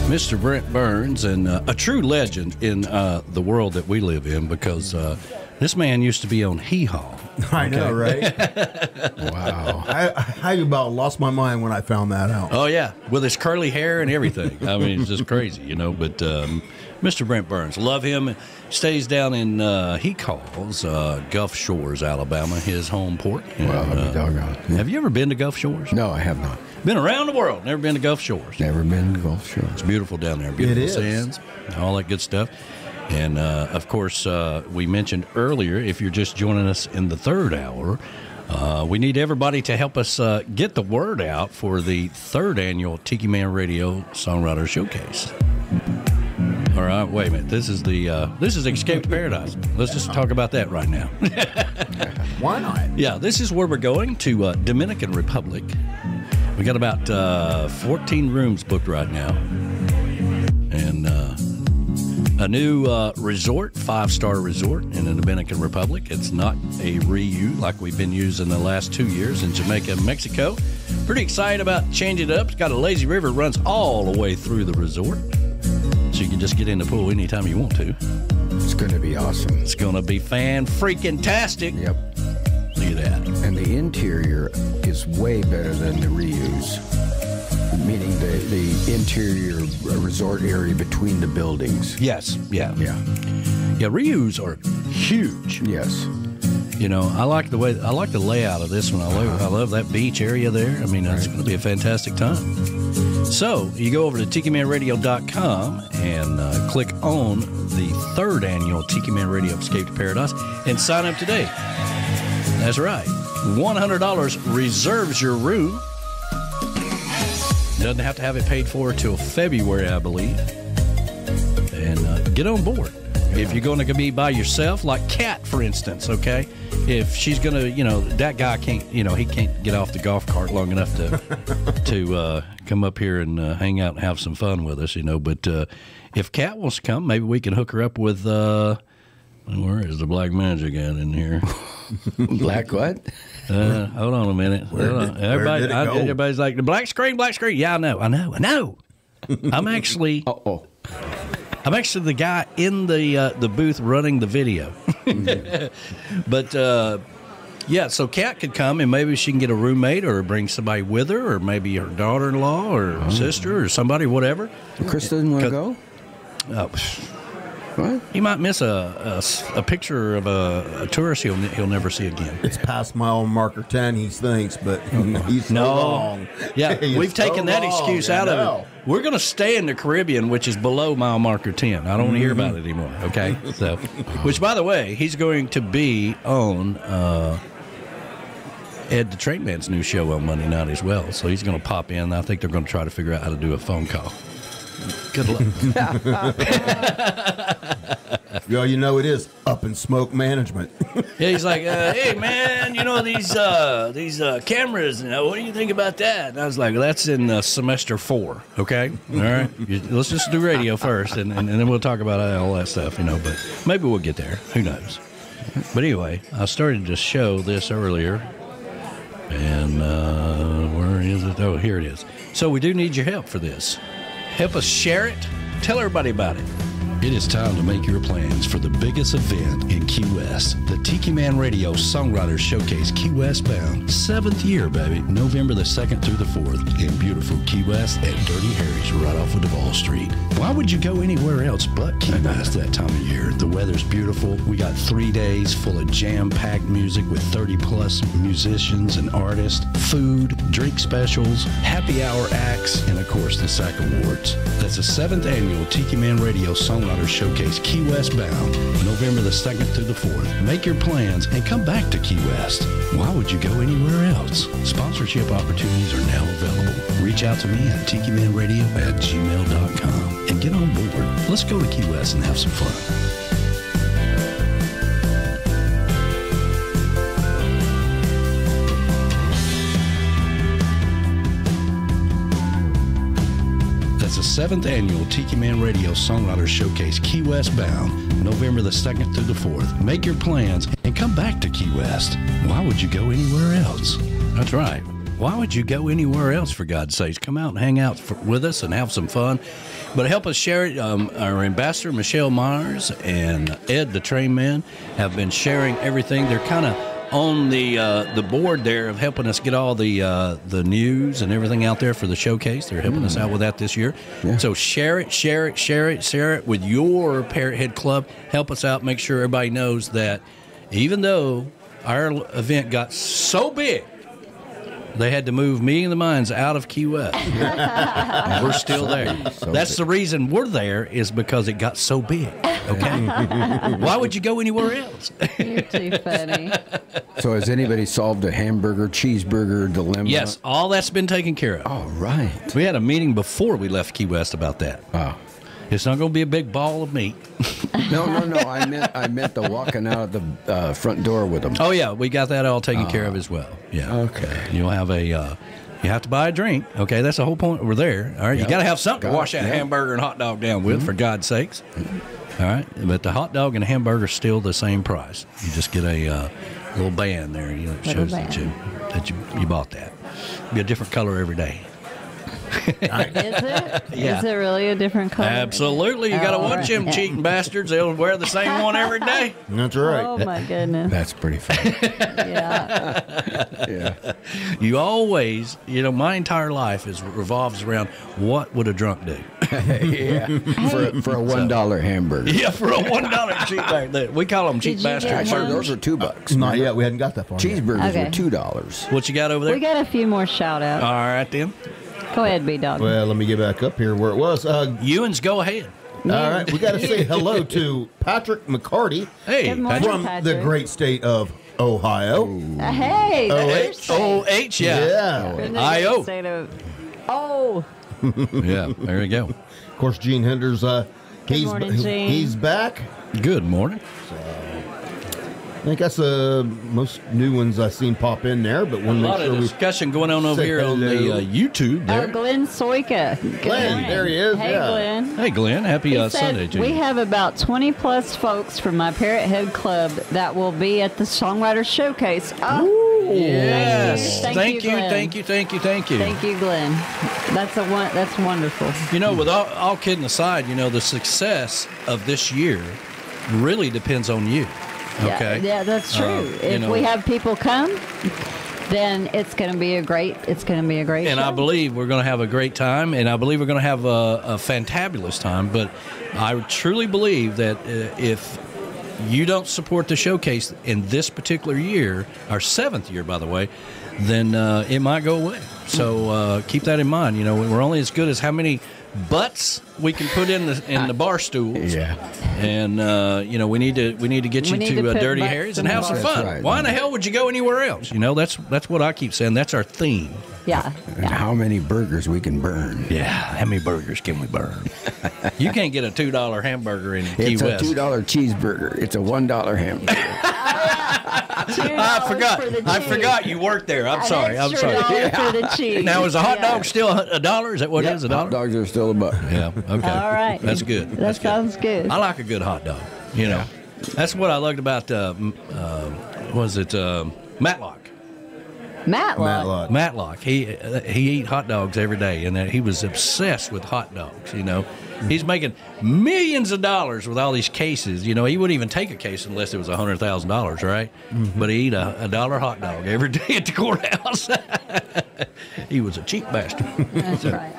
Mr. Brent Burns, and a true legend in the world that we live in, because this man used to be on Hee Haw. I know, right? Wow. I about lost my mind when I found that out. Oh, yeah, with his curly hair and everything. I mean, it's just crazy, you know. But Mr. Brent Burns, love him. Stays down in, he calls Gulf Shores, Alabama, his home port. Well, doggone. Have you ever been to Gulf Shores? No, I have not. Been around the world, never been to Gulf Shores. Never been to Gulf Shores. It's beautiful down there. Beautiful sands, all that good stuff. And, of course, we mentioned earlier, if you're just joining us in the third hour, we need everybody to help us get the word out for the third annual Tiki Man Radio Songwriter Showcase. All right, wait a minute. This is Escape to Paradise. Let's just talk about that right now. Why not? Yeah, this is where we're going, to Dominican Republic. We got about 14 rooms booked right now, and a new resort, 5-star resort in the Dominican Republic. It's not a reuse like we've been using the last 2 years in Jamaica and Mexico. Pretty excited about changing it up. It's got a lazy river, runs all the way through the resort. So you can just get in the pool anytime you want to. It's going to be awesome. It's going to be fan-freaking-tastic. Yep. Look at that. And the interior is way better than the reuse. Meaning the interior resort area between the buildings. Yes. Yeah. Yeah. Yeah, reuse are huge. Yes. You know, I like the layout of this one. I love that beach area there. I mean, it's going to be a fantastic time. So you go over to TikiManRadio.com and click on the 3rd annual Tiki Man Radio Escape to Paradise and sign up today. That's right. $100 reserves your room. Doesn't have to have it paid for till February, I believe. And get on board. If you're going to be by yourself, like Kat, for instance, okay? If she's going to, that guy can't, he can't get off the golf cart long enough to come up here and hang out and have some fun with us, But if Kat wants to come, maybe we can hook her up with, where is the black magic at in here? Black what? Hold on a minute. Everybody's like, the black screen. Yeah, I know. I'm actually... I'm actually the guy in the booth running the video. But, so Kat could come, and maybe she can get a roommate or bring somebody with her, or maybe her daughter-in-law or sister or somebody, whatever. Chris doesn't want to go? What? He might miss a picture of a tourist he'll never see again. It's past mile marker 10, he thinks, but he's so wrong. Yeah, we've taken that excuse out of it. We're going to stay in the Caribbean, which is below mile marker 10. I don't want to hear about it anymore, okay? So, which, by the way, he's going to be on Ed the Train Man's new show on Monday night as well. So he's going to pop in. I think they're going to try to figure out how to do a phone call. Good luck. Well, it is up in smoke management. Yeah, he's like, hey, man, these cameras, what do you think about that? And I was like, well, that's in semester 4, okay? All right? Let's just do radio first, and then we'll talk about all that stuff, but maybe we'll get there. Who knows? But anyway, I started to show this earlier, and where is it? Oh, here it is. So we do need your help for this. Help us share it. Tell everybody about it. It is time to make your plans for the biggest event in Key West, the Tiki Man Radio Songwriters Showcase Key West Bound. 7th year, baby. November the 2nd through the 4th in beautiful Key West at Dirty Harry's right off of Duval Street. Why would you go anywhere else but Key West that time of year? The weather's beautiful. We got 3 days full of jam-packed music with 30-plus musicians and artists, food, drink specials, happy hour acts, and, of course, the SAC Awards. That's the 7th annual Tiki Man Radio Songwriters Showcase Key West Bound, November the 2nd through the 4th. Make your plans and come back to Key West. Why would you go anywhere else? Sponsorship opportunities are now available. Reach out to me at tikimanradio@gmail.com and get on board. Let's go to Key West and have some fun. The 7th annual Tiki Man Radio Songwriters Showcase Key West Bound, November the 2nd through the 4th. Make your plans and come back to Key West. Why would you go anywhere else? That's right. Why would you go anywhere else, for God's sakes? Come out and hang out with us and have some fun. But help us share it. Our ambassador, Michelle Myers, and Ed the Train Man have been sharing everything. They're kind of on the board there of helping us get all the news and everything out there for the showcase. They're helping us out with that this year. Yeah. So share it with your Parrot Head Club. Help us out. Make sure everybody knows that even though our event got so big, they had to move Meeting of the Minds out of Key West. And we're still there. That's the reason we're there, is because it got so big. Okay? Why would you go anywhere else? You're too funny. So has anybody solved a hamburger, cheeseburger dilemma? Yes, all that's been taken care of. All right. We had a meeting before we left Key West about that. Oh. It's not going to be a big ball of meat. No. I meant the walking out of the front door with them. Oh, yeah. We got that all taken care of as well. Yeah. Okay. You'll have a You have to buy a drink. Okay, that's the whole point. We're there. All right, you got to have something to wash that yeah. hamburger and hot dog down with, for God's sakes. All right, but the hot dog and the hamburger is still the same price. You just get a little band there. You know, it shows that you bought that. Be a different color every day. Is it? Yeah. Is it really a different color? Absolutely. You got to watch them cheating bastards. They'll wear the same one every day. That's right. Oh, my goodness. That's pretty funny. Yeah. You always, my entire life revolves around what would a drunk do? Yeah. For a $1 hamburger. Yeah, for a $1 cheap bastard. We call them cheap bastards. Those are $2. Not yet. We hadn't got that far. Cheeseburgers Okay. are $2. What you got over there? We got a few more shout-outs. All right, then. Go ahead, B-Dog. Well, let me get back up here where it was. Ewans, go ahead. All right, we got to say hello to Patrick McCarty Good morning, from Patrick. the great state of Ohio. Hey, there's O-H, yeah. I-O. Yeah, there you go. Of course, Gene Henders, morning, Gene. he's back. Good morning. I think that's most new ones I've seen pop in there, but A we'll make lot sure of discussion going on over say here on the hello. YouTube there. Oh, Glenn Soika. Good Glenn, morning. there he is, Hey, yeah. Glenn. Hey, Glenn. Happy He said, Sunday to we you. have about 20-plus folks from my Parrot Head Club that will be at the Songwriters Showcase. Oh, Yes. Thank you, Glenn. thank you. Thank you, Glenn. That's wonderful. With all kidding aside, the success of this year really depends on you. Okay. Yeah, that's true. If we have people come, then it's going to be a great And show. I believe we're going to have a great time, and I believe we're going to have a fantabulous time. But I truly believe that if you don't support the showcase in this particular year, our 7th year, by the way, then it might go away. So keep that in mind. We're only as good as how many butts we can put in the bar stools. Yeah. And we need to get you to put Dirty butts Harry's in and the have some bar. fun. That's right. Why in the hell would you go anywhere else? That's what I keep saying. That's our theme. Yeah. And how many burgers we can burn. Yeah, how many burgers can we burn? You can't get a $2 hamburger in Key It's West. a $2 cheeseburger. It's a $1 hamburger. I forgot you worked there. I'm sorry. $1 for the cheese. Now, is a hot dog still $1? Is that what it is? $1? Hot dogs are still $1. Yeah. Okay. All right. That's good. That sounds good. I like a good hot dog. That's what I liked about. Matlock. Matlock. He ate hot dogs every day, and he was obsessed with hot dogs. He's making millions of dollars with all these cases. He wouldn't even take a case unless it was $100,000, right? Mm-hmm. But he eat a $1 hot dog every day at the courthouse. He was a cheap bastard. That's right.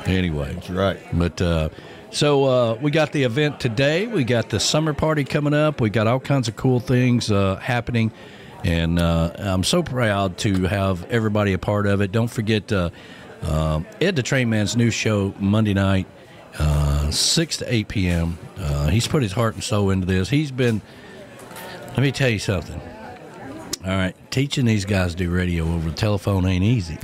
Anyway, That's right. But so we got the event today. We got the summer party coming up. We got all kinds of cool things happening. And I'm so proud to have everybody a part of it. Don't forget Ed the Train Man's new show Monday night, 6 to 8 p.m. He's put his heart and soul into this. Let me tell you something. All right, teaching these guys to do radio over the telephone ain't easy.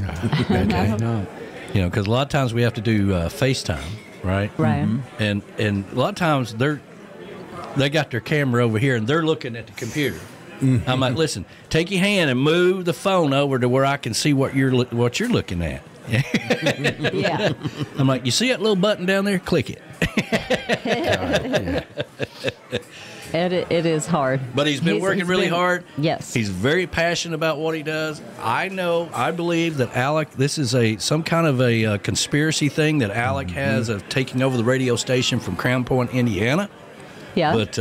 Okay? No. Because a lot of times we have to do FaceTime, right? Right. Mm-hmm. And a lot of times they got their camera over here and they're looking at the computer. Mm-hmm. I'm like, listen, take your hand and move the phone over to where I can see what you're looking at. Yeah. I'm like, you see that little button down there? Click it. It is hard. But he's been working really hard. Yes. He's very passionate about what he does. I believe that Alec, this is some kind of a conspiracy thing that Alec has of taking over the radio station from Crown Point, Indiana. Yeah. But,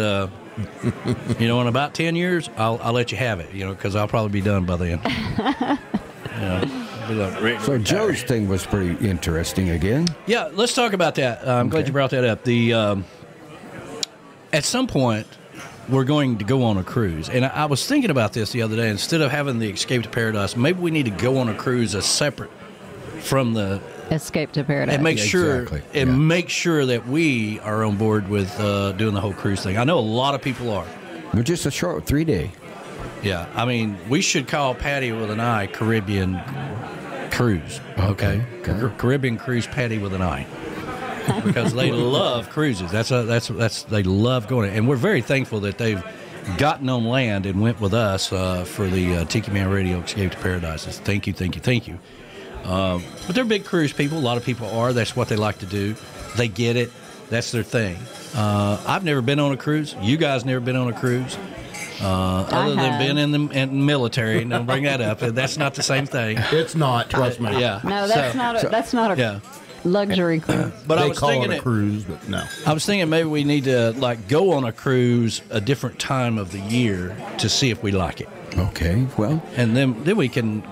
in about 10 years, I'll let you have it, because I'll probably be done by then. So Joe's thing was pretty interesting again. Yeah, let's talk about that. I'm glad you brought that up. At some point, we're going to go on a cruise. And I was thinking about this the other day. Instead of having the Escape to Paradise, maybe we need to go on a cruise as separate from the Escape to Paradise. And make sure that we are on board with doing the whole cruise thing. I know a lot of people are. But just a short 3-day. Yeah, I mean, we should call Patty with an I Caribbean Cruise. Okay. Caribbean Cruise Patty with an I. Because they love cruises. They love going. And we're very thankful that they've gotten on land and went with us for the Tiki Man Radio Escape to Paradises. Thank you. But they're big cruise people. A lot of people are. That's what they like to do. They get it. That's their thing. I've never been on a cruise. You guys never been on a cruise. Other than being in the military. Don't bring that up. That's not the same thing. It's not. Trust me. Yeah. No, that's not a luxury cruise. But they I was call thinking it a cruise, but no. I was thinking maybe we need to go on a cruise a different time of the year to see if we like it. Okay. Well, and then we can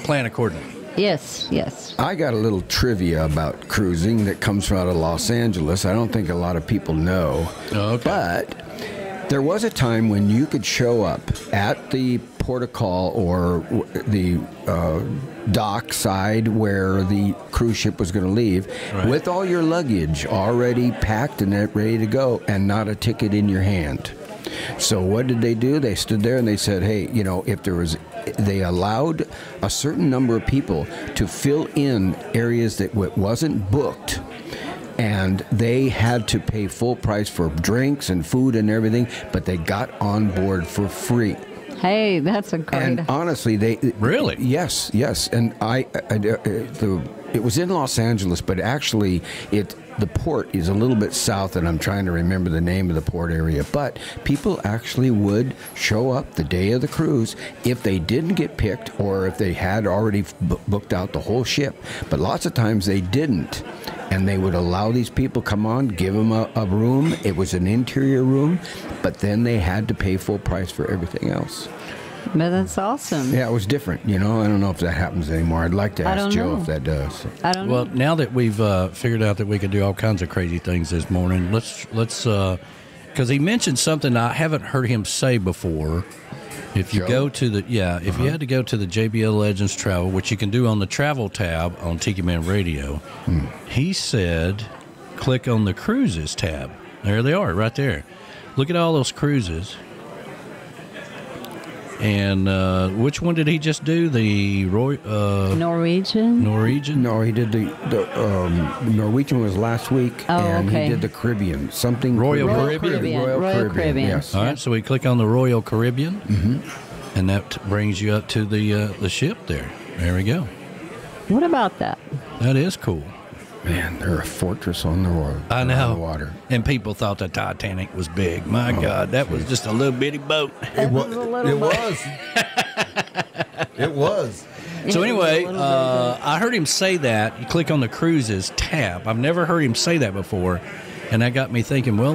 plan accordingly. Yes. I got a little trivia about cruising that comes out of Los Angeles. I don't think a lot of people know. Okay. But there was a time when you could show up at the port of call or the dock side where the cruise ship was going to leave with all your luggage already packed and ready to go and not a ticket in your hand. So what did they do? They stood there and they said, hey, if there was, they allowed a certain number of people to fill in areas that wasn't booked, and they had to pay full price for drinks and food and everything, but they got on board for free. Hey, that's a great. And honestly, they really yes, and it was in Los Angeles, but actually the port is a little bit south, and I'm trying to remember the name of the port area. But people actually would show up the day of the cruise if they didn't get picked or if they had already booked out the whole ship. But lots of times they didn't. And they would allow these people come on, give them a room. It was an interior room, but then they had to pay full price for everything else. But that's awesome. Yeah, it was different. I don't know if that happens anymore. I'd like to ask Joe if that does. I don't know. Well, now that we've figured out that we can do all kinds of crazy things this morning, let's because he mentioned something I haven't heard him say before. If you go to the if you had to go to the JBL Legends Travel, which you can do on the Travel tab on Tiki Man Radio, he said, click on the Cruises tab. There they are, right there. Look at all those cruises. And which one did he just do? The Norwegian? Norwegian? No, he did the Norwegian was last week, and he did the Caribbean. Royal Caribbean. Royal Caribbean. Yes. All right, so we click on the Royal Caribbean, and that brings you up to the ship there. There we go. What about that? That is cool. Man, they're a fortress on the water. I know. On the water. And people thought the Titanic was big. My God, that was just a little bitty boat. It was. It was. So anyway, I heard him say that. You click on the Cruises tab. I've never heard him say that before. And that got me thinking, well,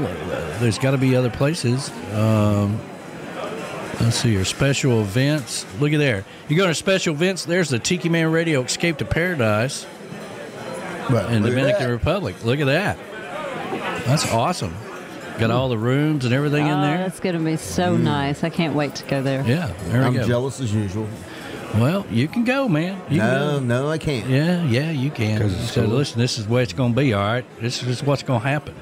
there's got to be other places. Let's see here. Special events. Look at there. You go to special events, there's the Tiki Man Radio Escape to Paradise. In Dominican Republic. Look at that. That's awesome. Got all the rooms and everything in there. That's going to be so nice. I can't wait to go there. Yeah, there we go. I'm jealous as usual. Well, you can go, man. No, I can't. Yeah, you can. So listen, this is the way it's going to be, all right? This is what's going to happen.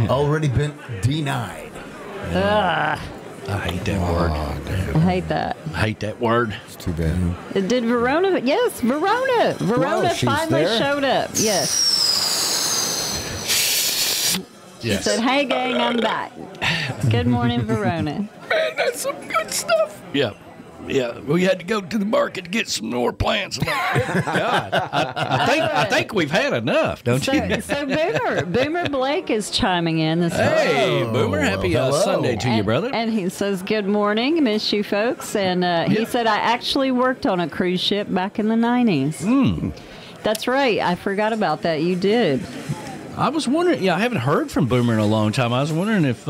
Already been denied. I hate that word. I hate that. I hate that word. It's too bad. Did Verona? Yes, Verona. Verona she's finally there. showed up. Yes. She said, hey, gang, I'm back. Good morning, Verona. Man, that's some good stuff. Yeah. We had to go to the market to get some more plants. God, I think we've had enough, don't you? So Boomer Blake is chiming in this morning. Hey, Boomer, happy Sunday to you, brother. And he says, good morning, miss you folks. And he said, I actually worked on a cruise ship back in the 90s. That's right. I forgot about that. You did. I was wondering, I haven't heard from Boomer in a long time. I was wondering if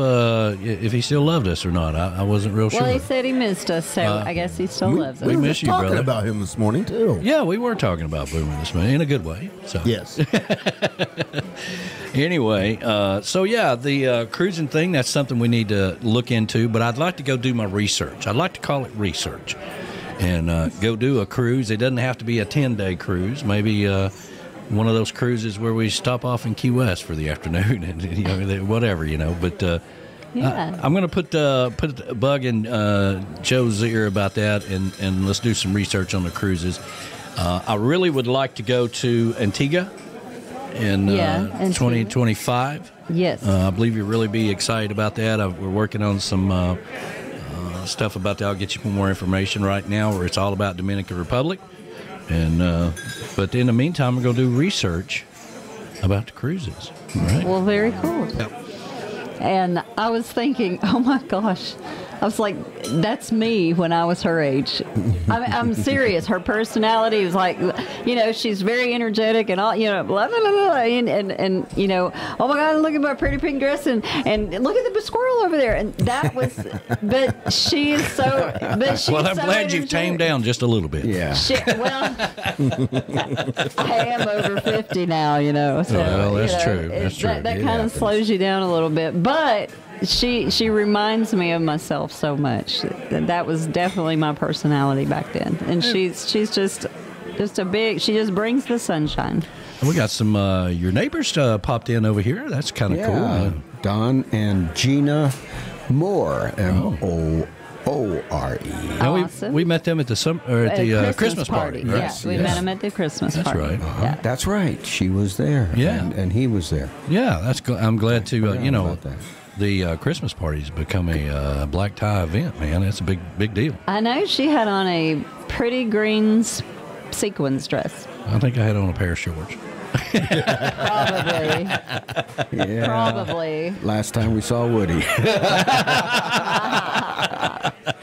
he still loved us or not. I wasn't real sure. Well, he said he missed us, so I guess he still loves us. We miss you, brother. Talking about him this morning, too. Yeah, we were talking about Boomer this morning in a good way. So. Yes. Anyway, the cruising thing, that's something we need to look into, but I'd like to go do my research. I'd like to call it research and go do a cruise. It doesn't have to be a 10-day cruise. Maybe one of those cruises where we stop off in Key West for the afternoon and whatever, But I'm going to put a bug in Joe's ear about that, and let's do some research on the cruises. I really would like to go to Antigua. in in 2025. Yes. I believe you'll really be excited about that. We're working on some stuff about that. I'll get you more information right now, where it's all about Dominican Republic. And but in the meantime, we're going to do research about the cruises. Right? Well, very cool. Yep. And I was thinking, oh my gosh, I was like, that's me when I was her age. I'm serious. Her personality was like, you know, she's very energetic and all, you know, blah, blah, blah, blah, and you know, oh my God, look at my pretty pink dress and look at the squirrel over there. And that was, but she is so, but she's well, I'm so glad energetic. you've tamed down just a little bit. Yeah. Well, I am over 50 now, you know. So, well, that's you know, true. That's true. That kind of slows you down a little bit. But she reminds me of myself so much. That was definitely my personality back then. And she's just a big, she just brings the sunshine. We got some, your neighbors popped in over here. That's kind of cool. Don and Gina Moore, M-O-O-R-E. We met them at the Christmas party. Right? Yeah, we met them at the Christmas party. Right. Yeah. That's right. She was there. Yeah. And he was there. Yeah, that's good. I'm glad to, you know, the Christmas party's become a black tie event, man. That's a big deal. I know she had on a pretty green sequins dress. I think I had on a pair of shorts. Probably. Yeah. Probably. Last time we saw Woody.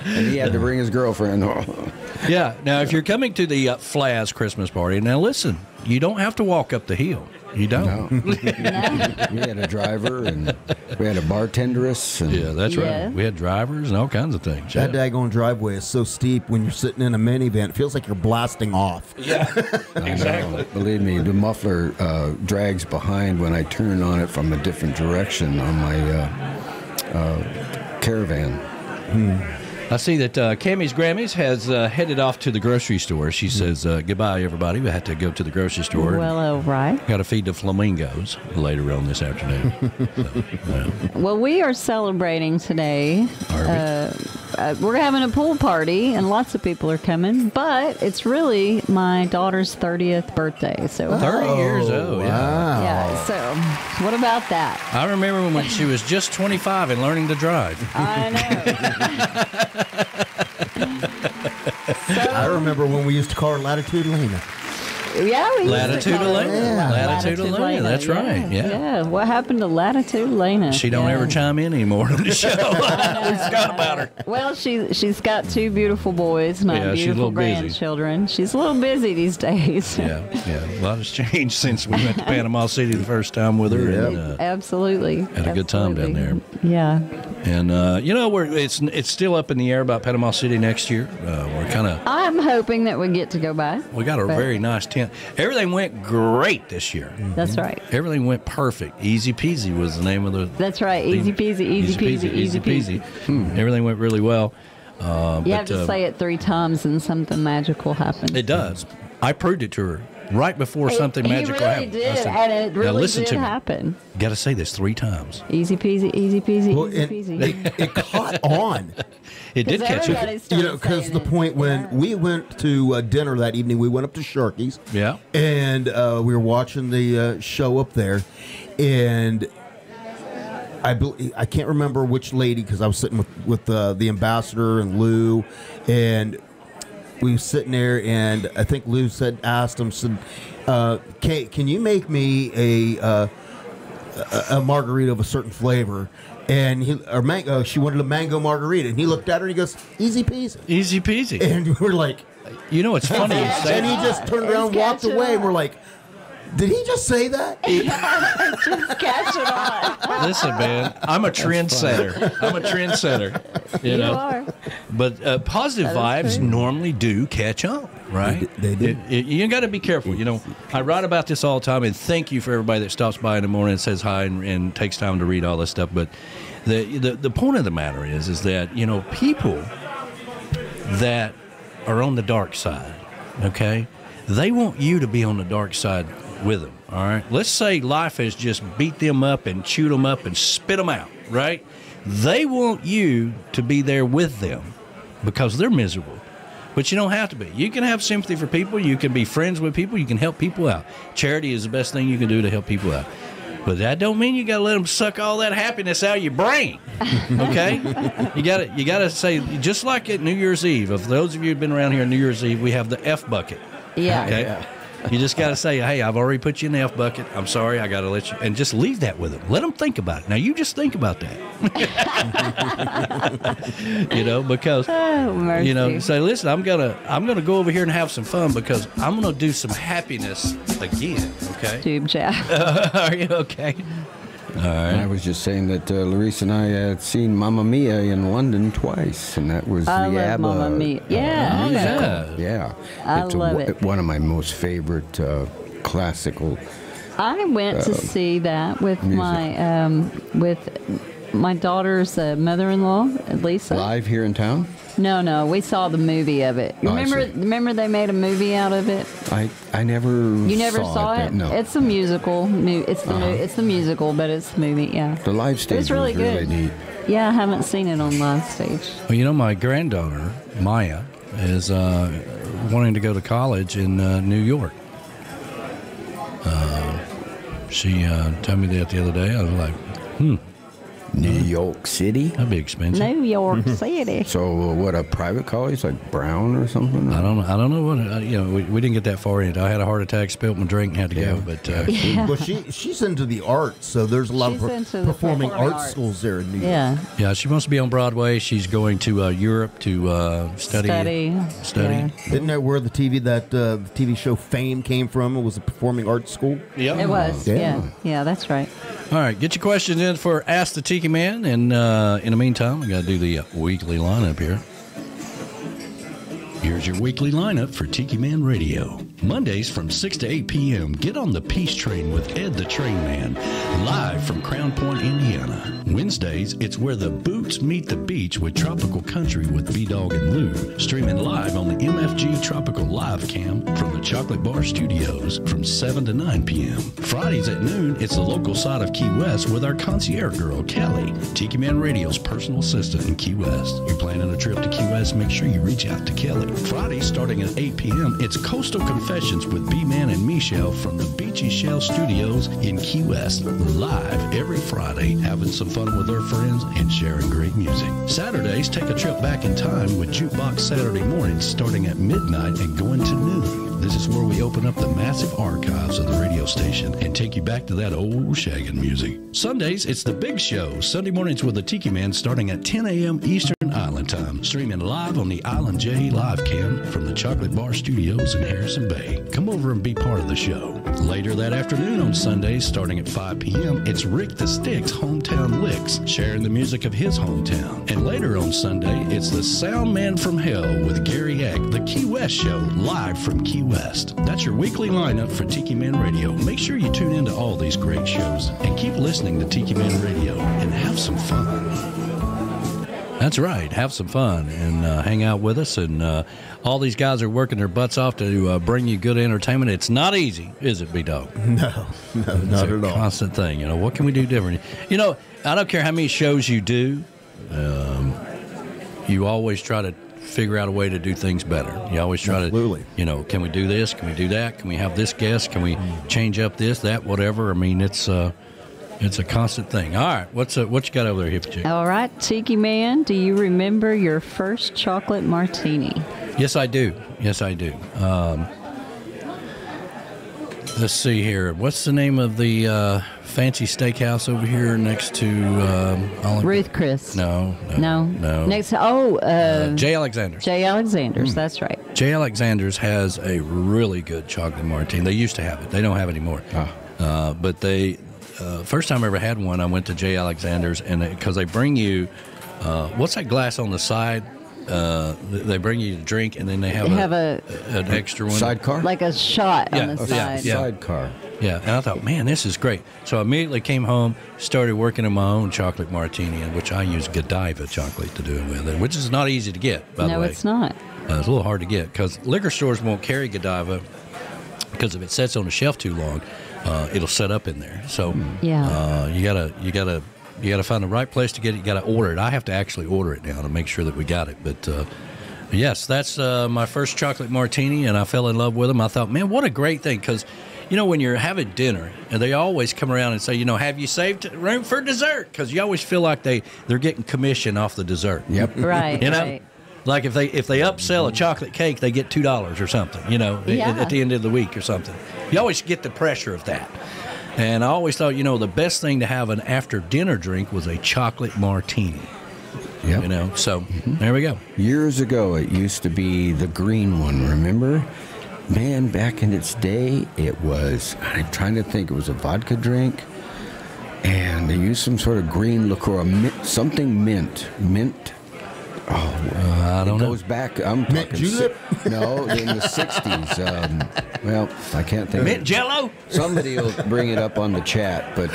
And he had to bring his girlfriend home. Yeah. Now, if you're coming to the Flaz Christmas party, now listen, you don't have to walk up the hill. You don't. No. We had a driver and we had a bartenderess. And yeah, that's right. We had drivers and all kinds of things. That daggone driveway is so steep when you're sitting in a minivan. It feels like you're blasting off. Yeah, exactly. Believe me, the muffler drags behind when I turn on it from a different direction on my Caravan. I see that Cammy's Grammys has headed off to the grocery store. She says, goodbye, everybody. We had to go to the grocery store. Well, all right. Got to feed the flamingos later on this afternoon. Well, we are celebrating today. We're having a pool party, and lots of people are coming, but it's really my daughter's 30th birthday. So 30 years old, wow. Yeah, so what about that? I remember when she was just 25 and learning to drive. I know. I remember when we used to call her Latitude Lena. Yeah, we Latitude Lena. Latitude Lena. That's right. Yeah. What happened to Latitude Lena? She don't ever chime in anymore on the show. We forgot about her. Well, she's got two beautiful boys, my beautiful grandchildren. Busy. She's a little busy these days. Yeah. A lot has changed since we went to Panama City the first time with her. Yeah. And, absolutely. Had a good time down there. Yeah. And you know, it's still up in the air about Panama City next year. We're kind of. I'm hoping that we get to go by. We got a very nice tent. Everything went great this year. That's right. Everything went perfect. Easy peasy was the name of the. That's right. Easy peasy, easy peasy, easy peasy. Everything went really well. You have to say it 3 times and something magical happens. It does. I proved it to her right before something magical happened. He really did, and it really did happen. You got to say this 3 times. Easy peasy, easy peasy, well, easy peasy. It caught on. It did catch on. You know, because the point when we went to dinner that evening, we went up to Sharky's. Yeah. And we were watching the show up there, and I can't remember which lady, because I was sitting with the ambassador and Lou, and we were sitting there, and I think Lou asked him, can you make me a margarita of a certain flavor? And she wanted a mango margarita, and he looked at her and he goes, easy peasy. Easy peasy. And we're like, you know, it's funny. And he just turned around and walked away, and we're like, did he just say that? Just catch it on. Listen, man, I'm a trendsetter. You know? are. But positive vibes normally do catch on, right? They do. You got to be careful. You know, I write about this all the time, and thank you for everybody that stops by in the morning and says hi and takes time to read all this stuff. But the point of the matter is that, you know, people that are on the dark side, okay, they want you to be on the dark side with them, all right? Let's say life has just beat them up and chewed them up and spit them out, right? They want you to be there with them because they're miserable. But you don't have to be. You can have sympathy for people. You can be friends with people. You can help people out. Charity is the best thing you can do to help people out. But that don't mean you got to let them suck all that happiness out of your brain. Okay? You got to say, just like at New Year's Eve, if those of you who've been around here on New Year's Eve, we have the F bucket. Yeah. Okay? Yeah. You just got to say, hey, I've already put you in the F bucket. I'm sorry. I got to let you. And just leave that with them. Let them think about it. Now, you just think about that. Because, say, listen, I'm gonna go over here and have some fun because I'm going to do some happiness again. Okay? Tube chat. Are you okay? All right. I was just saying that Larissa and I had seen Mamma Mia in London twice, and that was I the love ABBA. Mamma Mia. Yeah. Yeah. I It's love it. One of my most favorite classical. I went to see that with music. my daughter's mother-in-law, Lisa. Live here in town? No, we saw the movie of it. Oh, I see. Remember they made a movie out of it? I never. You never saw it? No. It's a musical. It's the musical, but it's the movie. Yeah. The live stage was really good. neat. Yeah, I haven't seen it on live stage. Well, my granddaughter, Maya, is wanting to go to college in New York. She told me that the other day. I was like, New York City? That'd be expensive. New York City. So, what, a private college like Brown or something? I don't know what. We didn't get that far in it. I had a heart attack, spilled my drink, and had to go. But well, she's into the arts, so there's a lot of performing arts schools there in New York. Yeah, she wants to be on Broadway. She's going to Europe to study. Yeah. Isn't that where the TV show Fame came from? It was a performing arts school. Yeah, it was. Yeah, that's right. All right, get your questions in for Ask the Tiki Man, and in the meantime, we got to do the weekly lineup here. Here's your weekly lineup for Tiki Man Radio. Mondays from 6 to 8 p.m., get on the Peace Train with Ed the Train Man, live from Crown Point, Indiana. Wednesdays, it's Where the Boots Meet the Beach with Tropical Country with B-Dog and Lou, streaming live on the MFG Tropical Live Cam from the Chocolate Bar Studios from 7 to 9 p.m. Fridays at noon, it's the local side of Key West with our concierge girl, Kelly, Tiki Man Radio's personal assistant in Key West. You're planning a trip to Key West, make sure you reach out to Kelly. Friday, starting at 8 p.m., it's Coastal Confessions with B-Man and Michelle from the Beachy Shell Studios in Key West. Live every Friday, having some fun with their friends and sharing great music. Saturdays, take a trip back in time with Jukebox Saturday mornings starting at midnight and going to noon. This is where we open up the massive archives of the radio station and take you back to that old shaggin' music. Sundays, it's The Big Show. Sunday mornings with the Tiki Man starting at 10 a.m. Eastern Island Time. Streaming live on the Island J Live Cam from the Chocolate Bar Studios in Harrison Bay. Come over and be part of the show. Later that afternoon on Sundays, starting at 5 p.m., it's Rick the Stick's Hometown Licks, sharing the music of his hometown. And later on Sunday, it's the Sound Man from Hell with Gary Eck, the Key West Show, live from Key West. That's your weekly lineup for Tiki Man Radio. Make sure you tune into all these great shows and keep listening to Tiki Man Radio and have some fun. That's right. Have some fun and hang out with us. And all these guys are working their butts off to bring you good entertainment. It's not easy, is it, B-Dog? No, not at all. Constant thing. What can we do different? I don't care how many shows you do. You always try to figure out a way to do things better. You always try to, can we do this? Can we do that? Can we have this guest? Can we change up this, that, whatever? I mean, it's a constant thing. All right, what you got over there, Hippie Chick? All right, Tiki Man, do you remember your first chocolate martini? Yes, I do. Let's see here. What's the name of the fancy steakhouse over here next to Ruth Chris? No. Next, J. Alexander's. J. Alexander's, that's right. J. Alexander's has a really good chocolate martini. They used to have it. They don't have it anymore. But they. First time I ever had one, I went to J. Alexander's, and because they bring you, what's that glass on the side? They bring you a drink, and then they have an extra one. Sidecar? Like a shot on the side. Sidecar. Yeah, and I thought, man, this is great. So I immediately came home, started working on my own chocolate martini, in which I use Godiva chocolate to do it with, which is not easy to get, by the way. No, it's not. It's a little hard to get, because liquor stores won't carry Godiva, because if it sits on the shelf too long, it'll set up in there. So you gotta find the right place to get it. You gotta order it. I have to actually order it now to make sure that we got it. But Yes, that's my first chocolate martini, and I fell in love with them. I thought, man, what a great thing, because, when you're having dinner, and they always come around and say, have you saved room for dessert? Because you always feel like they're getting commission off the dessert. Yep. Right. Right. Like if they upsell a chocolate cake, they get $2 or something, at the end of the week or something. You always get the pressure of that. And I always thought, the best thing to have an after-dinner drink was a chocolate martini. Yep. So there we go. Years ago, it used to be the green one, remember? Man, back in its day, it was, I'm trying to think, it was a vodka drink, and they used some sort of green liqueur, something mint. I don't know. It goes back, I'm Mint talking... julep? No, in the 60s. Well, I can't think. Mint Jello? Somebody will bring it up on the chat, but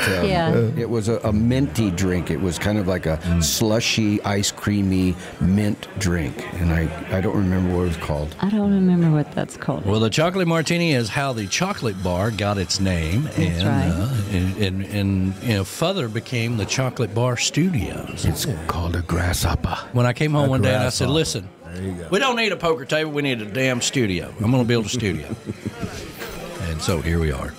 it was a minty drink. It was kind of like a slushy, ice creamy mint drink, and I don't remember what it was called. I don't remember what that's called. Well, the chocolate martini is how the chocolate bar got its name, That's and further became the Chocolate Bar Studios. It's called a grasshopper. When I came home one day and I said, listen, we don't need a poker table, we need a damn studio. I'm going to build a studio. And so here we are.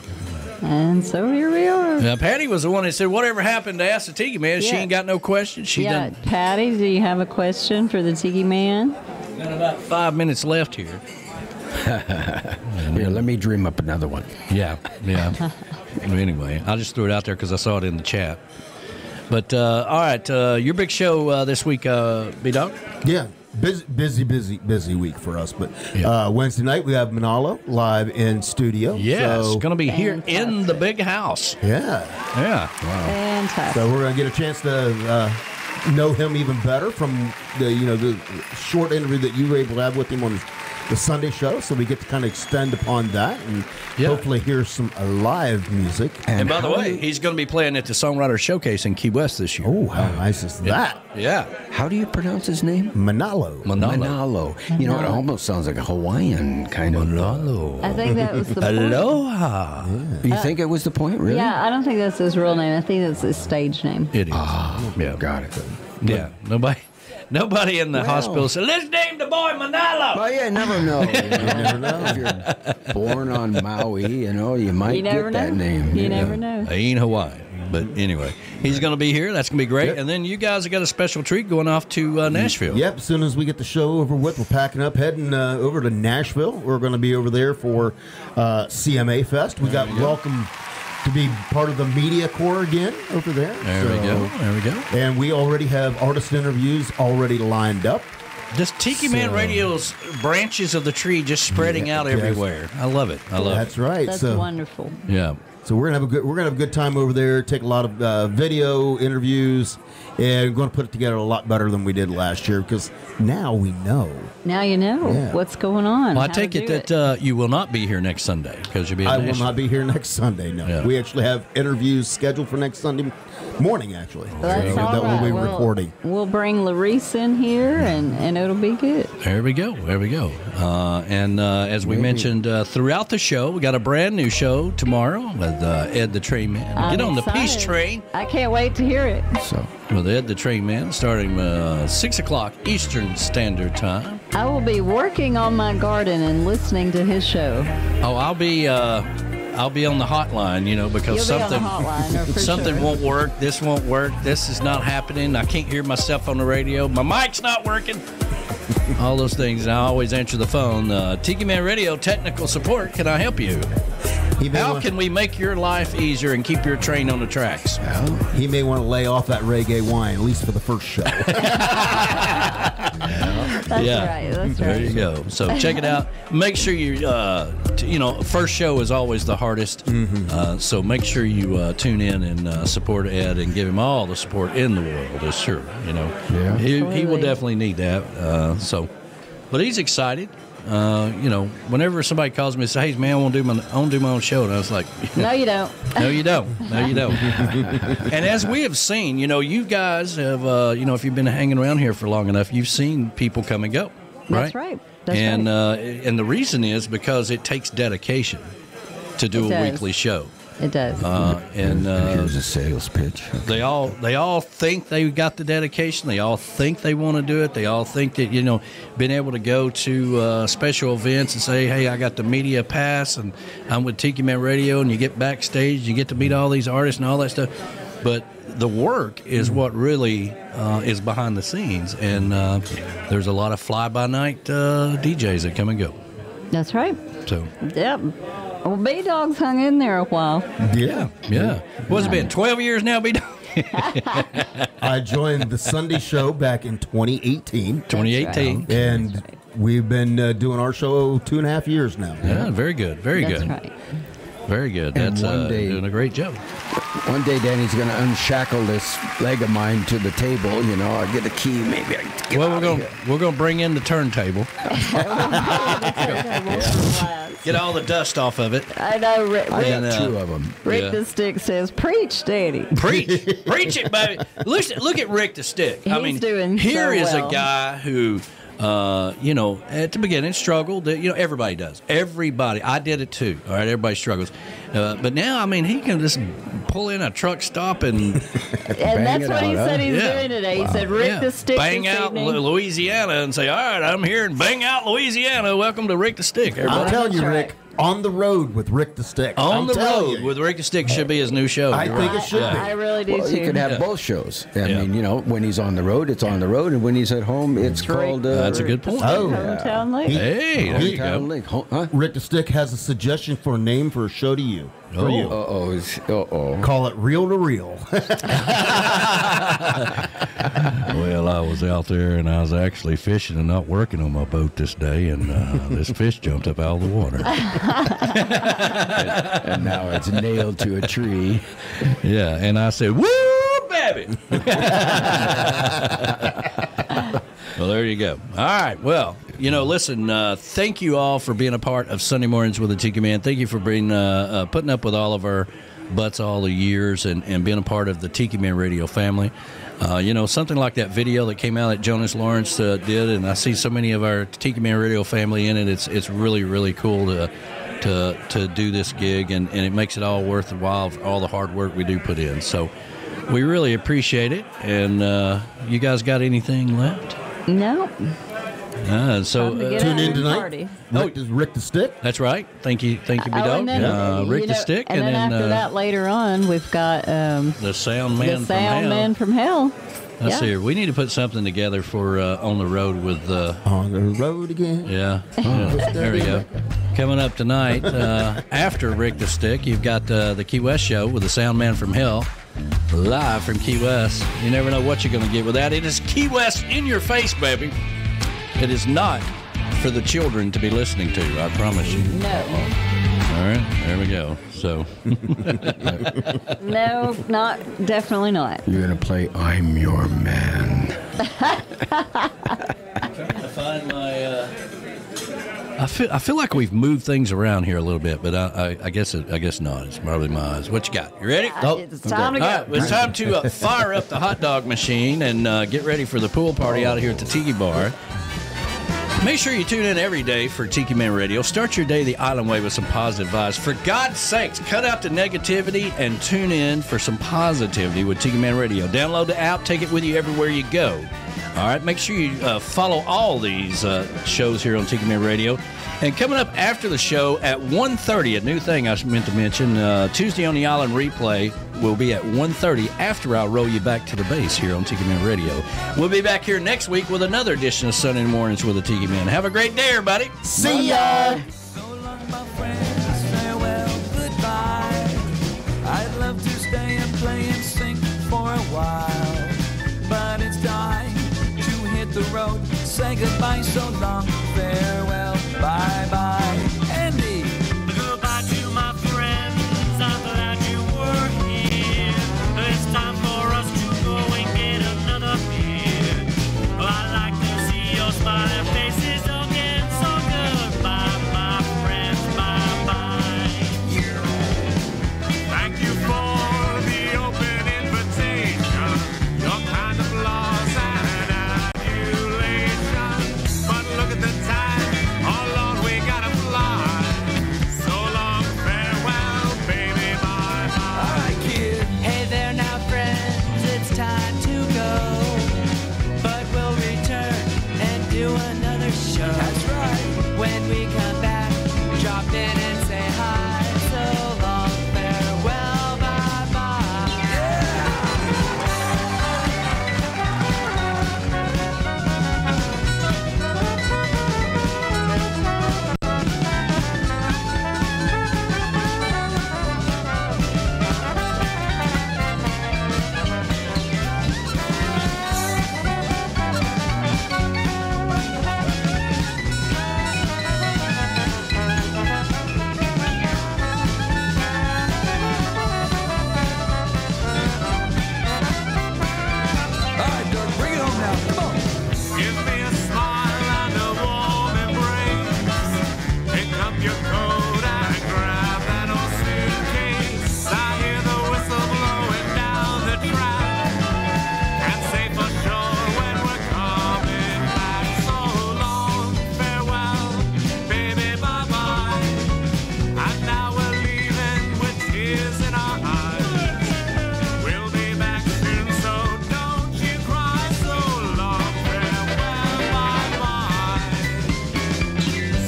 And so here we are. Now, Patty was the one that said, whatever happened to Ask the Tiki Man? She ain't got no questions. She done. Patty, do you have a question for the Tiki Man? Got about 5 minutes left here. Here, let me dream up another one. Yeah. Anyway, I just threw it out there because I saw it in the chat. But, all right, your big show this week, B-Dog? Yeah, busy week for us. But Wednesday night, we have Manalo live in studio. Yes, it's going to be here in the big house. Yeah. Wow. Fantastic. So we're going to get a chance to know him even better from the short interview that you were able to have with him on the Sunday show, so we get to kind of extend upon that and hopefully hear some live music. And by the way, he's going to be playing at the Songwriter Showcase in Key West this year. Oh, how nice is that? Yeah. How do you pronounce his name? Manalo. It almost sounds like a Hawaiian kind of. Manalo. I think that was the point. Aloha. You think it was the point, really? Yeah, I don't think that's his real name. I think that's his stage name. It is. Yeah. Got it. Yeah. Nobody in the hospital said, let's name the boy Manalo. Well, you never know. You never know. If you're born on Maui, you might get that name. You never know. He ain't Hawaii. But anyway, he's going to be here. That's going to be great. Yep. And then you guys have got a special treat going off to Nashville. Yep. As soon as we get the show over with, we're packing up, heading over to Nashville. We're going to be over there for CMA Fest. We got welcome to be part of the media corps again over there. There we go. And we already have artist interviews already lined up. This Tiki Man Radio's branches of the tree just spreading out everywhere. I love it. That's right. That's wonderful. Yeah. So we're gonna have a good time over there. Take a lot of video interviews, and we're going to put it together a lot better than we did last year because now we know. Now you know what's going on. Well, I take it that you will not be here next Sunday because you'll be. I will not be here next Sunday. No, we actually have interviews scheduled for next Sunday morning. Actually, that's all that right. we'll be recording. We'll bring Larice in here, and it'll be good. There we go. And as we mentioned throughout the show, we got a brand new show tomorrow with Ed the Train Man. Get on the Peace Train. I can't wait to hear it. So with Ed the Train Man, starting 6 o'clock Eastern Standard Time. I will be working on my garden and listening to his show. Oh, I'll be on the hotline, because something won't work. This won't work. This is not happening. I can't hear myself on the radio. My mic's not working. All those things. And I always answer the phone. Tiki Man Radio technical support. Can I help you? How can we make your life easier and keep your train on the tracks? Well, he may want to lay off that reggae wine, at least for the first show. That's right. There you go. So check it out. Make sure you, first show is always the hardest. So make sure you tune in and support Ed and give him all the support in the world. Is sure, he will definitely need that. But he's excited. Whenever somebody calls me and says, hey, man, I want to do my own show. And I was like, no, you don't. No, you don't. And as we have seen, you guys have, if you've been hanging around here for long enough, you've seen people come and go. That's right. And the reason is because it takes dedication to do a weekly show. It does. And here's a sales pitch. They all think they got the dedication. They all think they want to do it. They all think that, being able to go to special events and say, hey, I got the media pass and I'm with Tiki Man Radio, and you get backstage, you get to meet all these artists and all that stuff. But the work is what really is behind the scenes, and there's a lot of fly-by-night DJs that come and go. That's right. So. Yep. Well, B-Dog's hung in there a while. Yeah. What's it been, 12 years now, B-Dog? I joined the Sunday show back in 2018. 2018. Right. And we've been doing our show 2.5 years now. Yeah, very good. Very That's good. Right. Very good. And That's one day, doing a great job. One day, Danny's going to unshackle this leg of mine to the table. I get a key. Maybe I can get we're going to bring in the turntable. Get all the dust off of it. I know. Rick, I got 2 of them. Rick the Stick says, "Preach, Daddy. Preach it, baby." Look at Rick the Stick. He's doing here so is well. a guy who. At the beginning struggled. Everybody does. Everybody. I did it too. All right, everybody struggles. But now, he can just pull in a truck stop and that's what he said he's doing today. He said, Rick the Stick bang this out evening. Louisiana and say, all right, I'm here and bang out Louisiana. Welcome to Rick the Stick. I'm telling you, Rick, On the Road with Rick the Stick. On the Road with Rick the Stick should be his new show. I think it should be. I really do too. You could have both shows. I mean, when he's on the road, it's on the road, and when he's at home, it's called. That's a good point. Hometown Lake. Hey, there you go. Lake. Huh? Rick the Stick has a suggestion for a name for a show to you. For you. Call it Reel to Reel. Well, I was out there and I was actually fishing and not working on my boat this day, and this fish jumped up out of the water. And now it's nailed to a tree. Yeah, and I said, "Woo, baby!" Well, there you go. All right. Well, listen, thank you all for being a part of Sunday Mornings with the Tiki Man. Thank you for being putting up with all of our butts all the years and being a part of the Tiki Man Radio family. Something like that video that came out that Jonas Lawrence did, and I see so many of our Tiki Man Radio family in it. It's really, really cool to do this gig, and it makes it all worth the while for all the hard work we do put in. So we really appreciate it. And you guys got anything left? No. Tune in tonight. Rick the Stick. That's right. Thank you, B-Dog. Rick the Stick, and then after that, later on, we've got the Sound Man from Hell. Let's see here. We need to put something together for On the Road with On the Road again. Yeah. There we go. Coming up tonight, after Rick the Stick, you've got the Key West show with the Sound Man from Hell. Live from Key West. You never know what you're going to get with that. It is Key West in your face, baby. It is not for the children to be listening to, I promise you. No. All right, there we go. So. No, definitely not. You're going to play I'm Your Man. I'm trying to find my... I feel like we've moved things around here a little bit, but I guess not. It's probably my eyes. What you got? You ready? It's time to go. All right, it's time to fire up the hot dog machine and get ready for the pool party out here at the Tiki Bar. Make sure you tune in every day for Tiki Man Radio. Start your day the island way with some positive vibes. For God's sakes, cut out the negativity and tune in for some positivity with Tiki Man Radio. Download the app. Take it with you everywhere you go. All right, make sure you follow all these shows here on Tiki Man Radio. And coming up after the show at 1:30, a new thing I meant to mention, Tuesday on the Island replay will be at 1:30 after I'll roll you back to the base here on Tiki Man Radio. We'll be back here next week with another edition of Sunday Mornings with the Tiki Man. Have a great day, everybody. See ya. So long, my friends, farewell, goodbye. I'd love to stay and play and sing for a while, but it's time to hit the road. Say goodbye, so long, farewell, bye-bye. Andy! Goodbye to my friends, I'm glad you were here. It's time for us to go and get another beer. I like to see your smiling faces again, so goodbye, my friends, bye-bye. Thank you for the open invitation. Your kind of laws and adulation. But look at the time, oh Lord, we when we come back, drop in and say hi. So long, farewell, bye-bye. Give me a smile and a warm embrace. Pick up your coat and grab that old suitcase. I hear the whistle blowing down the track. And say for sure when we're coming back. So long, farewell, baby, bye-bye. And now we're leaving with tears in our eyes. We'll be back soon, so don't you cry. So long, farewell, bye-bye.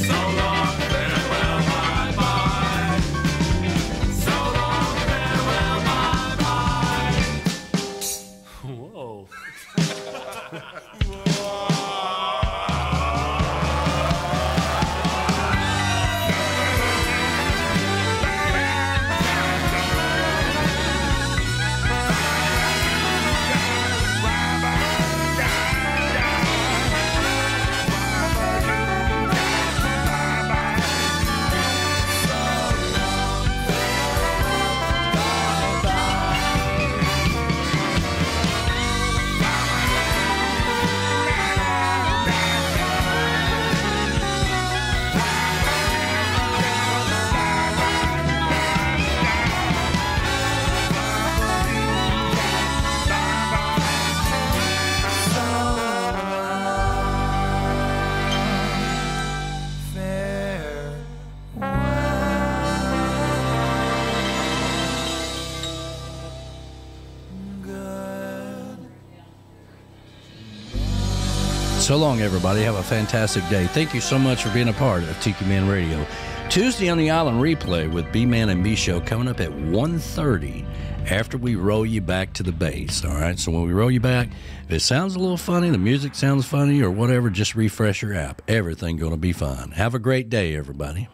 So long, farewell, bye-bye. So long, farewell, bye-bye. Whoa. So long, everybody. Have a fantastic day. Thank you so much for being a part of Tiki Man Radio. Tuesday on the Island replay with B-Man and B Show coming up at 1:30 after we roll you back to the base. All right, so when we roll you back, if it sounds a little funny, the music sounds funny or whatever, just refresh your app. Everything going to be fine. Have a great day, everybody.